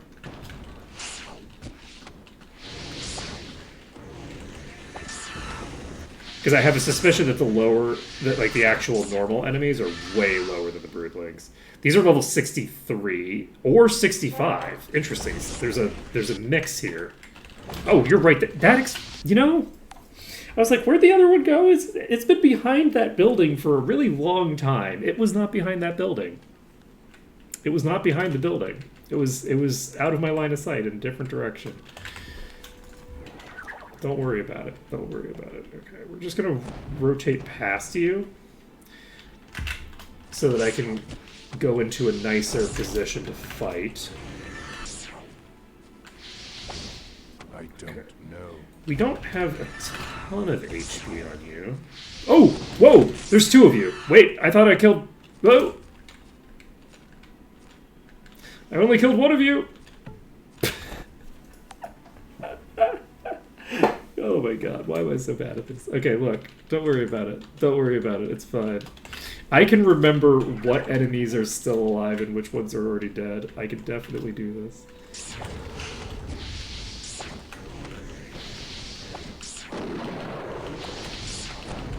Because I have a suspicion that the actual normal enemies are way lower than the broodlings. These are level 63 or 65. Interesting. There's a mix here. Oh, you're right. You know, I was like, where'd the other one go? It's been behind that building for a really long time. It was not behind that building. It was not behind the building. It was out of my line of sight in a different direction. Don't worry about it. Don't worry about it. Okay, we're just gonna rotate past you so that I can go into a nicer position to fight. I don't know. We don't have a ton of HP on you. Oh! Whoa! There's 2 of you. Wait, I thought I killed... Whoa! I only killed 1 of you! Oh Oh my god, why am I so bad at this? Okay, look, don't worry about it. Don't worry about it, it's fine. I can remember what enemies are still alive and which ones are already dead. I can definitely do this.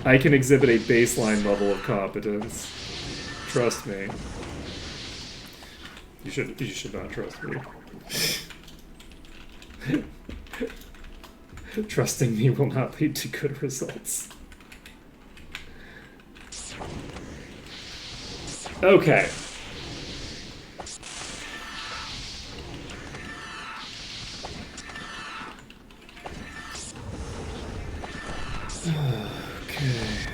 I can exhibit a baseline level of competence. Trust me. You should not trust me. Trusting me will not lead to good results. Okay. Okay.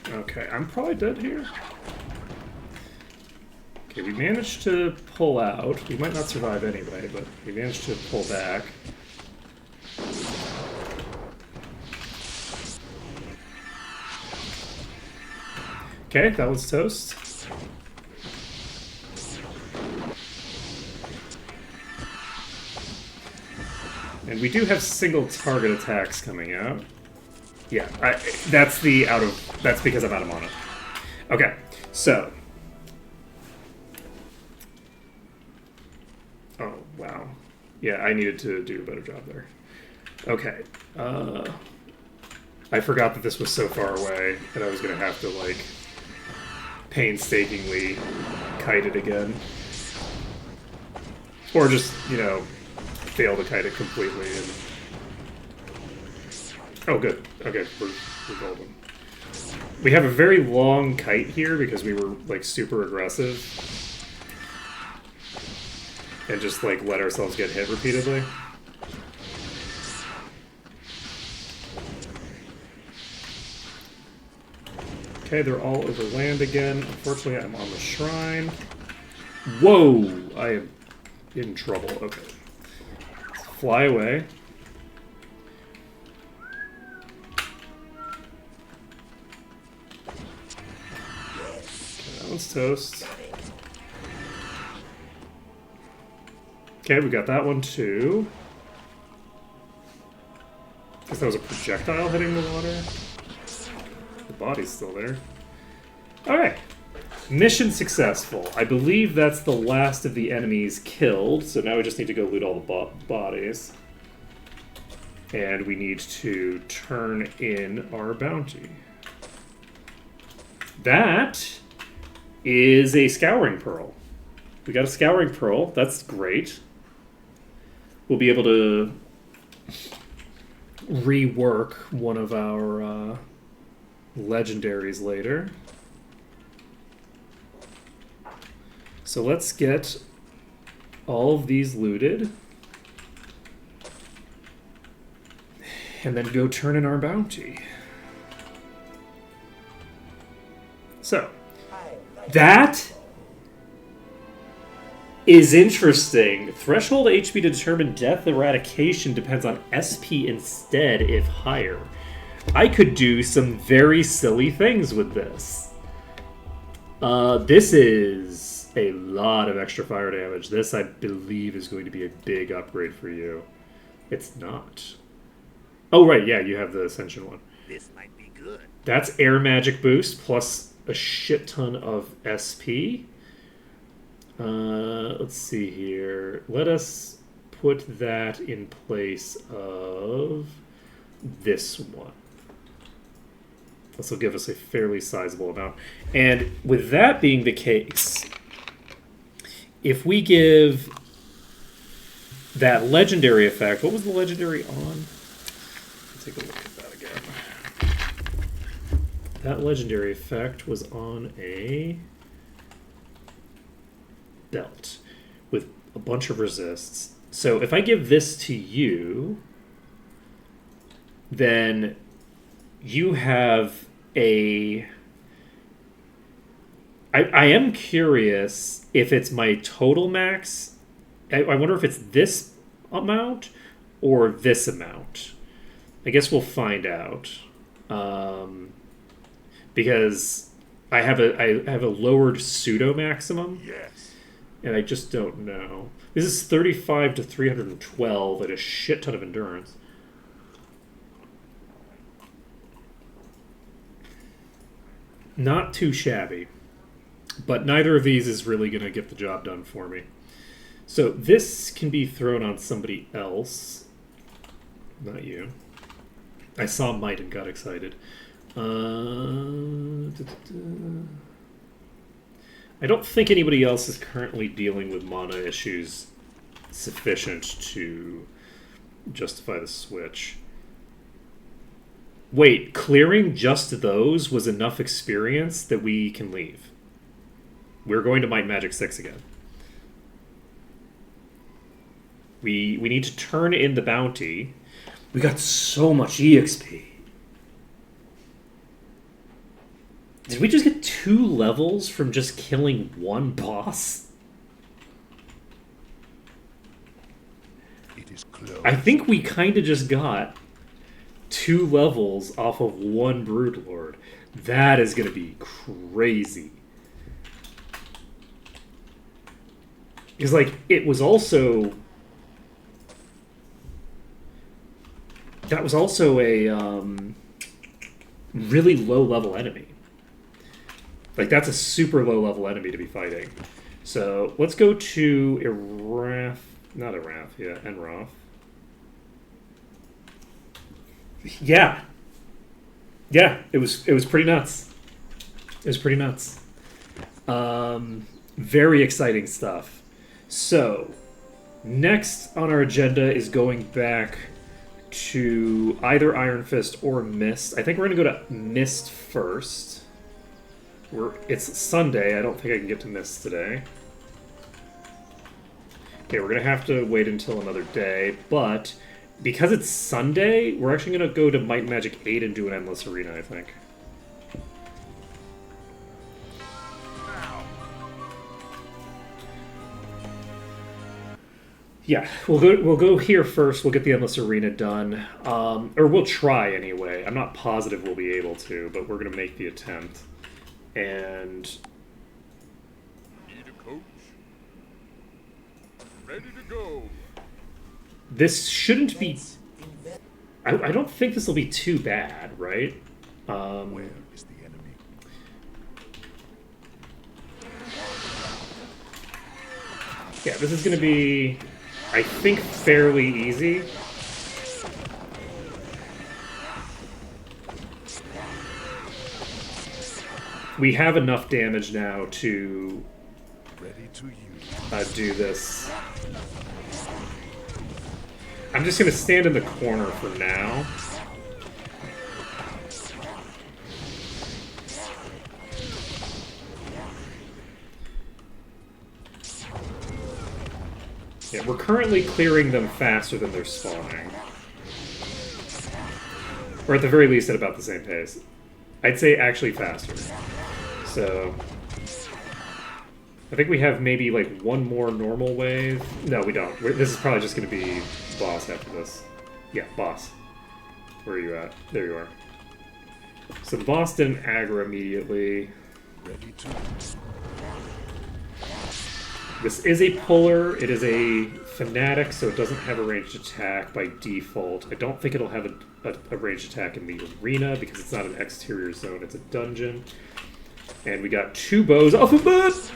Okay, I'm probably dead here. Okay, we managed to pull out. We might not survive anyway, but we managed to pull back. Okay, that was toast. And we do have single target attacks coming out. Yeah, that's because I'm out of mana. Okay, so. Oh, wow. Yeah, I needed to do a better job there. Okay. I forgot that this was so far away, and I was going to have to, like, painstakingly kite it again. Or just, you know, fail to kite it completely and... Oh, good. Okay, we're golden. We have a very long kite here because we were, like, super aggressive. And just, like, let ourselves get hit repeatedly. Okay, they're all over land again. Unfortunately, I'm on the shrine. Whoa! I am in trouble. Okay. Let's fly away. That one's toast. Okay, we got that one too. Guess that was a projectile hitting the water. The body's still there. Alright. Mission successful. I believe that's the last of the enemies killed, so now we just need to go loot all the bodies. And we need to turn in our bounty. That is a scouring pearl. We got a scouring pearl. That's great. We'll be able to rework one of our legendaries later. So let's get all of these looted. And then go turn in our bounty. So, that is interesting. Threshold HP to determine death eradication depends on SP instead if higher. I could do some very silly things with this. This is a lot of extra fire damage. This, I believe, is going to be a big upgrade for you. It's not. Oh, right, yeah, you have the Ascension one. This might be good. That's air magic boost plus a shit ton of SP. Let's see here. Let us put that in place of this one. This will give us a fairly sizable amount. And with that being the case, if we give that legendary effect, what was the legendary on? Let's take a look at that again. That legendary effect was on a belt with a bunch of resists. So if I give this to you, then you have a... I am curious if it's my total max. I wonder if it's this amount or this amount. I guess we'll find out. Because I have a lowered pseudo maximum. Yes. And I just don't know. This is 35 to 312 and a shit ton of endurance. Not too shabby. But neither of these is really going to get the job done for me. So this can be thrown on somebody else. Not you. I saw Might and got excited. I don't think anybody else is currently dealing with mana issues sufficient to justify the switch. Wait, clearing just those was enough experience that we can leave. We're going to Might Magic 6 again. We need to turn in the bounty. We got so much EXP. Did we just get 2 levels from just killing one boss? It is close. I think we kind of just got 2 levels off of one Broodlord. That is going to be crazy. Because, like, it was also... That was also a really low-level enemy. Like, that's a super low-level enemy to be fighting. So, let's go to Erath... Not Erath, yeah, Enroth. Yeah. Yeah, it was pretty nuts. It was pretty nuts. Very exciting stuff. So, next on our agenda is going back to either Iron Fist or Mist. I think we're going to go to Mist first. It's Sunday. I don't think I can get to Mist today. Okay, we're going to have to wait until another day, but because it's Sunday, we're actually going to go to Might Magic 8 and do an Endless Arena, I think. Yeah, we'll go here first. We'll get the Endless Arena done. Or we'll try anyway. I'm not positive we'll be able to, but we're going to make the attempt. And... Need a coach? Ready to go. This shouldn't be... I don't think this will be too bad, right? Where is the enemy? Yeah, this is going to be, I think, fairly easy. We have enough damage now to Ready to use. do this. I'm just going to stand in the corner for now. Yeah, we're currently clearing them faster than they're spawning. Or at the very least at about the same pace. I'd say actually faster. So... I think we have maybe like one more normal wave. No, we don't. This is probably just going to be boss after this. Yeah, boss. Where are you at? There you are. So the boss didn't aggro immediately. Ready to. This is a puller. It is a fanatic, so it doesn't have a ranged attack by default. I don't think it'll have a ranged attack in the arena because it's not an exterior zone. It's a dungeon. And we got 2 bows off of that!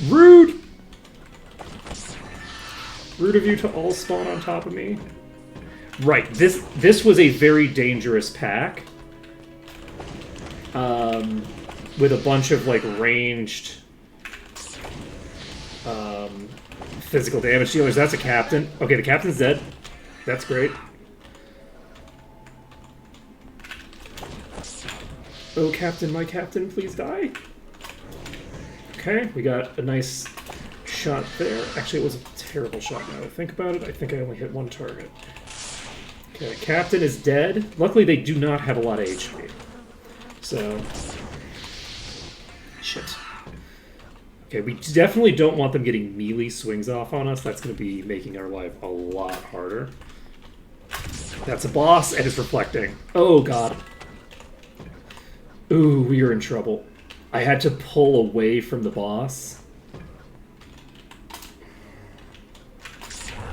Rude! Rude of you to all spawn on top of me. Right, this was a very dangerous pack. With a bunch of, like, ranged... physical damage dealers. That's a captain. Okay, the captain's dead. That's great. Oh, captain, my captain, please die. Okay, we got a nice shot there. Actually, it was a terrible shot now that I think about it. I think I only hit one target. Okay, Captain is dead. Luckily, they do not have a lot of HP. So... Shit. Okay, we definitely don't want them getting melee swings off on us. That's going to be making our life a lot harder. That's a boss, and it's reflecting. Oh, God. Ooh, we are in trouble. I had to pull away from the boss.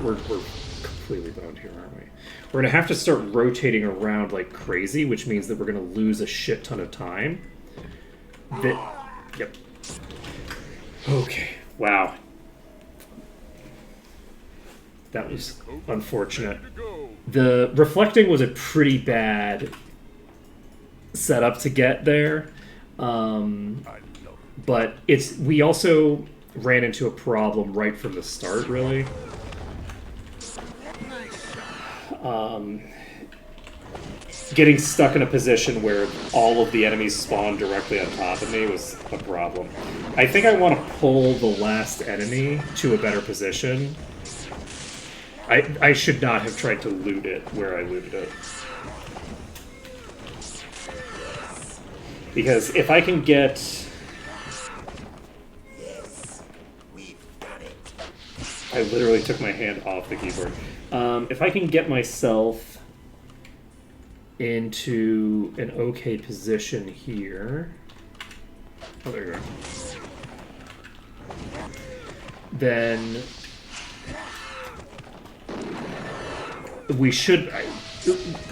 We're completely boned here, aren't we? We're going to have to start rotating around like crazy, which means that we're going to lose a shit ton of time. Yep. Okay. Wow. That was unfortunate. The reflecting was a pretty bad setup to get there. But we also ran into a problem right from the start, really. Getting stuck in a position where all of the enemies spawned directly on top of me was a problem. I think I want to pull the last enemy to a better position. I should not have tried to loot it where I looted it. Because if I can get... I literally took my hand off the keyboard. If I can get myself into an okay position here... Oh, there you go. Then... we should...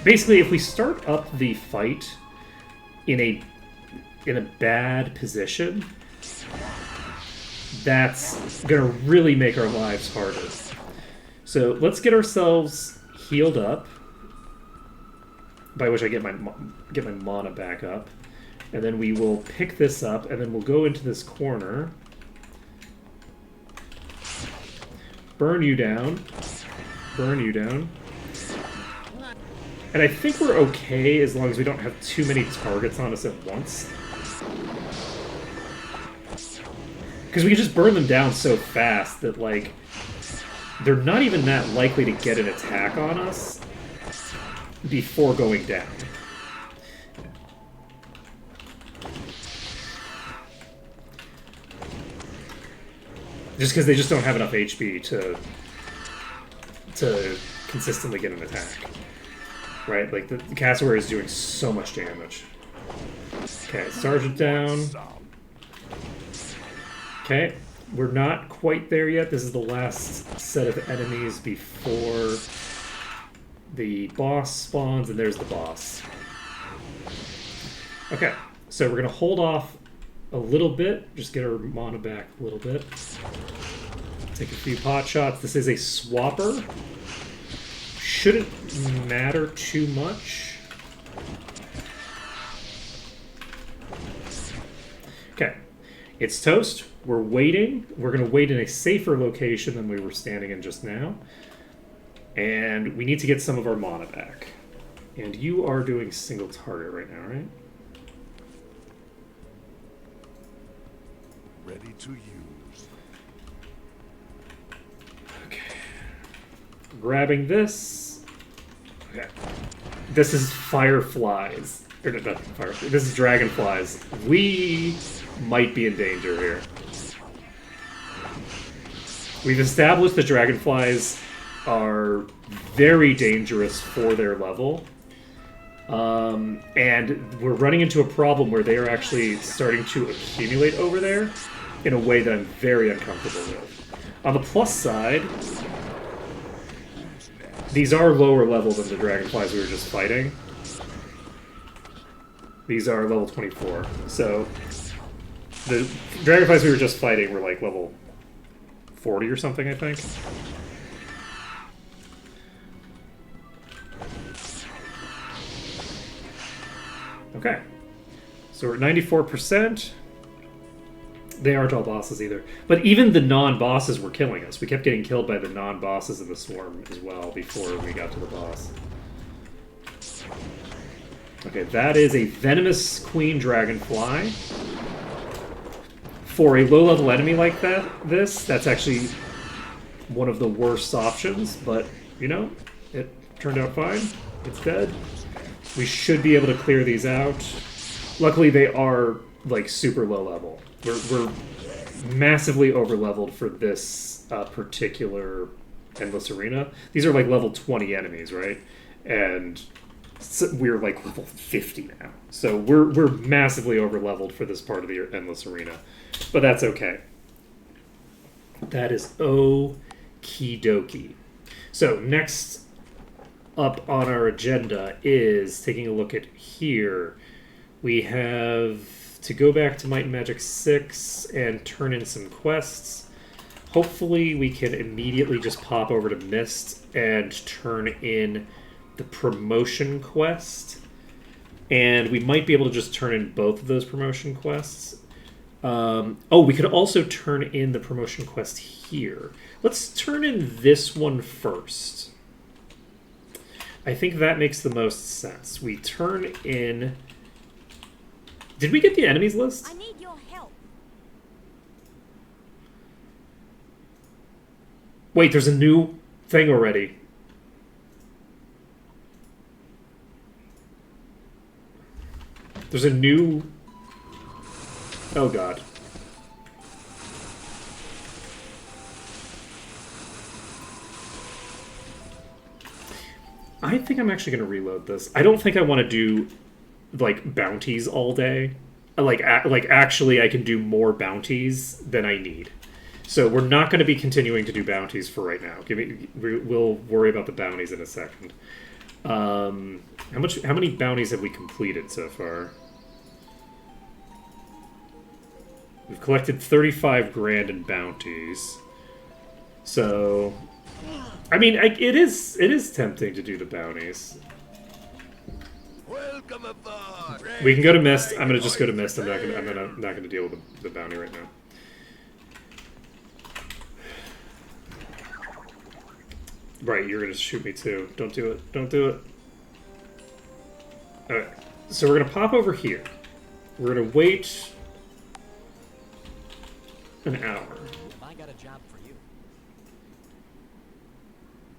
Basically, if we start up the fight in a bad position, that's gonna really make our lives harder. So let's get ourselves healed up, by which I get my mana back up, and then we will pick this up, and then we'll go into this corner, burn you down, and I think we're okay as long as we don't have too many targets on us at once. Because we can just burn them down so fast that, like, they're not even that likely to get an attack on us before going down. Just because they just don't have enough HP to consistently get an attack. Right? Like, the cassowary is doing so much damage. Okay, Sergeant down. Okay, we're not quite there yet. This is the last set of enemies before the boss spawns, and there's the boss. Okay, so we're going to hold off a little bit, just get our mana back a little bit. Take a few pot shots. This is a swapper. Shouldn't matter too much. Okay, it's toast. We're waiting. We're going to wait in a safer location than we were standing in just now. And we need to get some of our mana back. And you are doing single target right now, right? Ready to use. Okay. Grabbing this. Okay. This is fireflies. Or not fireflies. This is dragonflies. We might be in danger here. We've established that dragonflies are very dangerous for their level. And we're running into a problem where they are actually starting to accumulate over there in a way that I'm very uncomfortable with. On the plus side, these are lower level than the dragonflies we were just fighting. These are level 24. So the dragonflies we were just fighting were like level 40 or something, I think. Okay. So we're at 94%. They aren't all bosses either. But even the non-bosses were killing us. We kept getting killed by the non-bosses in the swarm as well before we got to the boss. Okay, that is a venomous queen dragonfly. For a low-level enemy like that's actually one of the worst options, but, you know, it turned out fine. It's dead. We should be able to clear these out. Luckily, they are, like, super low level. We're massively over-leveled for this particular Endless Arena. These are, like, level 20 enemies, right? And so we're, like, level 50 now. So we're massively over-leveled for this part of the Endless Arena. But that's okay. That is okie dokie. So next up on our agenda is taking a look at here. We have to go back to Might and Magic 6 and turn in some quests. Hopefully we can immediately just pop over to Mist and turn in the promotion quest. And we might be able to just turn in both of those promotion quests. We could also turn in the promotion quest here. Let's turn in this one first. I think that makes the most sense. We turn in... Did we get the enemies list? I need your help. Wait, there's a new thing already. There's a new... Oh, God. I think I'm actually going to reload this. I don't think I want to do, like, bounties all day. Like, actually, I can do more bounties than I need. So we're not going to be continuing to do bounties for right now. We'll worry about the bounties in a second. How many bounties have we completed so far? We've collected 35 grand in bounties. So, I mean, it is tempting to do the bounties. Welcome aboard. We can go to Mist. I'm gonna just go to Mist. I'm not gonna deal with the bounty right now. Right, you're gonna shoot me too. Don't do it. Don't do it. Alright, so we're gonna pop over here. We're gonna wait an hour. I got a job for you.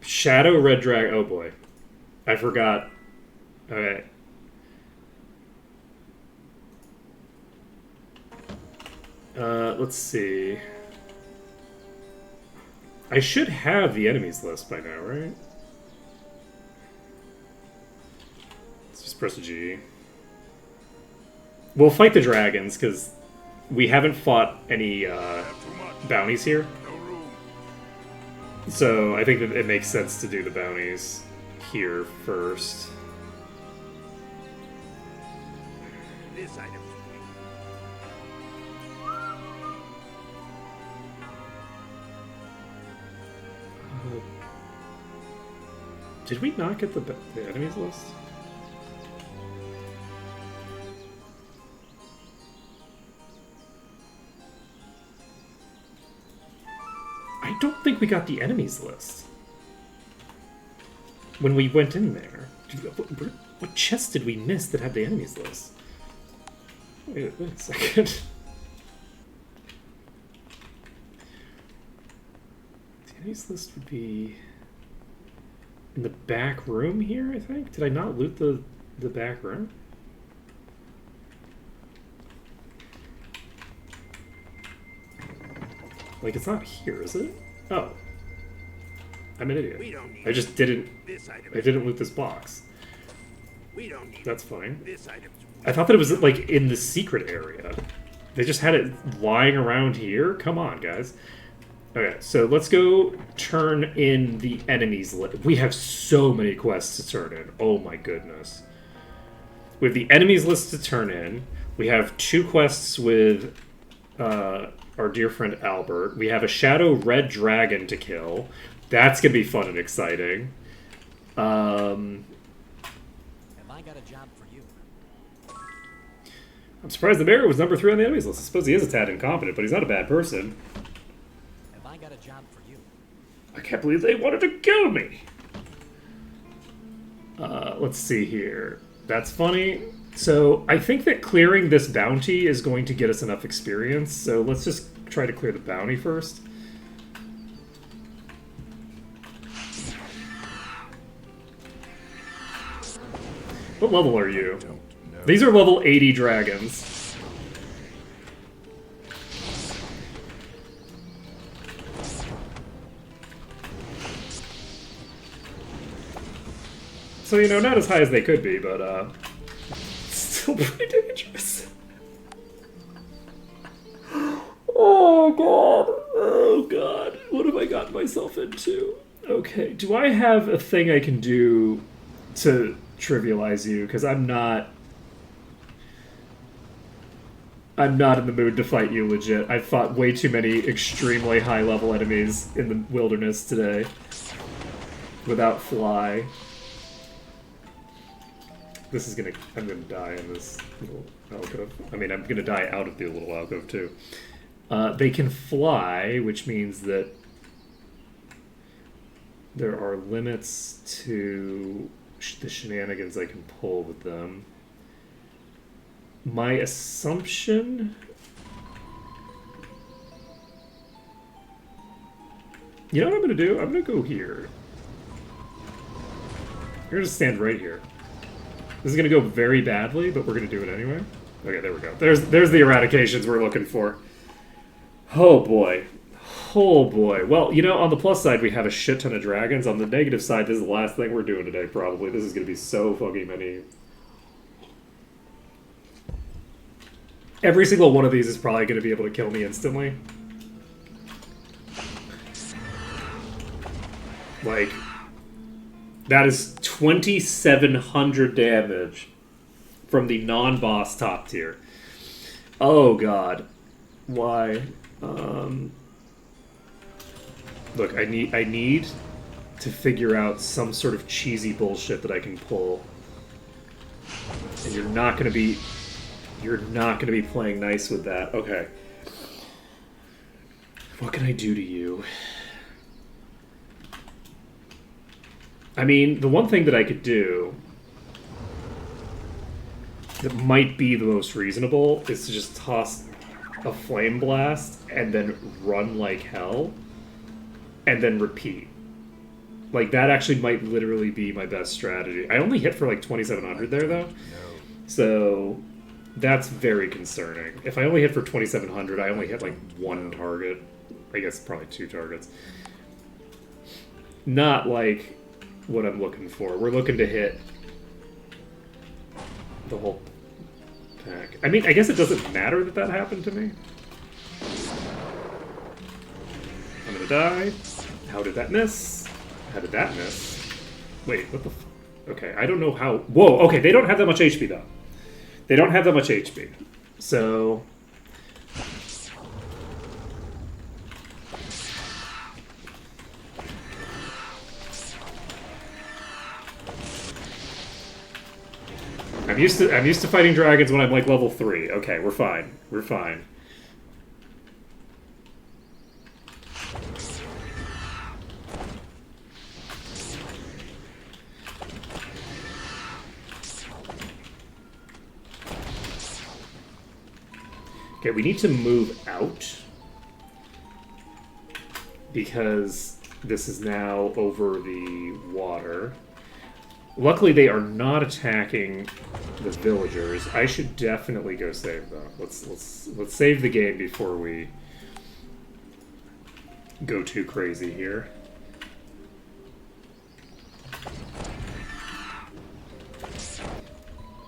Shadow Red Drag. Oh boy. I forgot. Okay. Let's see. I should have the enemies list by now, right? Let's just press G. We'll fight the dragons, because we haven't fought any bounties here. So I think that it makes sense to do the bounties here first. This item. Did we not get the enemies list? I don't think we got the enemies list when we went in there. What chest did we miss that had the enemies list? Wait a second. The enemies list would be in the back room here, I think? Did I not loot the back room? Like, it's not here, is it? Oh. I'm an idiot. We don't need I just didn't... this item. I didn't loot this box. We don't need That's fine. this item. I thought that it was, like, in the secret area. They just had it lying around here? Come on, guys. Okay, so let's go turn in the enemies list. We have so many quests to turn in. Oh my goodness. We have the enemies list to turn in. We have 2 quests with our dear friend Albert. We have a Shadow Red Dragon to kill. That's going to be fun and exciting. Have I got a job for you? I'm surprised the Bear was number 3 on the enemies list. I suppose he is a tad incompetent, but he's not a bad person. Have I got a job for you? I can't believe they wanted to kill me. Let's see here. That's funny. So I think that clearing this bounty is going to get us enough experience. So let's just try to clear the bounty first. What level are you? These are level 80 dragons. So, you know, not as high as they could be, but, still pretty dangerous. Oh, God. Oh, God. What have I gotten myself into? Okay, do I have a thing I can do to trivialize you? Because I'm not in the mood to fight you legit. I've fought way too many extremely high-level enemies in the wilderness today without fly. This is gonna... I'm gonna die in this little alcove. I mean, I'm gonna die out of the little alcove, too. They can fly, which means that there are limits to the shenanigans I can pull with them. My assumption... You know what I'm gonna do? I'm gonna go here. We're gonna stand right here. This is gonna go very badly, but we're gonna do it anyway. Okay, there we go. There's the eradications we're looking for. Oh boy. Oh boy. Well, you know, on the plus side, we have a shit ton of dragons. On the negative side, this is the last thing we're doing today, probably. This is gonna be so fucking many. Every single one of these is probably gonna be able to kill me instantly. Like, that is 2,700 damage from the non-boss top tier. Oh god. Why? Look, I need to figure out some sort of cheesy bullshit that I can pull. And you're not gonna be playing nice with that. Okay. What can I do to you? I mean, the one thing that I could do that might be the most reasonable is to just toss a flame blast and then run like hell and then repeat. Like, that actually might literally be my best strategy. I only hit for like 2,700 there, though. So that's very concerning. If I only hit for 2,700, I only hit like one target. I guess probably two targets. Not like what I'm looking for. We're looking to hit the whole pack. I mean, I guess it doesn't matter that that happened to me. I'm gonna die. How did that miss? How did that miss? Wait, what the f... Okay, I don't know how... Whoa, okay, they don't have that much HP, though. They don't have that much HP. So... I'm used to fighting dragons when I'm like level 3. Okay, we're fine. We're fine. Okay, we need to move out because this is now over the water. Luckily, they are not attacking the villagers. I should definitely go save them. Let's save the game before we go too crazy here.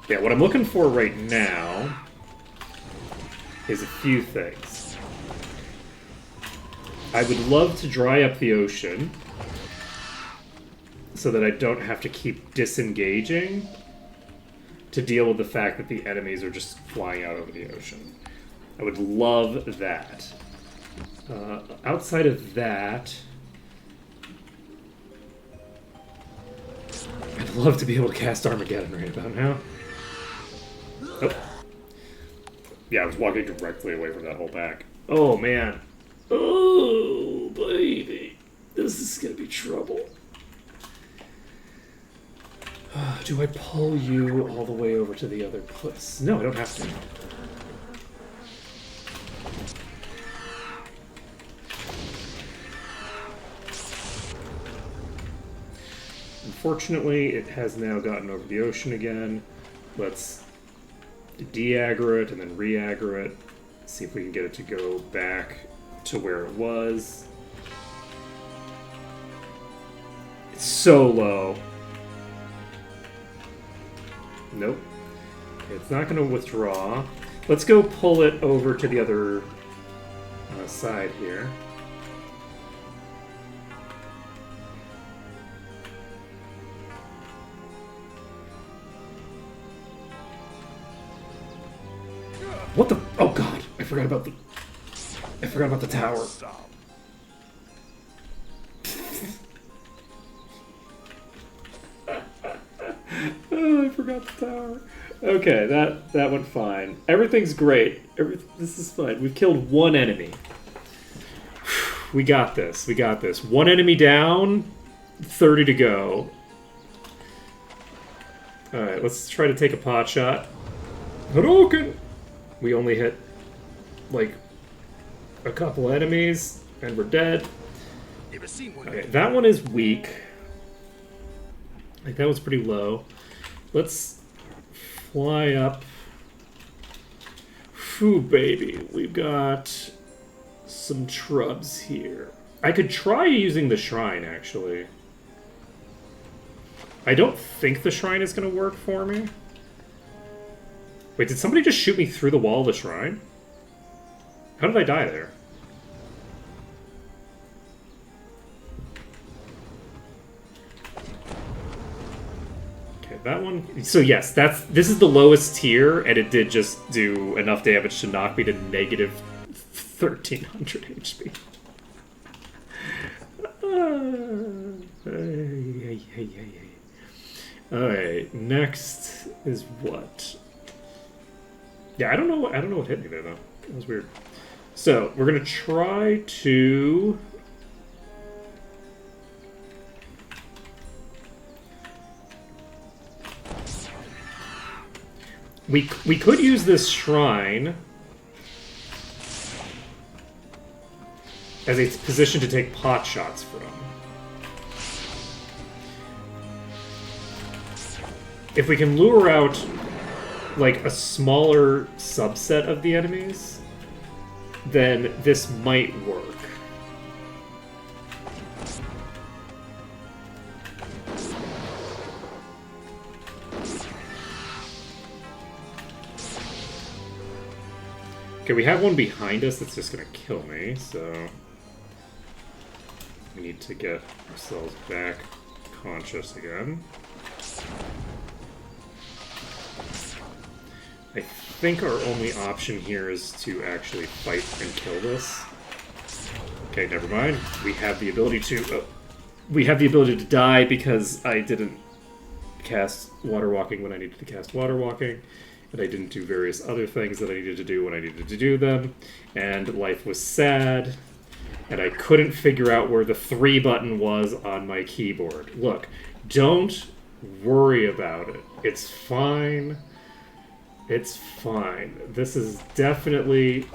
Yeah, what I'm looking for right now is a few things. I would love to dry up the ocean so that I don't have to keep disengaging to deal with the fact that the enemies are just flying out over the ocean. I would love that. Outside of that, I'd love to be able to cast Armageddon right about now. Oh. Yeah, I was walking directly away from that whole pack. Oh, man. Oh, baby. This is gonna be trouble. Do I pull you all the way over to the other place? No, I don't have to. Unfortunately, it has now gotten over the ocean again. Let's de-aggro it and then re-aggro it. See if we can get it to go back to where it was. It's so low. Nope. It's not going to withdraw. Let's go pull it over to the other side here. What the? Oh God! I forgot about the tower. Oh, I forgot the tower. Okay, that went fine. Everything's great. This is fine. We've killed one enemy. We got this. We got this. One enemy down. 30 to go. All right, let's try to take a pot shot. Hadouken! We only hit, like, a couple enemies, and we're dead. Okay, that one is weak. Like, that was pretty low. Let's fly up. Phew, baby. We've got some shrubs here. I could try using the shrine, actually. I don't think the shrine is going to work for me. Wait, did somebody just shoot me through the wall of the shrine? How did I die there? Okay, that one... So yes, this is the lowest tier, and it did just do enough damage to knock me to negative 1300 HP. Hey. Alright, next is what? Yeah, I don't know what hit me there though. It was weird. So, we're gonna try to we could use this shrine as a position to take pot shots from. If we can lure out, like, a smaller subset of the enemies, then this might work. Okay, we have one behind us that's just gonna kill me, so we need to get ourselves back conscious again. I think our only option here is to actually fight and kill this. Okay, never mind. We have the ability to die because I didn't cast Water Walking when I needed to cast Water Walking, and I didn't do various other things that I needed to do when I needed to do them, and life was sad, and I couldn't figure out where the 3 button was on my keyboard. Look, don't worry about it. It's fine. It's fine. This is definitely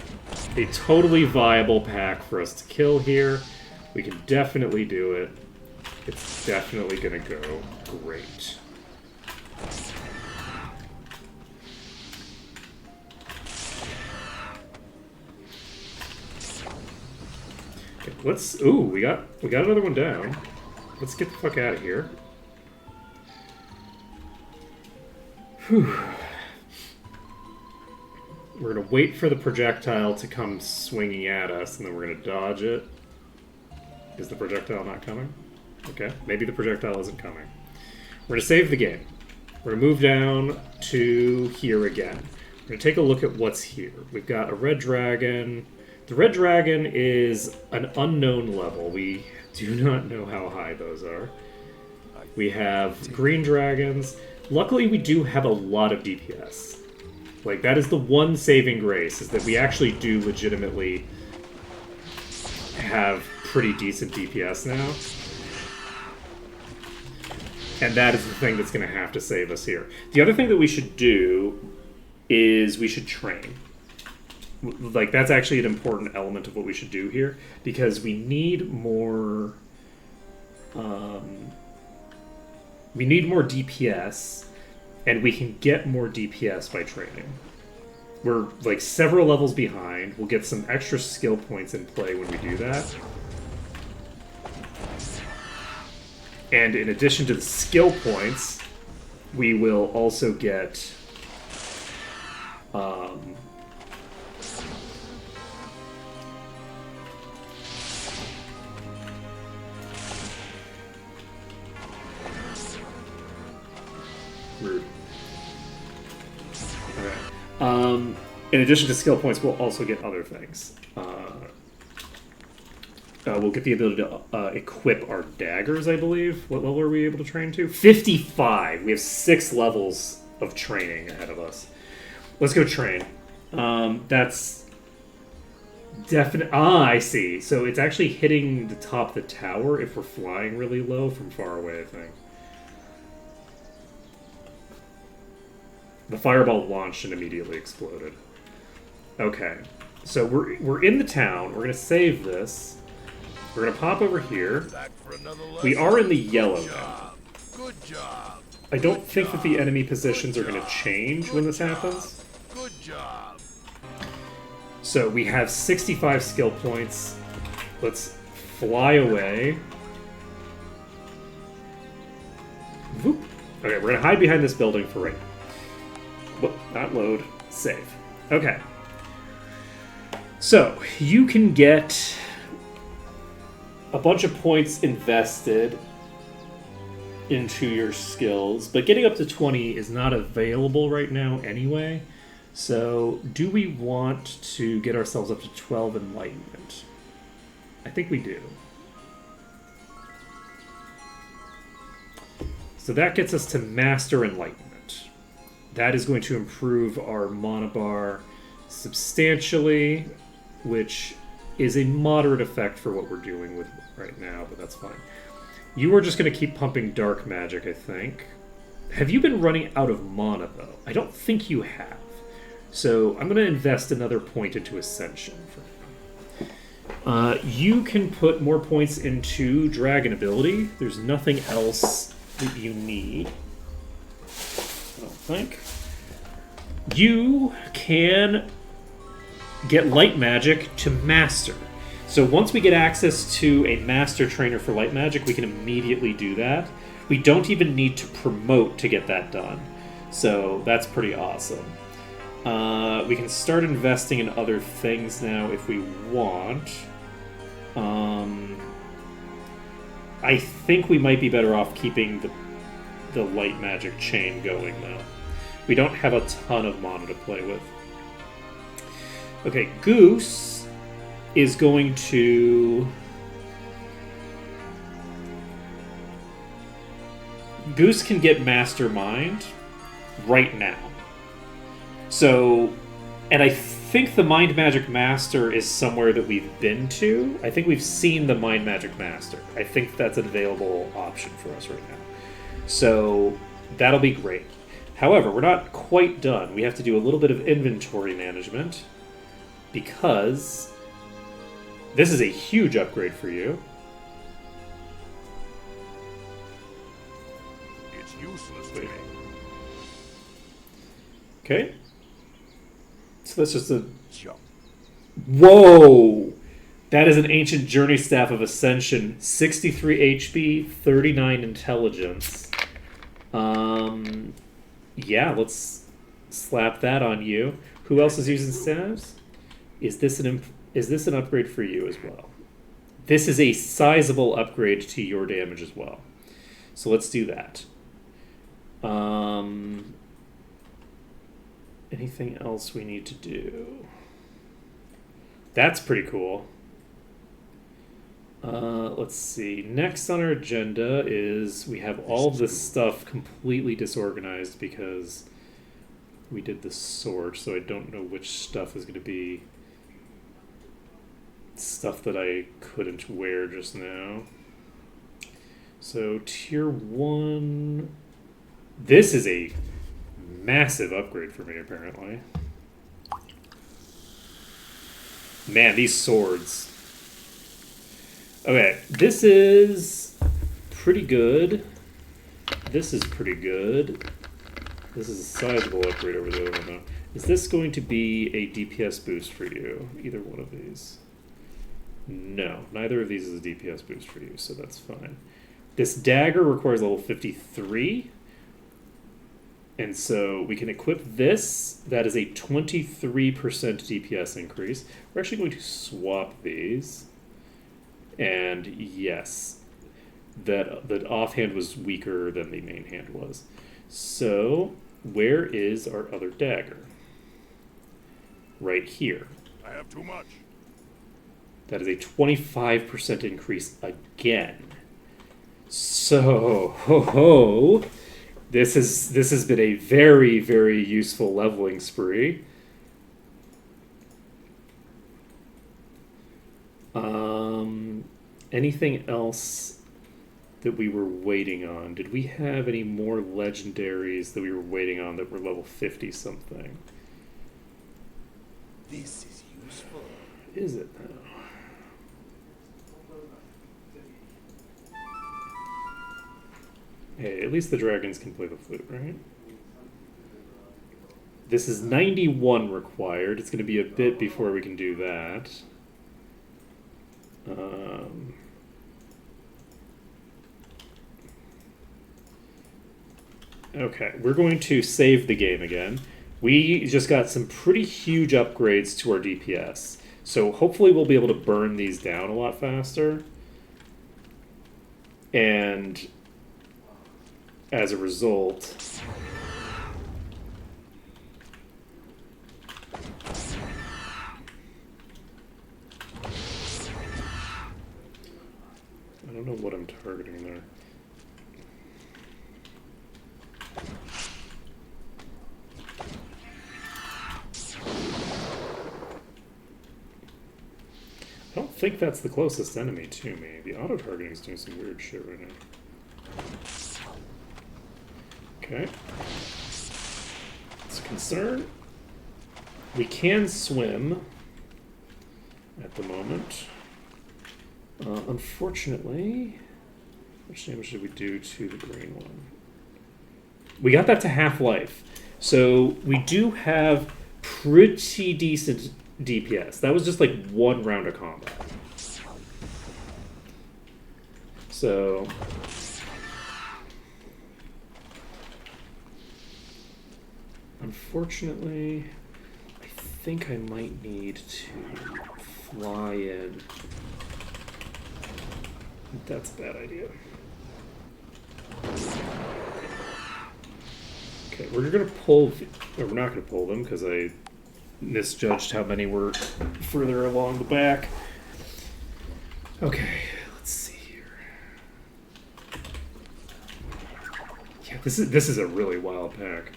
a totally viable pack for us to kill here. We can definitely do it. It's definitely gonna go great. Okay, let's... Ooh, we got another one down. Let's get the fuck out of here. Whew. We're going to wait for the projectile to come swinging at us, and then we're going to dodge it. Is the projectile not coming? Okay, maybe the projectile isn't coming. We're going to save the game. We're going to move down to here again. We're going to take a look at what's here. We've got a red dragon. The red dragon is an unknown level. We do not know how high those are. We have green dragons. Luckily, we do have a lot of DPS. Like, that is the one saving grace, is that we actually do legitimately have pretty decent DPS now. And that is the thing that's going to have to save us here. The other thing that we should do is we should train. Like, that's actually an important element of what we should do here, because we need more DPS, and we can get more DPS by training. We're like several levels behind. We'll get some extra skill points in play when we do that. And in addition to the skill points, we will also get rude. Okay. In addition to skill points, we'll also get other things. We'll get the ability to equip our daggers, I believe. What level are we able to train to? 55! We have 6 levels of training ahead of us. Let's go train. That's definite. I see. So it's actually hitting the top of the tower if we're flying really low from far away, I think. The fireball launched and immediately exploded. Okay. So we're in the town. We're going to save this. We're going to pop over here. We are in the yellow now. Good job. I don't think that the enemy positions are going to change when this happens. Good job. So we have 65 skill points. Let's fly away. Whoop. Okay, we're going to hide behind this building for right now. Whoop, not load. Save. Okay. So, you can get a bunch of points invested into your skills, but getting up to 20 is not available right now anyway. So, do we want to get ourselves up to 12 enlightenment? I think we do. So that gets us to Master Enlightenment. That is going to improve our mana bar substantially, which is a moderate effect for what we're dealing with right now, but that's fine. You are just going to keep pumping dark magic, I think. Have you been running out of mana, though? I don't think you have. So I'm going to invest another point into Ascension for now. You can put more points into Dragon ability. There's nothing else that you need, I don't think. You can get light magic to master. So once we get access to a master trainer for light magic, we can immediately do that. We don't even need to promote to get that done. So that's pretty awesome. We can start investing in other things now if we want. I think we might be better off keeping the light magic chain going though. We don't have a ton of mana to play with. Okay, Goose is going to... Goose can get Mastermind right now. So, and I think the Mind Magic Master is somewhere that we've been to. I think we've seen the Mind Magic Master. I think that's an available option for us right now. So, that'll be great. However, we're not quite done. We have to do a little bit of inventory management, because this is a huge upgrade for you. It's useless to me. Okay. So that's just a... Jump. Whoa! That is an Ancient Journey Staff of Ascension. 63 HP, 39 Intelligence. Yeah, let's slap that on you. Who else is using staves? Is this an upgrade for you as well? This is a sizable upgrade to your damage as well. So let's do that. Anything else we need to do? That's pretty cool. Let's see. Next on our agenda is we have all of this stuff completely disorganized because we did the sword, so I don't know which stuff is going to be stuff that I couldn't wear just now. So tier 1. This is a massive upgrade for me, apparently. Man, these swords. Okay, this is pretty good. This is pretty good. This is a sizable upgrade over the other one, though. Is this going to be a DPS boost for you? Either one of these? No, neither of these is a DPS boost for you, so that's fine. This dagger requires level 53. And so we can equip this. That is a 23% DPS increase. We're actually going to swap these. And yes, that offhand was weaker than the main hand was. So where is our other dagger? Right here. I have too much. That is a 25% increase again. So, ho ho. This has been a very, very useful leveling spree. Anything else that we were waiting on? Did we have any more legendaries that we were waiting on that were level 50 something? This is useful. Is it now? Hey, at least the dragons can play the flute, right? This is 91 required. It's going to be a bit before we can do that. Okay, we're going to save the game again. We just got some pretty huge upgrades to our DPS. So hopefully we'll be able to burn these down a lot faster. And as a result, I don't know what I'm targeting there. I don't think that's the closest enemy to me. The auto-targeting is doing some weird shit right now. Okay. It's a concern. We can swim at the moment. Unfortunately, how much damage did we do to the green one? We got that to half-life. So we do have pretty decent DPS. That was just like one round of combat. So unfortunately, I think I might need to fly in. That's a bad idea. Okay, we're gonna pull, or we're not gonna pull them because I misjudged how many were further along the back. Okay, let's see here. Yeah, this is a really wild pack.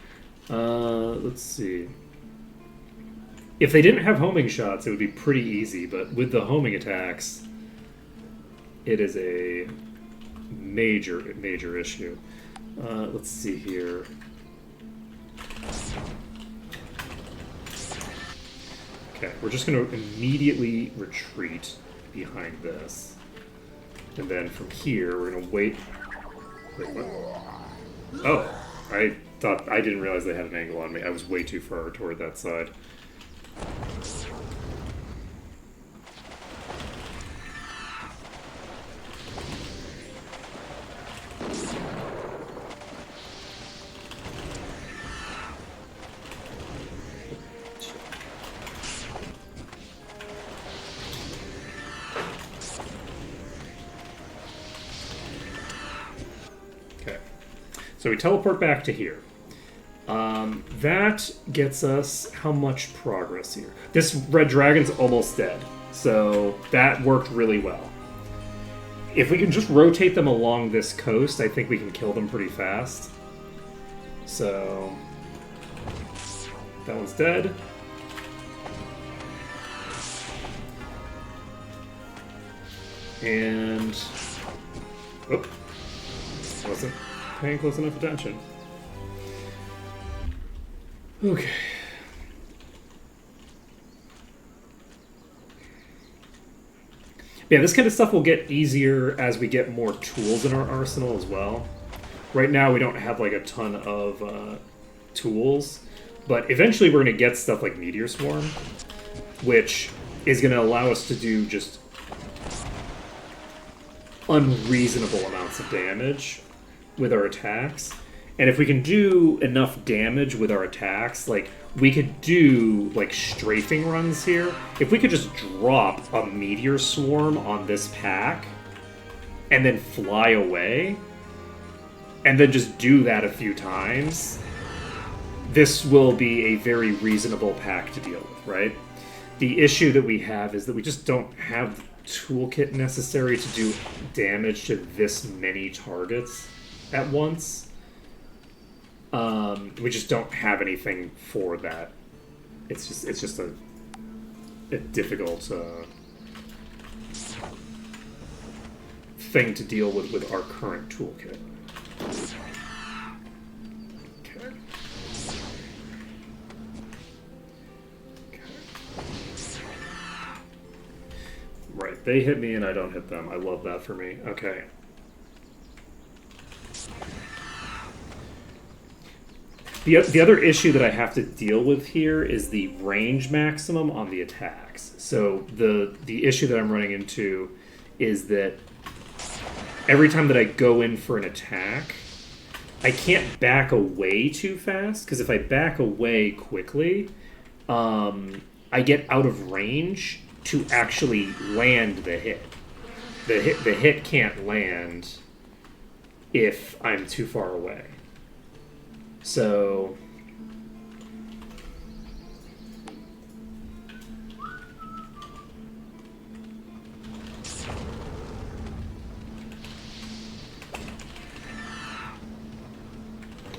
Let's see. If they didn't have homing shots, it would be pretty easy, but with the homing attacks, it is a major issue. Let's see here. Okay, we're just going to immediately retreat behind this. And then from here, we're going to wait. Wait, what? Oh, I didn't realize they had an angle on me. I was way too far toward that side. So we teleport back to here. That gets us how much progress here? This red dragon's almost dead, so that worked really well. If we can just rotate them along this coast, I think we can kill them pretty fast. So that one's dead. And Wasn't paying close enough attention. Okay. Yeah, this kind of stuff will get easier as we get more tools in our arsenal as well. Right now we don't have like a ton of tools, but eventually we're going to get stuff like Meteor Swarm, which is going to allow us to do just unreasonable amounts of damage with our attacks. And if we can do enough damage with our attacks, like, we could do, like, strafing runs here. If we could just drop a Meteor Swarm on this pack, and then fly away, and then just do that a few times, this will be a very reasonable pack to deal with, right? The issue that we have is that we just don't have the toolkit necessary to do damage to this many targets at once. We just don't have anything for that. It's just a difficult thing to deal with our current toolkit. Okay. Right, they hit me and I don't hit them. I love that for me. Okay. The other issue that I have to deal with here is the range maximum on the attacks. So the issue that I'm running into is that every time that I go in for an attack, I can't back away too fast, because if I back away quickly, I get out of range to actually land the hit. The hit can't land if I'm too far away. So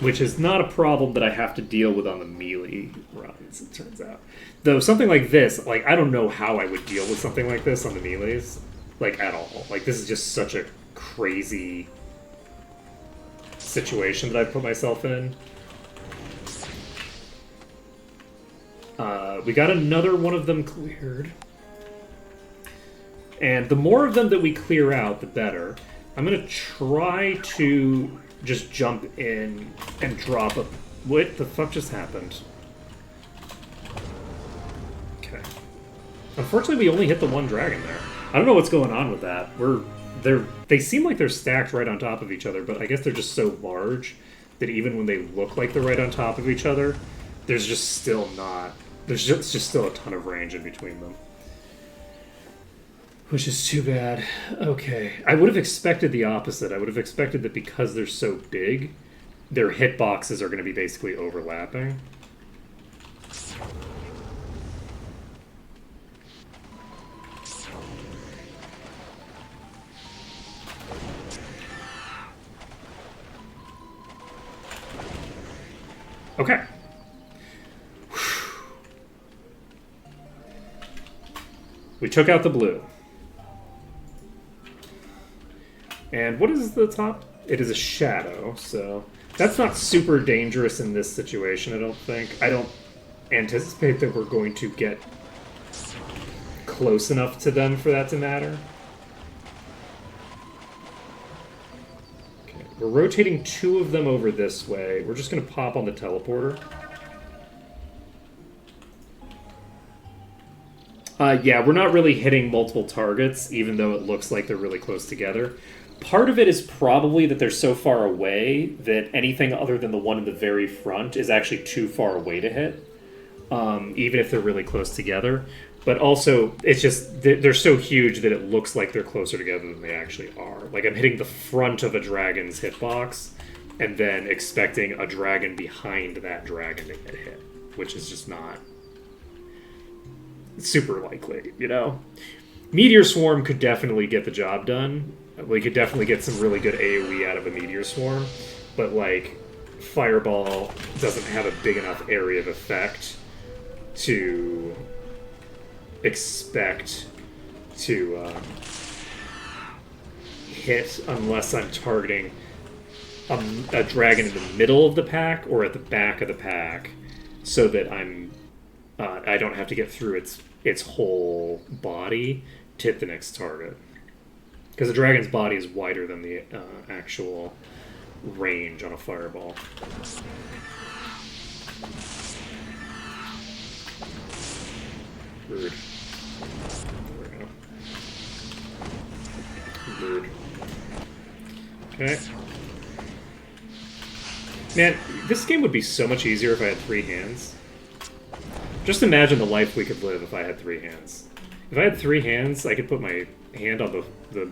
which is not a problem that I have to deal with on the melee runs, it turns out. Though something like this, like, I don't know how I would deal with something like this on the melees, like, at all. Like, this is just such a crazy situation that I've put myself in. We got another one of them cleared. And the more of them that we clear out, the better. I'm going to try to just jump in and drop a... What the fuck just happened? Okay. Unfortunately, we only hit the one dragon there. I don't know what's going on with that. They seem like they're stacked right on top of each other, but I guess they're just so large that even when they look like they're right on top of each other, there's just still not... There's just still a ton of range in between them. Which is too bad. Okay. I would have expected the opposite. I would have expected that because they're so big, their hitboxes are going to be basically overlapping. Okay. We took out the blue. And what is the top? It is a shadow, so that's not super dangerous in this situation, I don't think. I don't anticipate that we're going to get close enough to them for that to matter. Okay, we're rotating two of them over this way. We're just going to pop on the teleporter. Yeah, we're not really hitting multiple targets, even though it looks like they're really close together. Part of it is probably that they're so far away that anything other than the one in the very front is actually too far away to hit, even if they're really close together. But also, it's just, they're so huge that it looks like they're closer together than they actually are. Like, I'm hitting the front of a dragon's hitbox, and then expecting a dragon behind that dragon to get hit, which is just not super likely, you know? Meteor Swarm could definitely get the job done. We could definitely get some really good AoE out of a Meteor Swarm, but, like, Fireball doesn't have a big enough area of effect to expect to hit unless I'm targeting a dragon in the middle of the pack or at the back of the pack, so that I don't have to get through its whole body to hit the next target. Because the dragon's body is wider than the actual range on a fireball. Rude. There we go. Rude. Okay. Man, this game would be so much easier if I had 3 hands. Just imagine the life we could live if I had 3 hands. If I had 3 hands, I could put my hand on the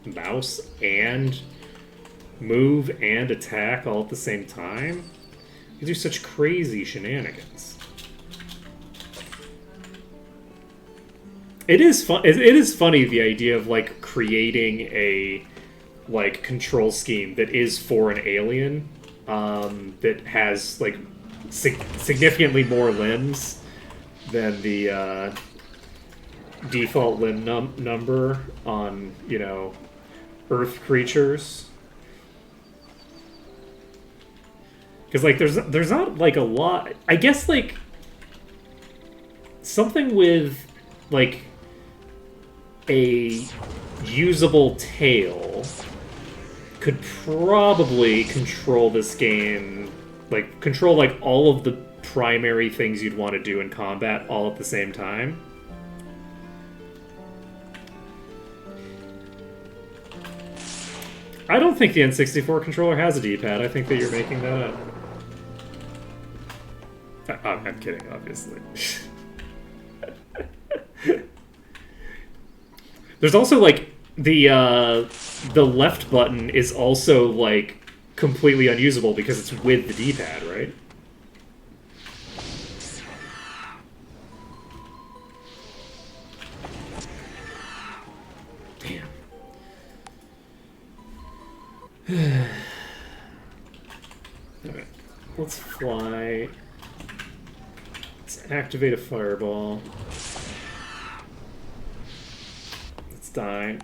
mouse and move and attack all at the same time. You could do such crazy shenanigans. It is fun. It is funny, the idea of like creating a like control scheme that is for an alien, that has like significantly more limbs than the default limb number on, you know, Earth creatures. Because like there's not like a lot. I guess like something with like a usable tail could probably control this game, like control like all of the primary things you'd want to do in combat all at the same time. I don't think the N64 controller has a D-pad. I think that you're making that up. I'm kidding, obviously. There's also like the left button is also like completely unusable because it's with the D-pad, right? Damn. Alright, let's fly. Let's activate a fireball. Let's die.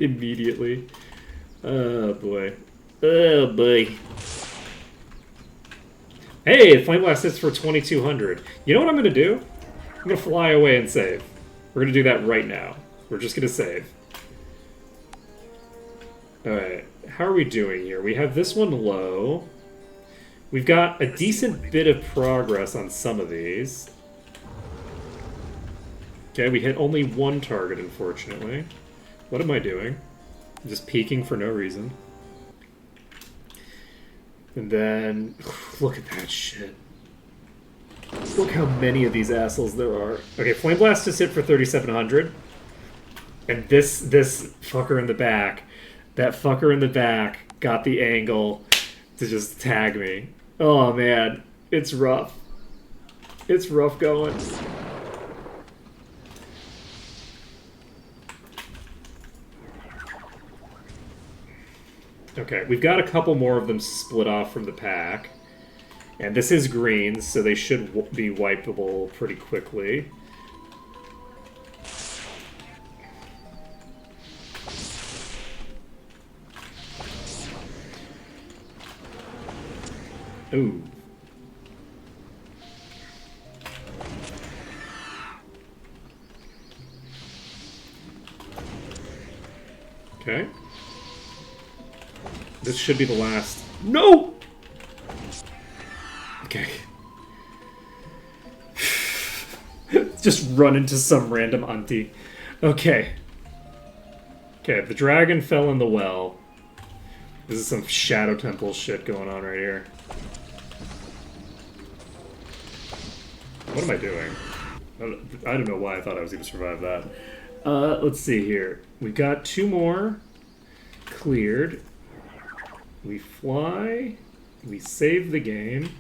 Immediately. Oh boy. Oh boy. Hey, Flame Blast hits for 2200. You know what I'm gonna do? I'm gonna fly away and save. We're gonna do that right now. We're just gonna save. Alright, how are we doing here? We have this one low. We've got a decent bit of progress on some of these. Okay, we hit only one target, unfortunately. What am I doing? I'm just peeking for no reason. And then, look at that shit. Look how many of these assholes there are. Okay, Flame Blast is hit for 3,700. And this fucker in the back, that fucker in the back got the angle to just tag me. Oh man, it's rough. It's rough going. Okay, we've got a couple more of them split off from the pack. And this is green, so they should be wipeable pretty quickly. Ooh. Okay. This should be the last. No! Okay. Just run into some random auntie. Okay. Okay, the dragon fell in the well. This is some Shadow Temple shit going on right here. What am I doing? I don't know why I thought I was going to survive that. Let's see here. We've got 2 more cleared. We fly. We save the game.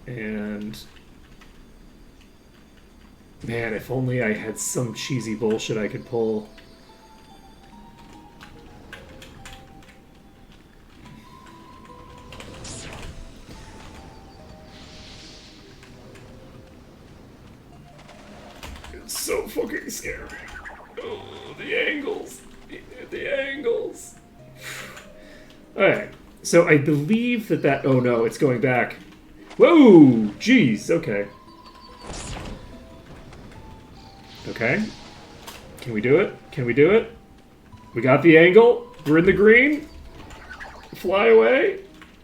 And... man, if only I had some cheesy bullshit I could pull. It's so fucking scary. Oh, the angles. The angles. Alright, so I believe that... Oh no, it's going back. Whoa! Jeez, okay. Okay. Can we do it? Can we do it? We got the angle. We're in the green. Fly away.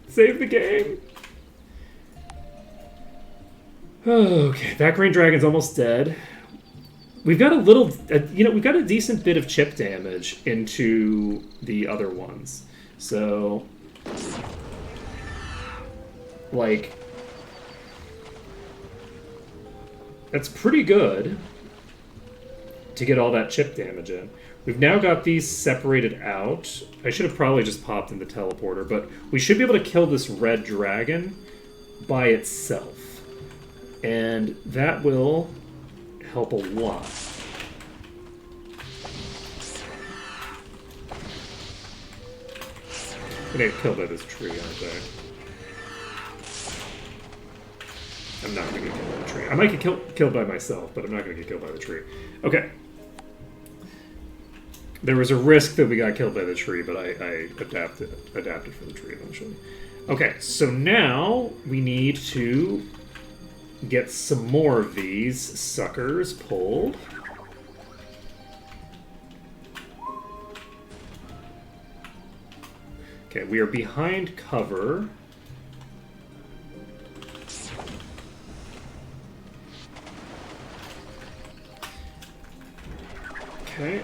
Save the game. Okay, that green dragon's almost dead. We've got a little... we've got a decent bit of chip damage into the other ones. So... like... that's pretty good to get all that chip damage in. We've now got these separated out. I should have probably just popped in the teleporter, but we should be able to kill this red dragon by itself. And that will help a lot. They get killed by this tree, aren't they? I'm not going to get killed by the tree. I might get killed by myself, but I'm not going to get killed by the tree. Okay. There was a risk that we got killed by the tree, but I adapted for the tree eventually. Okay, so now we need to get some more of these suckers pulled. Okay, we are behind cover. Okay.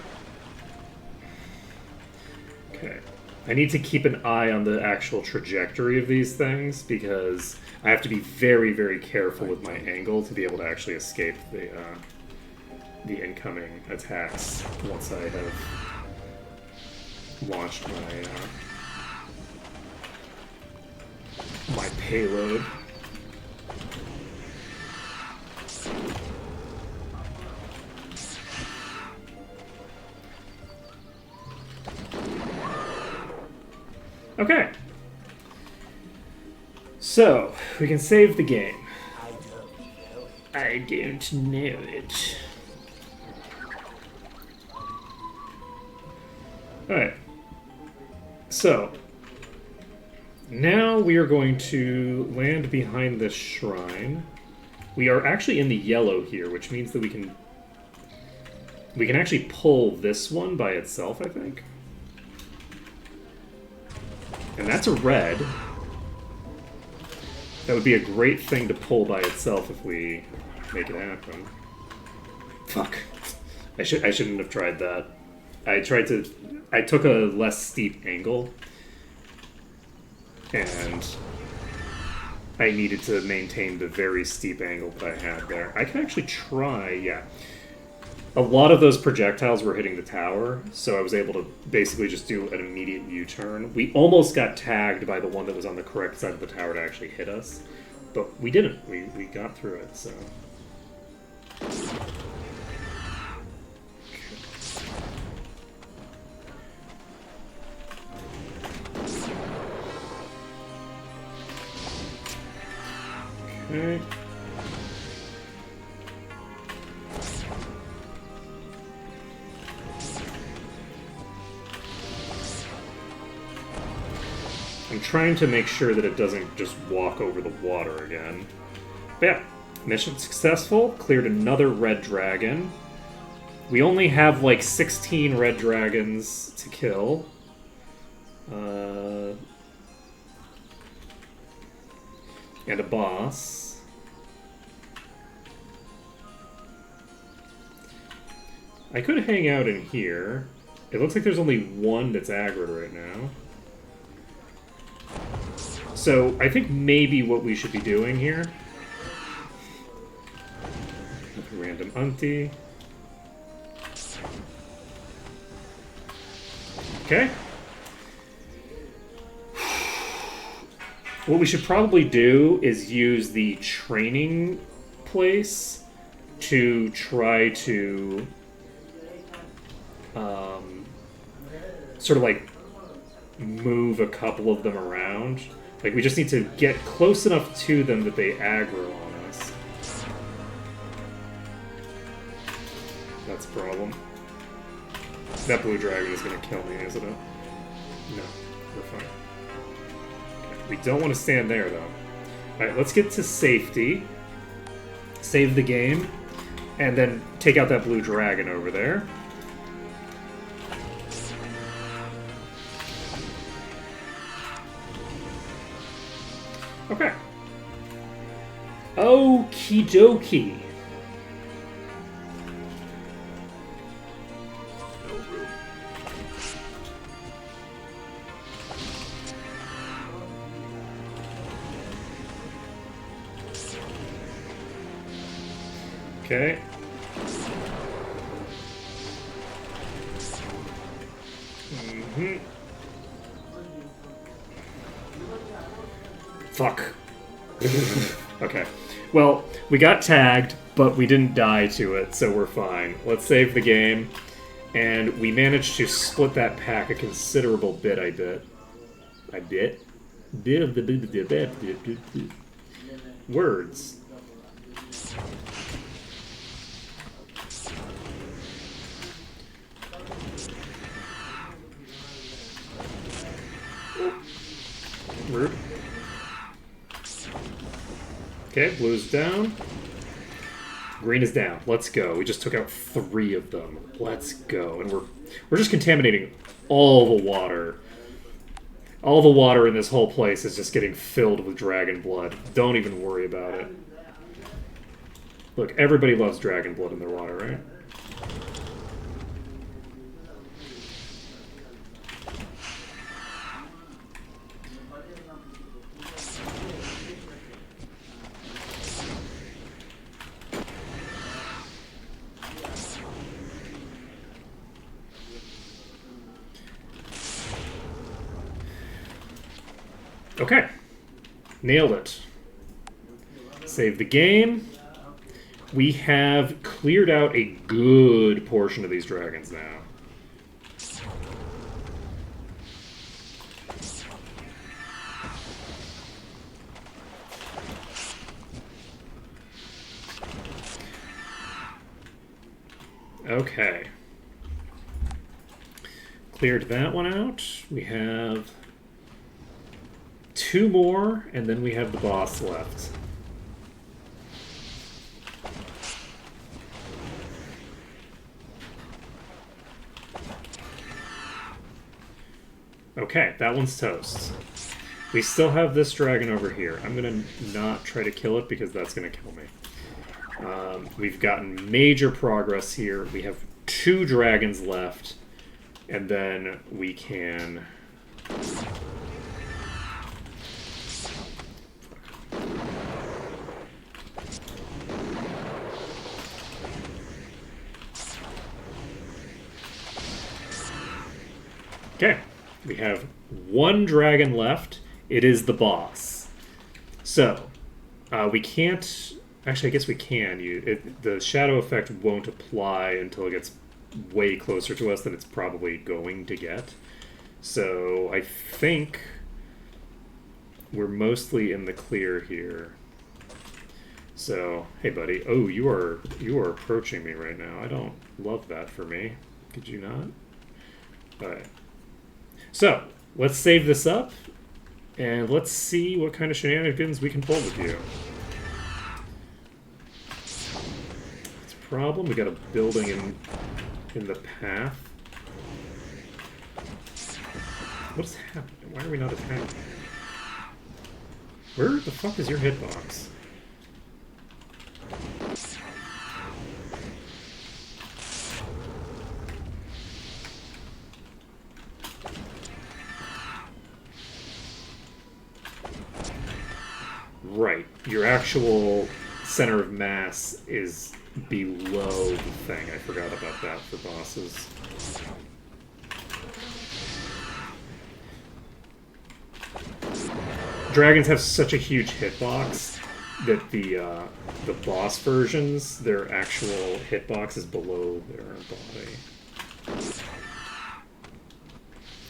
Okay. I need to keep an eye on the actual trajectory of these things because I have to be very, very careful with my angle to be able to actually escape the incoming attacks once I have launched my payload. Okay. So, we can save the game. I don't know it. Alright. So, now we are going to land behind this shrine. We are actually in the yellow here, which means that we can actually pull this one by itself, I think. And that's a red. That would be a great thing to pull by itself if we make it happen. Fuck. I shouldn't have tried that. I took a less steep angle. And I needed to maintain the very steep angle that I had there. I can actually try, yeah. A lot of those projectiles were hitting the tower, so I was able to basically just do an immediate U-turn. We almost got tagged by the one that was on the correct side of the tower to actually hit us, but we didn't. We got through it, so... Okay. I'm trying to make sure that it doesn't just walk over the water again. But yeah, mission successful. Cleared another red dragon. We only have like 16 red dragons to kill. And a boss. I could hang out in here. It looks like there's only one that's aggroed right now. So, I think maybe what we should be doing here... Random Unti. Okay. What we should probably do is use the training place to try to... sort of like move a couple of them around. Like, we just need to get close enough to them that they aggro on us. That's a problem. That blue dragon is going to kill me, isn't it? No. We're fine. Okay. We don't want to stand there, though. Alright, let's get to safety. Save the game. And then take out that blue dragon over there. Okay. Okie dokie. No room. Okay. Fuck. Okay. Well, we got tagged, but we didn't die to it, so we're fine. Let's save the game. And we managed to split that pack a considerable bit, I bet. Words. Rude. Okay, blue's down. Green is down. Let's go. We just took out 3 of them. Let's go. And we're just contaminating all the water. All the water in this whole place is just getting filled with dragon blood. Don't even worry about it. Look, everybody loves dragon blood in their water, right? Okay. Nailed it. Save the game. We have cleared out a good portion of these dragons now. Okay. Cleared that one out. We have 2 more, and then we have the boss left. Okay, that one's toast. We still have this dragon over here. I'm gonna not try to kill it because that's gonna kill me. We've gotten major progress here. We have 2 dragons left, and then we can... Okay, we have 1 dragon left. It is the boss. So, we can't... Actually, I guess we can. The shadow effect won't apply until it gets way closer to us than it's probably going to get. So, I think we're mostly in the clear here. So, hey buddy. Oh, you are approaching me right now. I don't love that for me. Could you not? Alright. So, let's save this up, and let's see what kind of shenanigans we can pull with you. It's a problem. We got a building in the path. What's happening? Why are we not attacking? Where the fuck is your hitbox? Right. Your actual center of mass is below the thing. I forgot about that for bosses. Dragons have such a huge hitbox that the boss versions, their actual hitbox is below their body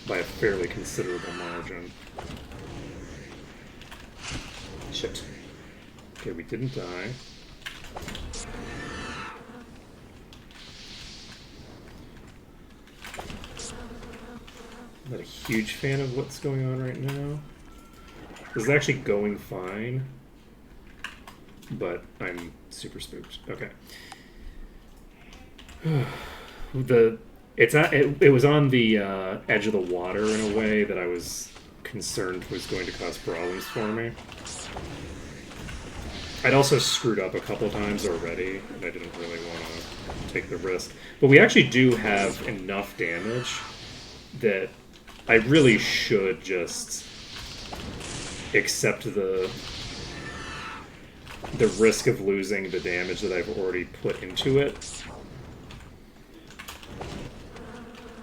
by a fairly considerable margin. Shit. Okay, we didn't die. I'm not a huge fan of what's going on right now. This is actually going fine, but I'm super spooked. Okay. It was on the edge of the water in a way that I was concerned was going to cause problems for me. I'd also screwed up a couple times already, and I didn't really want to take the risk. But we actually do have enough damage that I really should just accept the risk of losing the damage that I've already put into it,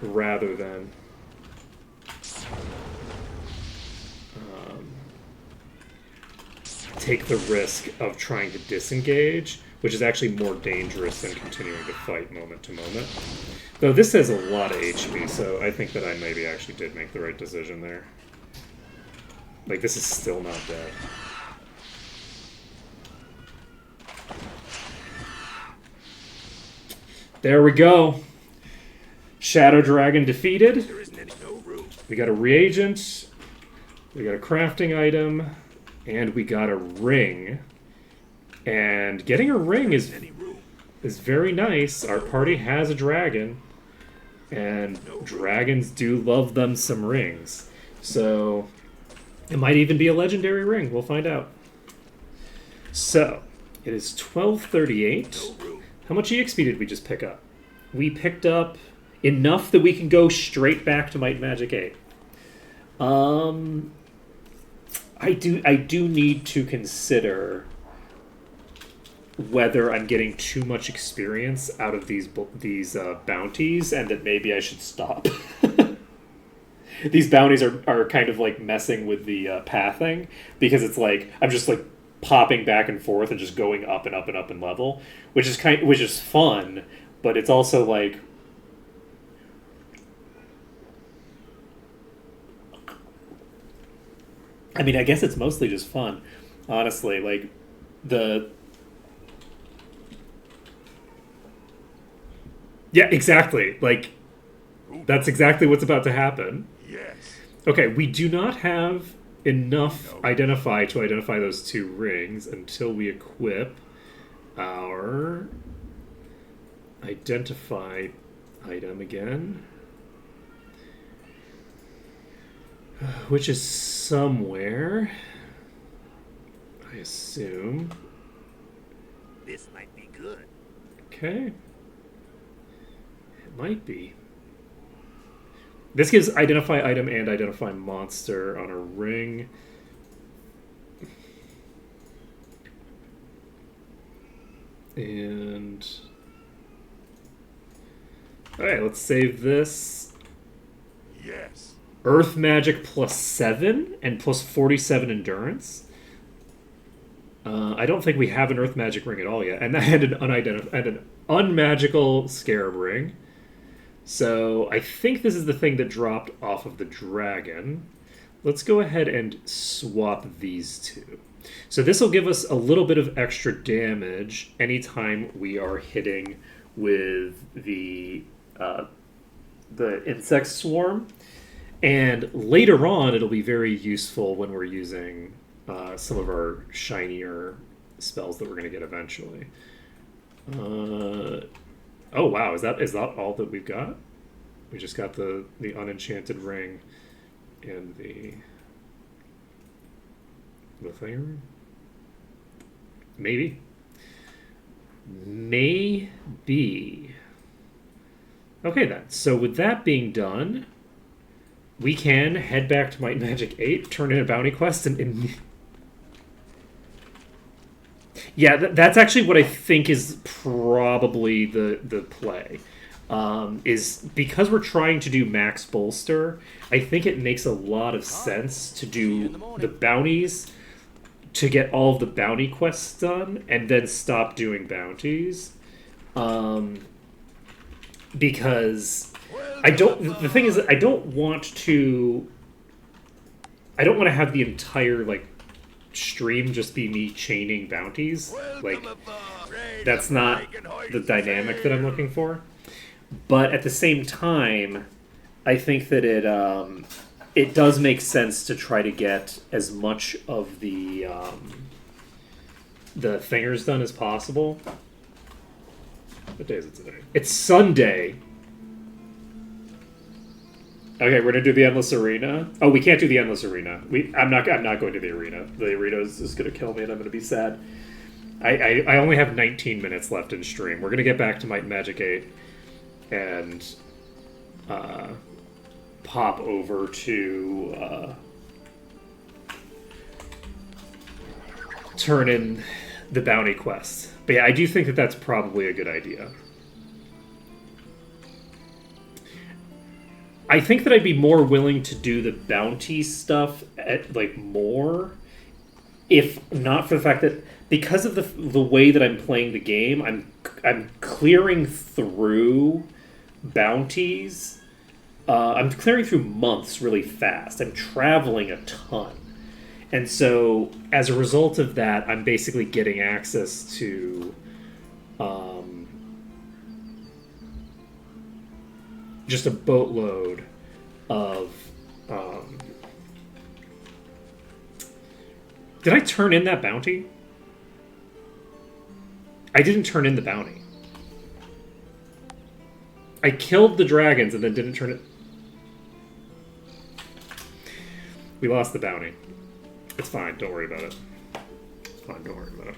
rather than take the risk of trying to disengage, which is actually more dangerous than continuing to fight moment to moment. Though this has a lot of HP, so I think that I maybe actually did make the right decision there. Like, this is still not dead. There we go. Shadow Dragon defeated. There isn't any no room. We got a reagent. We got a crafting item. And we got a ring. And getting a ring is very nice. Our party has a dragon. And dragons do love them some rings. So it might even be a legendary ring. We'll find out. So it is 12:38. How much EXP did we just pick up? We picked up enough that we can go straight back to Might Magic 8. I do need to consider whether I'm getting too much experience out of these bounties, and that maybe I should stop. These bounties are kind of like messing with the pathing, because it's like I'm just like popping back and forth and just going up and up and up in level, which is fun, but it's also like I mean, I guess it's mostly just fun, honestly. Like yeah, exactly. Like that's exactly what's about to happen. Yes. Okay, we do not have enough identify to identify those two rings until we equip our identify item again, which is somewhere, I assume. This might be good. Okay. It might be. This gives identify item and identify monster on a ring. And alright, let's save this. Yes. Earth Magic +7 and +47 endurance. I don't think we have an Earth Magic ring at all yet. And I had an unmagical Scarab ring. So I think this is the thing that dropped off of the dragon. Let's go ahead and swap these two. So this will give us a little bit of extra damage anytime we are hitting with the insect swarm. And later on, it'll be very useful when we're using some of our shinier spells that we're going to get eventually. Oh wow, is that all that we've got? We just got the unenchanted ring and the thing ring? Maybe. Okay then, so with that being done, we can head back to Might Magic 8, turn in a bounty quest, and yeah, that's actually what I think is probably the play. Is because we're trying to do max bolster, I think it makes a lot of sense to do the bounties to get all of the bounty quests done and then stop doing bounties. Because the thing is that I don't want to have the entire like stream just be me chaining bounties. Like that's not the dynamic that I'm looking for. But at the same time, I think that it does make sense to try to get as much of the thingers done as possible. What day is it today? It's Sunday. Okay, we're gonna do the endless arena. Oh, we can't do the endless arena. I'm not going to the arena. The arena is gonna kill me, and I'm gonna be sad. I only have 19 minutes left in stream. We're gonna get back to Might and Magic 8 and pop over to turn in the bounty quest. But yeah, I do think that that's probably a good idea. I think that I'd be more willing to do the bounty stuff at more, if not for the fact that because of the way that I'm playing the game, I'm clearing through bounties. I'm clearing through months really fast. I'm traveling a ton. And so as a result of that, I'm basically getting access to just a boatload of... Did I turn in that bounty? I didn't turn in the bounty. I killed the dragons and then didn't turn it... We lost the bounty. It's fine, don't worry about it. It's fine, don't worry about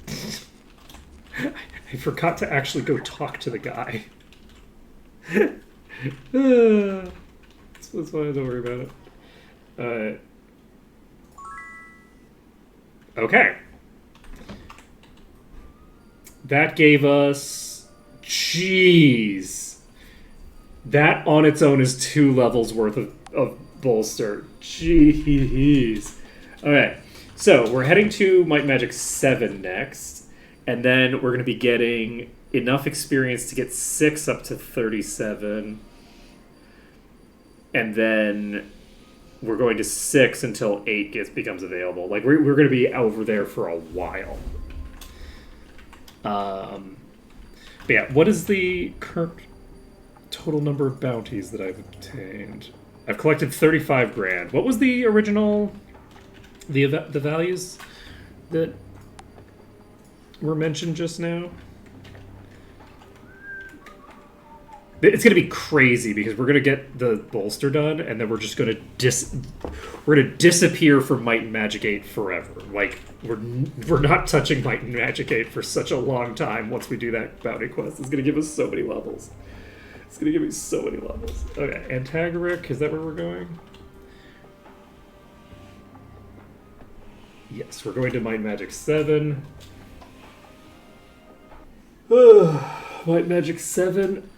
it. I forgot to actually go talk to the guy. That's fine, don't worry about it. Okay. That gave us... Jeez. That on its own is 2 levels worth of bolster. Jeez. Alright. So, we're heading to Might and Magic 7 next. And then we're going to be getting enough experience to get 6 up to 37. And then we're going to 6 until 8 becomes available. Like, we're going to be over there for a while. But yeah, what is the current total number of bounties that I've obtained? I've collected 35 grand. What was the original... The values that were mentioned just now? It's going to be crazy because we're going to get the bolster done and then we're just going to disappear from Might and Magic 8 forever. Like, we're not touching Might and Magic 8 for such a long time once we do that bounty quest. It's going to give us so many levels. It's going to give me so many levels. Okay, Antagaric, is that where we're going? Yes, we're going to Might and Magic 7. Might and Magic 7.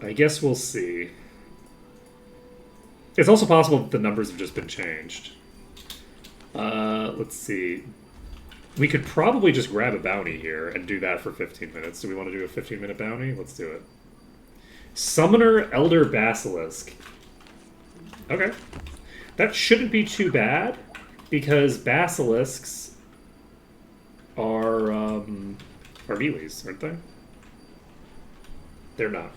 I guess we'll see. It's also possible that the numbers have just been changed. Let's see. We could probably just grab a bounty here and do that for 15 minutes. Do we want to do a 15-minute bounty? Let's do it. Summoner Elder Basilisk. Okay. That shouldn't be too bad, because basilisks are melees, aren't they? They're not.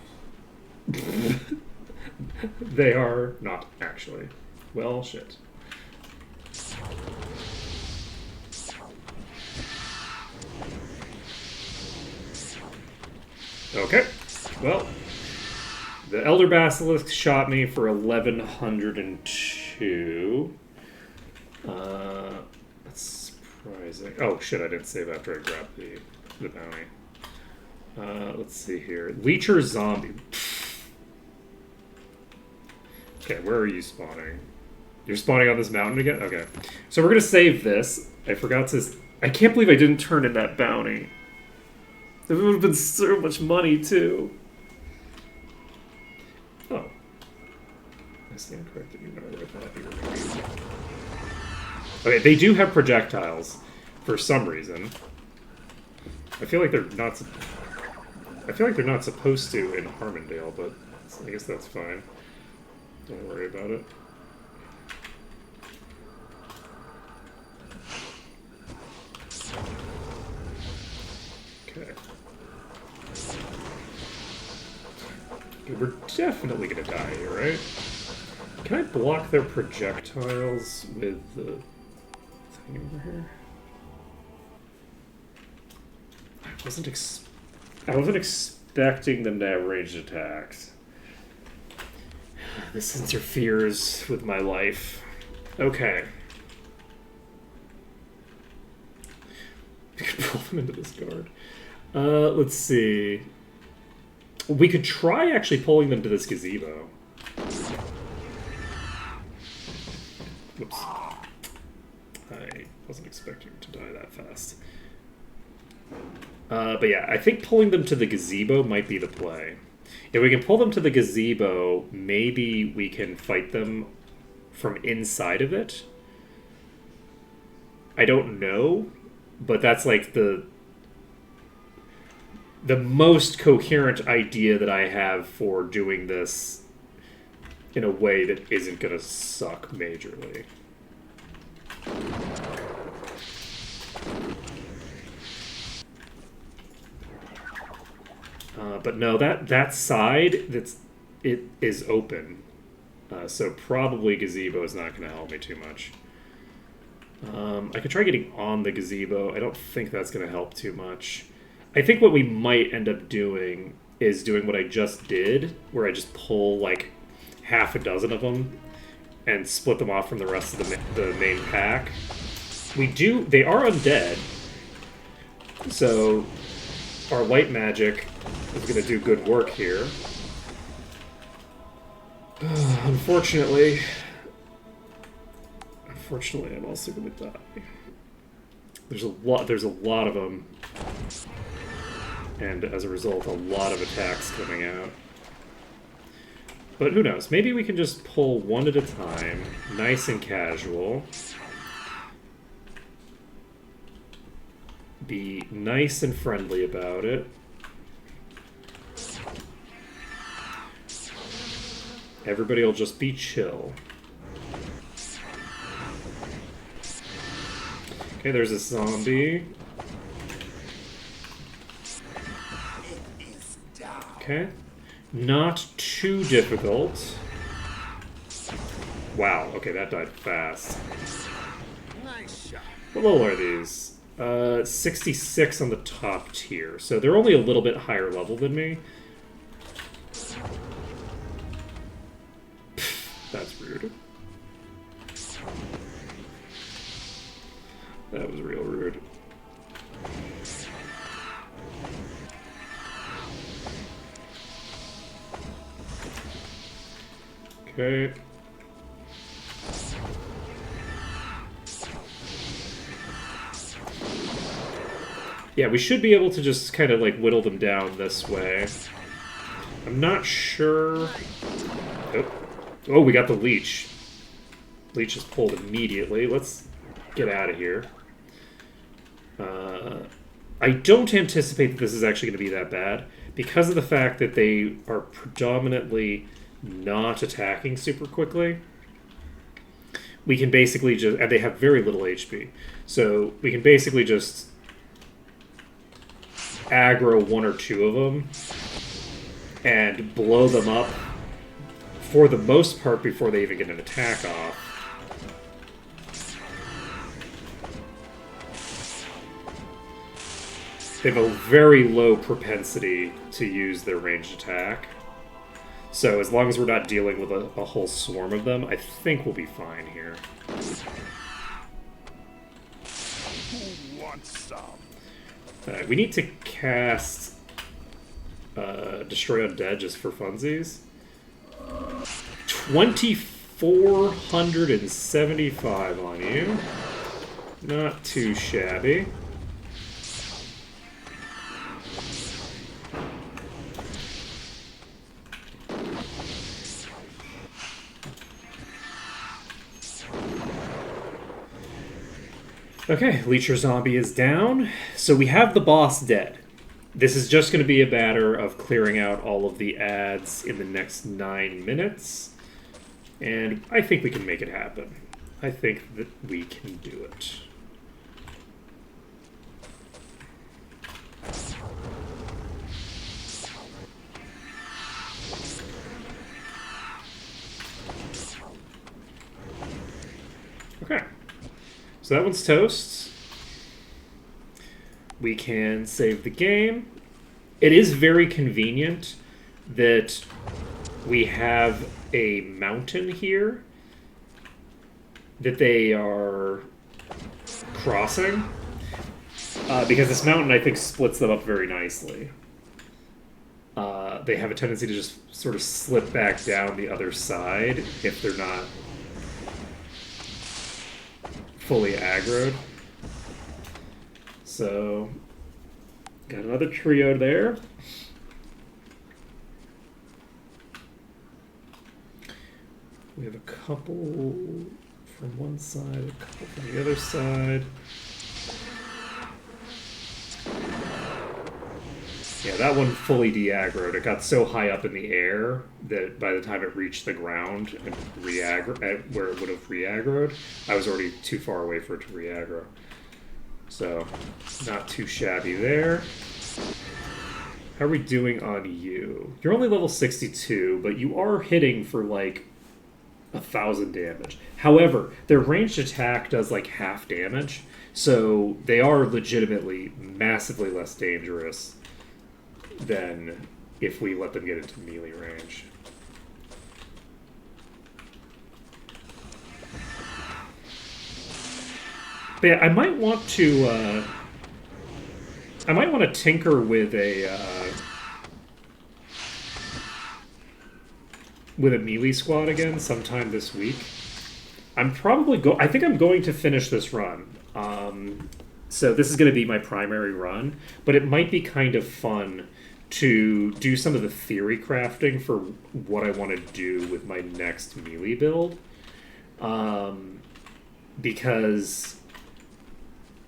They are not, actually. Well, shit. Okay. Well, the Elder Basilisk shot me for 1102. That's surprising. Oh, shit, I didn't save after I grabbed the bounty. Let's see here. Leecher Zombie. Okay, where are you spawning? You're spawning on this mountain again? Okay. So we're going to save this. I forgot to... I can't believe I didn't turn in that bounty. It would have been so much money, too. Oh. I stand corrected. You know where I thought you were. Okay, they do have projectiles for some reason. I feel like they're not... I feel like they're not supposed to in Harmondale, but I guess that's fine. Don't worry about it. Okay, we're definitely gonna die here, right? Can I block their projectiles with the thing over here? I wasn't expecting them to have ranged attacks. This interferes with my life. Okay. We could pull them into this guard. Let's see. We could try actually pulling them to this gazebo. Whoops. I wasn't expecting to die that fast. But yeah, I think pulling them to the gazebo might be the play. If we can pull them to the gazebo, maybe we can fight them from inside of it. I don't know, but that's like the most coherent idea that I have for doing this in a way that isn't going to suck majorly. But no, that side it is open, so probably gazebo is not going to help me too much. I could try getting on the gazebo. I don't think that's going to help too much. I think what we might end up doing is doing what I just did, where I just pull like half a dozen of them and split them off from the rest of the main pack. They are undead, so our light magic is going to do good work here. Unfortunately, I'm also going to die. There's a lot of them, and as a result, a lot of attacks coming out. But who knows? Maybe we can just pull one at a time, nice and casual. Be nice and friendly about it. Everybody will just be chill. Okay, there's a zombie. Okay. Not too difficult. Wow, okay, that died fast. Nice shot. What level are these? 66 on the top tier, so they're only a little bit higher level than me. That's rude. That was real rude. Okay. Yeah, we should be able to just kind of like whittle them down this way. I'm not sure. Oh, we got the leech. Leech is pulled immediately. Let's get out of here. I don't anticipate that this is actually going to be that bad because of the fact that they are predominantly not attacking super quickly. We can basically just, and they have very little HP, so we can basically just aggro one or two of them and blow them up for the most part before they even get an attack off. They have a very low propensity to use their ranged attack. So as long as we're not dealing with a whole swarm of them, I think we'll be fine here. Who wants some? Alright, we need to cast Destroy Undead just for funsies. 2,475 on you. Not too shabby. Okay, Leecher Zombie is down. So we have the boss dead. This is just going to be a matter of clearing out all of the ads in the next 9 minutes. And I think we can make it happen. I think that we can do it. So that one's toast. We can save the game. It is very convenient that we have a mountain here that they are crossing. Because this mountain, I think, splits them up very nicely. They have a tendency to just sort of slip back down the other side if they're not fully aggroed. So, got another trio there. We have a couple from one side, a couple from the other side. Yeah, that one fully de-aggroed. It got so high up in the air that by the time it reached the ground and where it would have re-aggroed, I was already too far away for it to re-aggro. So, not too shabby there. How are we doing on you? You're only level 62, but you are hitting for like 1,000 damage. However, their ranged attack does like half damage, so they are legitimately massively less dangerous than if we let them get into melee range. But yeah, I might want to tinker with a melee squad again sometime this week. I think I'm going to finish this run. So this is going to be my primary run, but it might be kind of fun to do some of the theory crafting for what I want to do with my next melee build. Because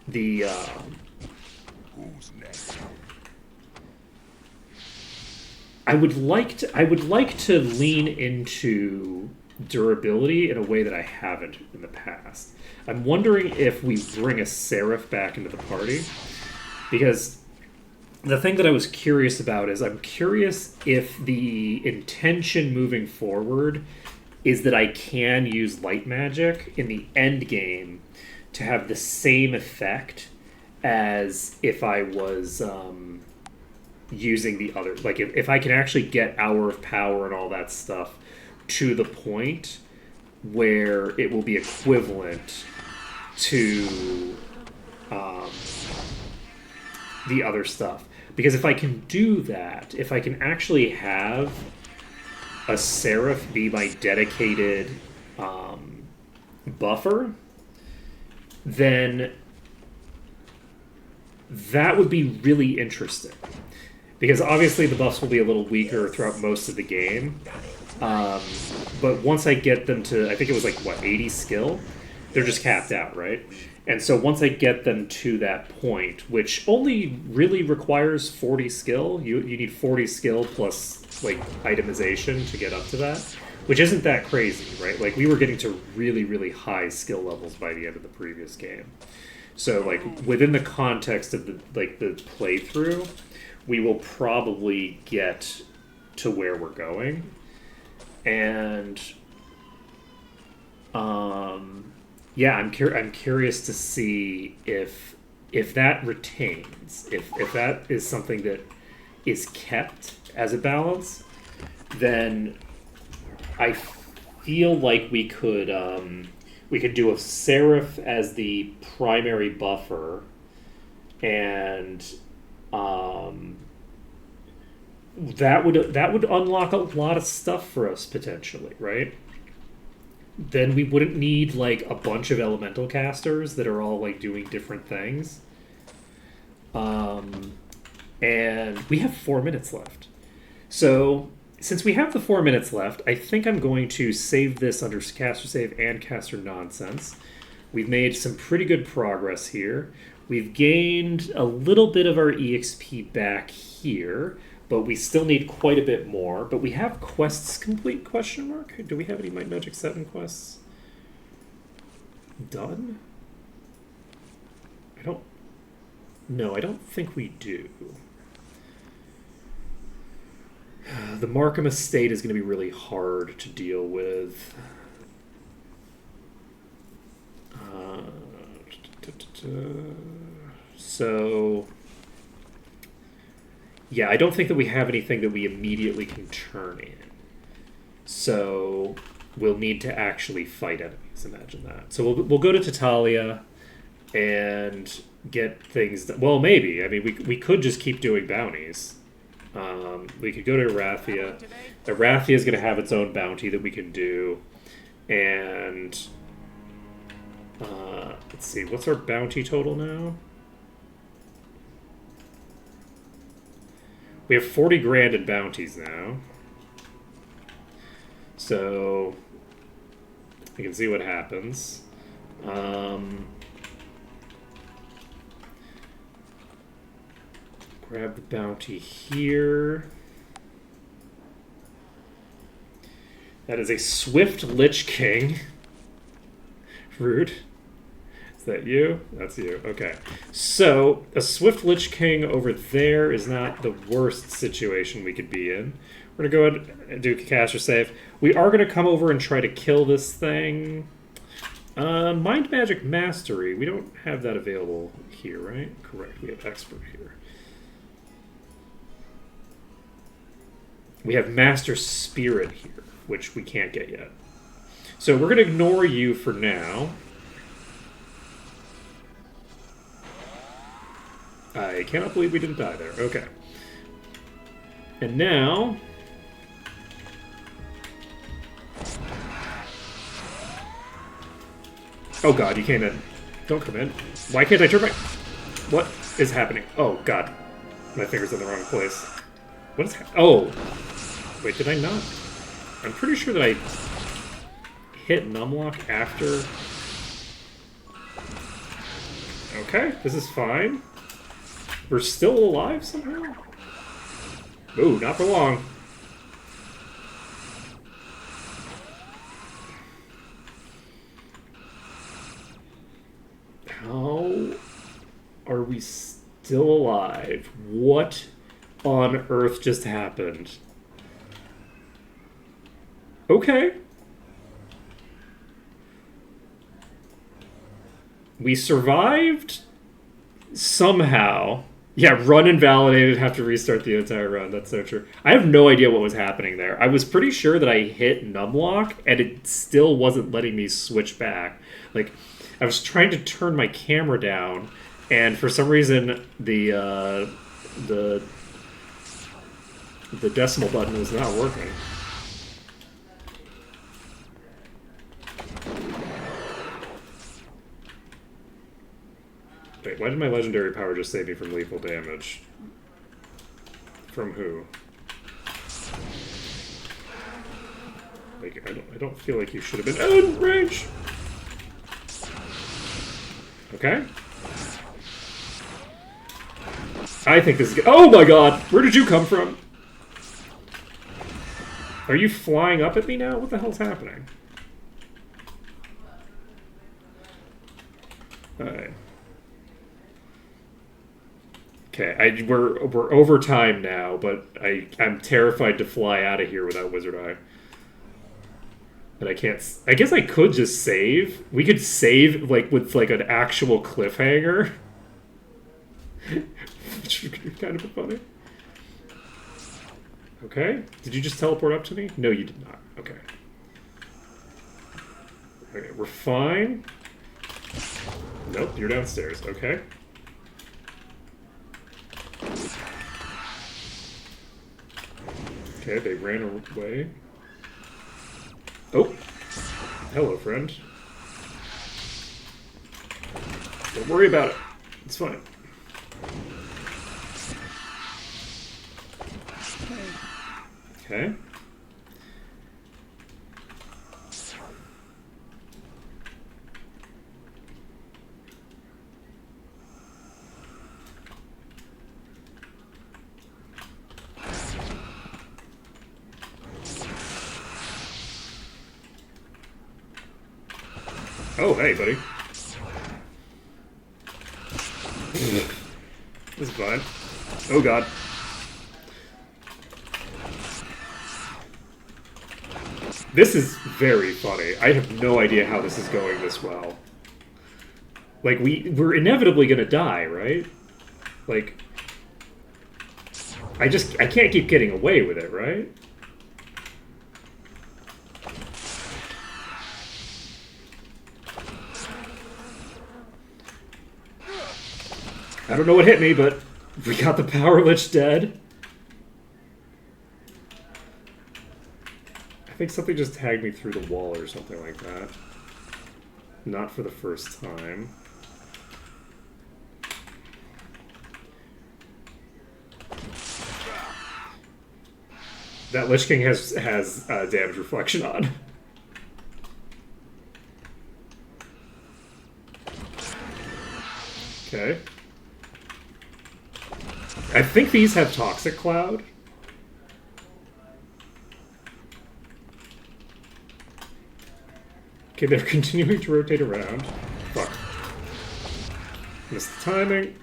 the Who's next? I would like to lean into durability in a way that I haven't in the past. I'm wondering if we bring a Seraph back into the party, because the thing that I was curious about is I'm curious if the intention moving forward is that I can use light magic in the end game to have the same effect as if I was using the other. Like if I can actually get Hour of Power and all that stuff to the point where it will be equivalent to the other stuff. Because if I can do that, if I can actually have a Seraph be my dedicated buffer, then that would be really interesting. Because obviously the buffs will be a little weaker throughout most of the game. But once I get them to, I think it was like, 80 skill? They're just capped out, right? And so once I get them to that point, which only really requires 40 skill, you need 40 skill plus, like, itemization to get up to that, which isn't that crazy, right? Like, we were getting to really, really high skill levels by the end of the previous game. So, like, within the context of the playthrough, we will probably get to where we're going. And, yeah, I'm curious to see if that retains, if that is something that is kept as a balance, then I feel like we could do a Seraph as the primary buffer, and that would unlock a lot of stuff for us potentially, right? Then we wouldn't need like a bunch of elemental casters that are all like doing different things. And we have 4 minutes left. So since we have the 4 minutes left, I think I'm going to save this under caster save and caster nonsense. We've made some pretty good progress here. We've gained a little bit of our EXP back here, but we still need quite a bit more. But we have quests complete, question mark? Do we have any Might Magic 7 quests done? I don't think we do. The Markham Estate is going to be really hard to deal with. So, yeah, I don't think that we have anything that we immediately can turn in. So, we'll need to actually fight enemies, imagine that. So we'll go to Tatalia and get things done. Well, maybe. I mean, we could just keep doing bounties. We could go to Arathia. Arathia is going to have its own bounty that we can do. And let's see, what's our bounty total now? We have 40 grand in bounties now. So we can see what happens. Grab the bounty here. That is a Swift Lich King. Rude. Is that you? That's you. Okay. So, a Swift Lich King over there is not the worst situation we could be in. We're going to go ahead and do a caster save. We are going to come over and try to kill this thing. Mind Magic Mastery. We don't have that available here, right? Correct. We have Expert here. We have Master Spirit here, which we can't get yet. So we're going to ignore you for now. I cannot believe we didn't die there. Okay. And now... Oh god, you came in. Don't come in. Why can't I turn my... What is happening? Oh god. My finger's in the wrong place. What is oh! Wait, did I not? I'm pretty sure that I hit numlock after... Okay, this is fine. We're still alive somehow? Ooh, not for long. How are we still alive? What on earth just happened? Okay. We survived somehow. Yeah, run invalidated, have to restart the entire run. That's so true. I have no idea what was happening there. I was pretty sure that I hit numlock, and it still wasn't letting me switch back. Like, I was trying to turn my camera down, and for some reason, the decimal button was not working. Wait, why did my legendary power just save me from lethal damage? From who? Like, I don't feel like you should have been in range. Okay. I think this is good. Oh my god! Where did you come from? Are you flying up at me now? What the hell's happening? Alright. Okay, we're over time now, but I'm terrified to fly out of here without Wizard Eye. But I can't... I guess I could just save. We could save, like, with, like, an actual cliffhanger. Which would be kind of funny. Okay. Did you just teleport up to me? No, you did not. Okay. Okay, we're fine. Nope, you're downstairs. Okay. Okay, they ran away. Oh! Hello, friend. Don't worry about it. It's fine. Okay. Oh, hey, buddy. This is fine. Oh, God. This is very funny. I have no idea how this is going this well. Like, we're inevitably gonna die, right? Like, I can't keep getting away with it, right? I don't know what hit me, but we got the Power Lich dead. I think something just tagged me through the wall or something like that. Not for the first time. That Lich King has damage reflection on. Okay. I think these have Toxic Cloud. Okay, they're continuing to rotate around. Fuck. Missed the timing.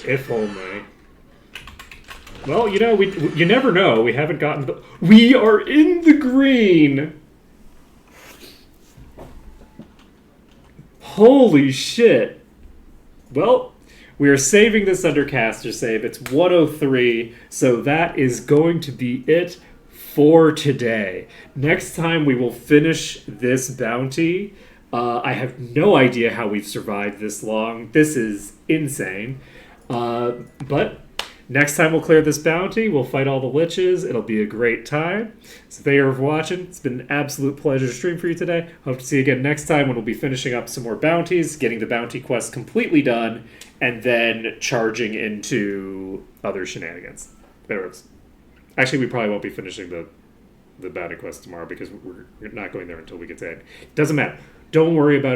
If only. Well, you know, you never know. We haven't gotten the... We are in the green! Holy shit. Well, we are saving this under caster save. It's 103, so that is going to be it for today. Next time we will finish this bounty. I have no idea how we've survived this long. This is insane. But next time we'll clear this bounty, we'll fight all the liches. It'll be a great time. So thank you for watching. It's been an absolute pleasure to stream for you today. Hope to see you again next time when we'll be finishing up some more bounties, getting the bounty quest completely done, and then charging into other shenanigans. Actually, we probably won't be finishing the bounty quest tomorrow because we're not going there until we get to it. Doesn't matter. Don't worry about it.